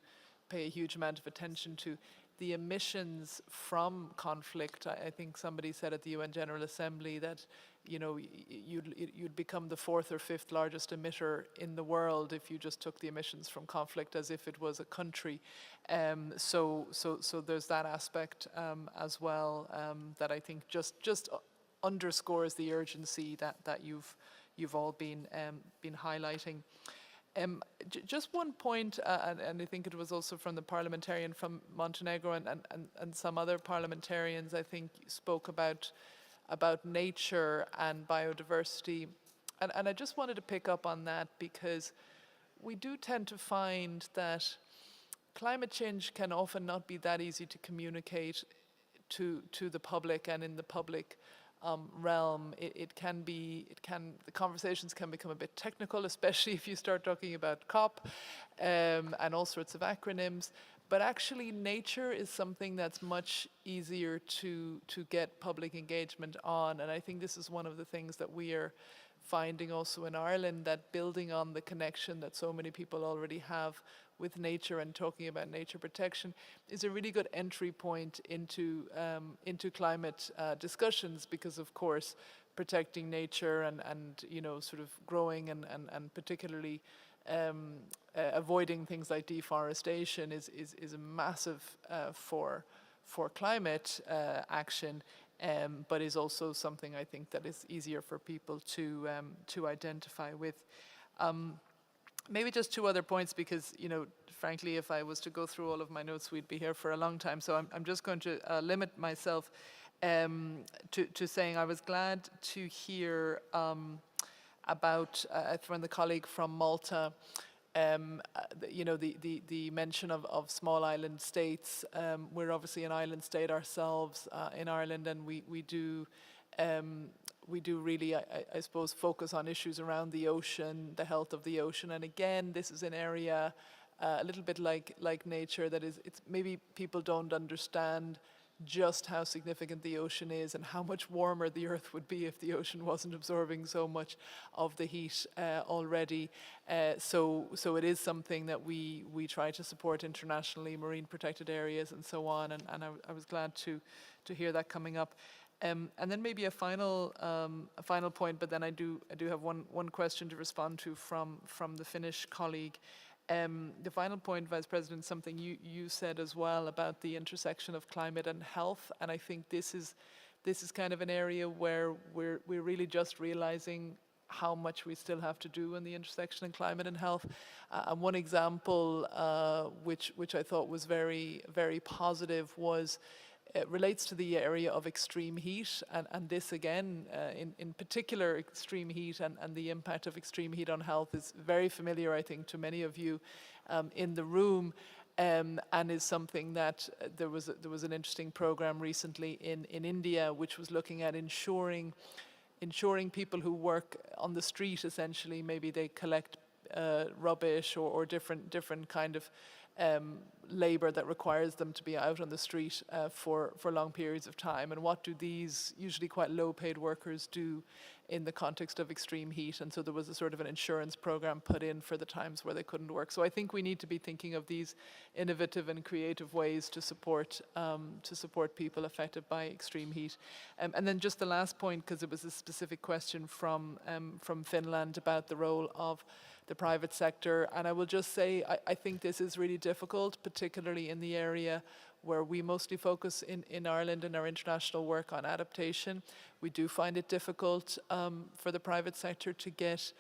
pay a huge amount of attention to. The emissions from conflict, I think somebody said at the UN General Assembly that, you'd become the 4th or 5th largest emitter in the world if you just took the emissions from conflict as if it was a country. So there's that aspect as well that I think just underscores the urgency that you've all been highlighting. Just one point, and I think it was also from the parliamentarian from Montenegro and some other parliamentarians, I think, spoke about nature and biodiversity. And I just wanted to pick up on that, because we do tend to find that climate change can often not be that easy to communicate to the public and in the public realm. The conversations can become a bit technical, especially if you start talking about COP and all sorts of acronyms. But actually, nature is something that's much easier to get public engagement on. And I think this is one of the things that we are finding also in Ireland, that building on the connection that so many people already have with nature and talking about nature protection is a really good entry point into climate discussions, because of course protecting nature and sort of growing and particularly avoiding things like deforestation is a massive for climate action, but is also something I think that is easier for people to identify with. Maybe just two other points, because, frankly, if I was to go through all of my notes, we'd be here for a long time. So I'm just going to limit myself to saying I was glad to hear about, from the colleague from Malta, the mention of small island states. We're obviously an island state ourselves in Ireland, and we do really, I suppose, focus on issues around the ocean, the health of the ocean. And again, this is an area a little bit like nature that it's maybe people don't understand just how significant the ocean is and how much warmer the earth would be if the ocean wasn't absorbing so much of the heat already. So it is something that we try to support internationally, marine protected areas and so on. And I was glad to hear that coming up. And then maybe a final point, but then I do have one question to respond to from the Finnish colleague. The final point, Vice President, something you said as well about the intersection of climate and health, and I think this is kind of an area where we're really just realizing how much we still have to do in the intersection of climate and health. And one example which I thought was very, very positive was it relates to the area of extreme heat, and this again, in particular, extreme heat and the impact of extreme heat on health is very familiar, I think, to many of you in the room, and is something that there was an interesting program recently in India which was looking at ensuring people who work on the street, essentially, maybe they collect rubbish or different kind of labor that requires them to be out on the street for long periods of time. And what do these usually quite low-paid workers do in the context of extreme heat? And so there was a sort of an insurance program put in for the times where they couldn't work. So I think we need to be thinking of these innovative and creative ways to support people affected by extreme heat. And then just the last point, because it was a specific question from Finland about the role of the private sector. And I will just say, I think this is really difficult, particularly in the area where we mostly focus in Ireland in our international work on adaptation. We do find it difficult for the private sector to get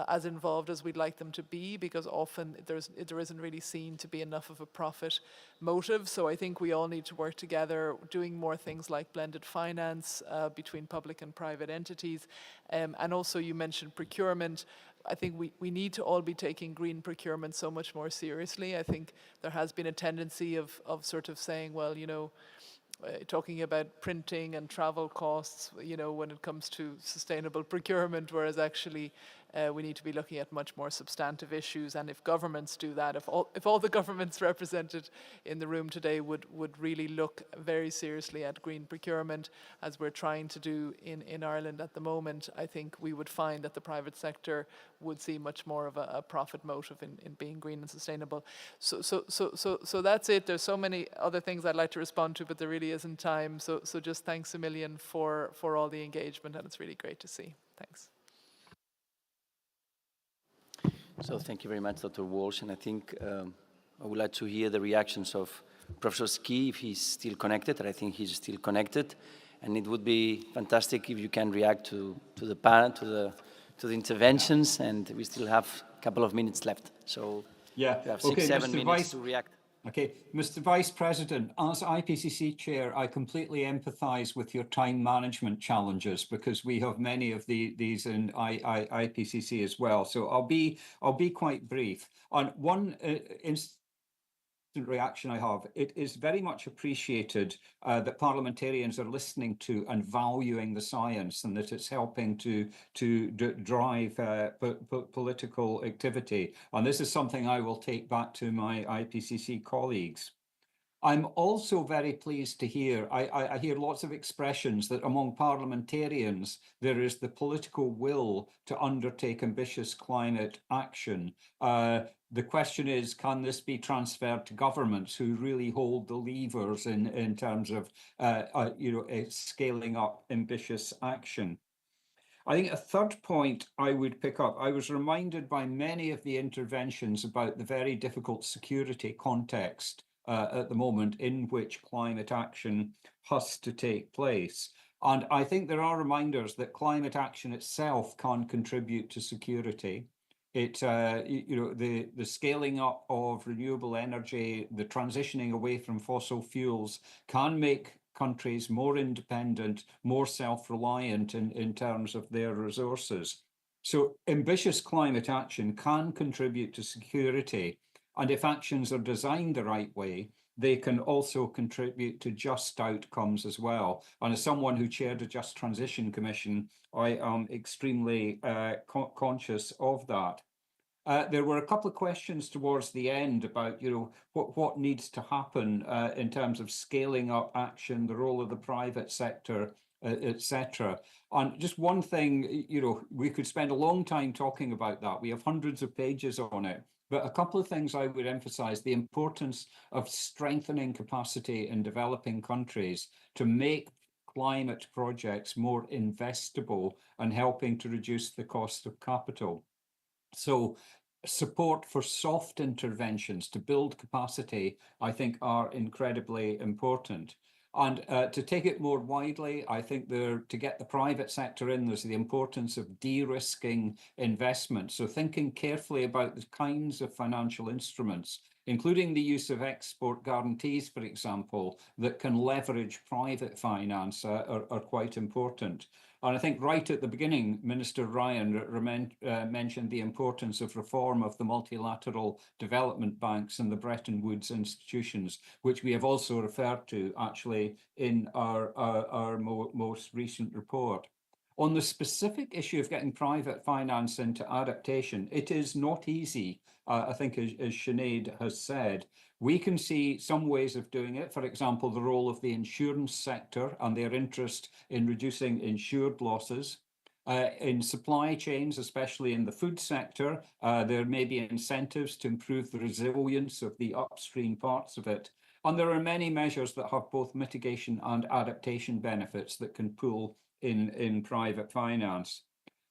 as involved as we'd like them to be, because often there isn't really seen to be enough of a profit motive. So I think we all need to work together, doing more things like blended finance between public and private entities. And also you mentioned procurement. I think we need to all be taking green procurement so much more seriously. I think there has been a tendency of sort of saying, well, you know, talking about printing and travel costs, you know, when it comes to sustainable procurement, whereas actually we need to be looking at much more substantive issues. And if governments do that, if all the governments represented in the room today would really look very seriously at green procurement, as we're trying to do in Ireland at the moment, I think we would find that the private sector would see much more of a profit motive in being green and sustainable. So that's it. There's so many other things I'd like to respond to, but there really isn't time. So just thanks a million for all the engagement, and it's really great to see. Thanks. So thank you very much, Dr. Walsh, and I think I would like to hear the reactions of Professor Ski, if he's still connected, and I think he's still connected, and it would be fantastic if you can react to the panel, to the interventions, and we still have a couple of minutes left. So yeah, you have 6-7 minutes to react. Okay, Mr. Vice President, as IPCC Chair, I completely empathise with your time management challenges, because we have many of these in IPCC as well. So I'll be quite brief. On one instant reaction I have, it is very much appreciated that parliamentarians are listening to and valuing the science, and that it's helping to drive political activity. And this is something I will take back to my IPCC colleagues. I'm also very pleased to hear, I hear lots of expressions that among parliamentarians, there is the political will to undertake ambitious climate action. The question is, can this be transferred to governments who really hold the levers in terms of scaling up ambitious action? I think a third point I would pick up, I was reminded by many of the interventions about the very difficult security context at the moment in which climate action has to take place. And I think there are reminders that climate action itself can contribute to security. It, the scaling up of renewable energy, the transitioning away from fossil fuels can make countries more independent, more self-reliant in terms of their resources. So ambitious climate action can contribute to security. And if actions are designed the right way, they can also contribute to just outcomes as well. And as someone who chaired a Just Transition Commission, I am extremely conscious of that. There were a couple of questions towards the end about, what needs to happen in terms of scaling up action, the role of the private sector, etc. And just one thing, we could spend a long time talking about that. We have hundreds of pages on it. But a couple of things I would emphasize: the importance of strengthening capacity in developing countries to make climate projects more investable and helping to reduce the cost of capital. So support for soft interventions to build capacity, I think, are incredibly important. And to take it more widely, I think to get the private sector in, there's the importance of de-risking investment. So thinking carefully about the kinds of financial instruments, including the use of export guarantees, for example, that can leverage private finance are quite important. And I think right at the beginning, Minister Ryan mentioned the importance of reform of the multilateral development banks and the Bretton Woods institutions, which we have also referred to actually in our most recent report. On the specific issue of getting private finance into adaptation, it is not easy, I think, as Sinead has said. We can see some ways of doing it. For example, the role of the insurance sector and their interest in reducing insured losses. In supply chains, especially in the food sector, there may be incentives to improve the resilience of the upstream parts of it. And there are many measures that have both mitigation and adaptation benefits that can pull in private finance.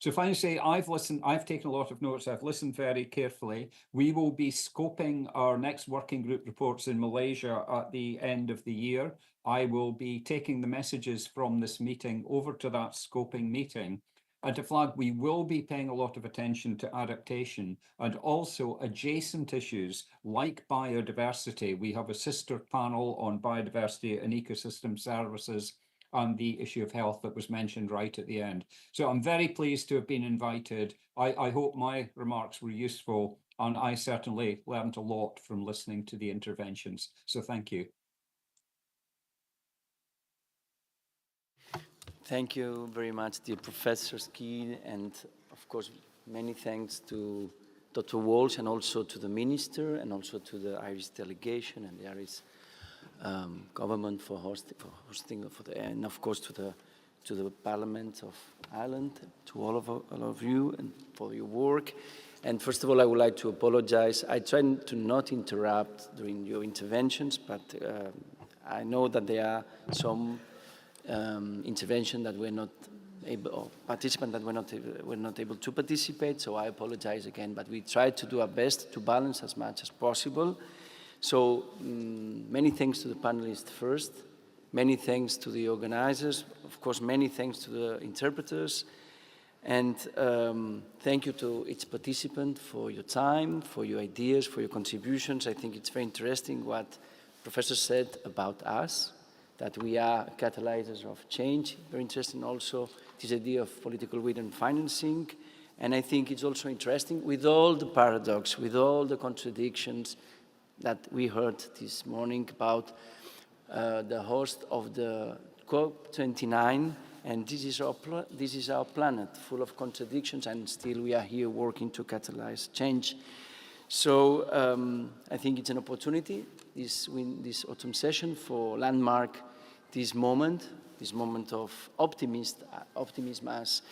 So if I say I've listened, I've taken a lot of notes, I've listened very carefully. We will be scoping our next working group reports in Malaysia at the end of the year. I will be taking the messages from this meeting over to that scoping meeting. And to flag, we will be paying a lot of attention to adaptation and also adjacent issues like biodiversity. We have a sister panel on biodiversity and ecosystem services and the issue of health that was mentioned right at the end. So I'm very pleased to have been invited. I hope my remarks were useful, and I certainly learned a lot from listening to the interventions. So thank you. Thank you very much, dear Professor Skeen, and of course, many thanks to Dr. Walsh and also to the Minister and also to the Irish delegation and the Irish government for hosting and of course to the Parliament of Ireland, to all of you and for your work. And first of all, I would like to apologize. I tried to not interrupt during your interventions, but I know that there are some intervention that were not able, or participants that were not able to participate, so I apologize again, but we tried to do our best to balance as much as possible. So many thanks to the panelists first, many thanks to the organizers, of course many thanks to the interpreters, and thank you to each participant for your time, for your ideas, for your contributions. I think it's very interesting what Professor said about us, that we are catalyzers of change. Very interesting also this idea of political will and financing. And I think it's also interesting with all the paradox, with all the contradictions that we heard this morning about the host of the COP29, and this is our planet, full of contradictions, and still we are here working to catalyze change. So I think it's an opportunity, this autumn session, for landmark this moment of optimism, as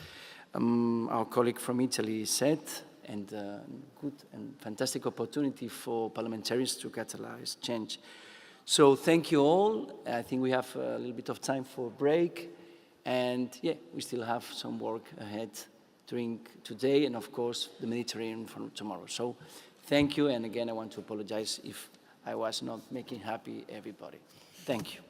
our colleague from Italy said, and good and fantastic opportunity for parliamentarians to catalyze change. So thank you all. I think we have a little bit of time for a break, and yeah, we still have some work ahead during today, and of course the Mediterranean for tomorrow. So thank you, and again I want to apologize if I was not making happy everybody. Thank you.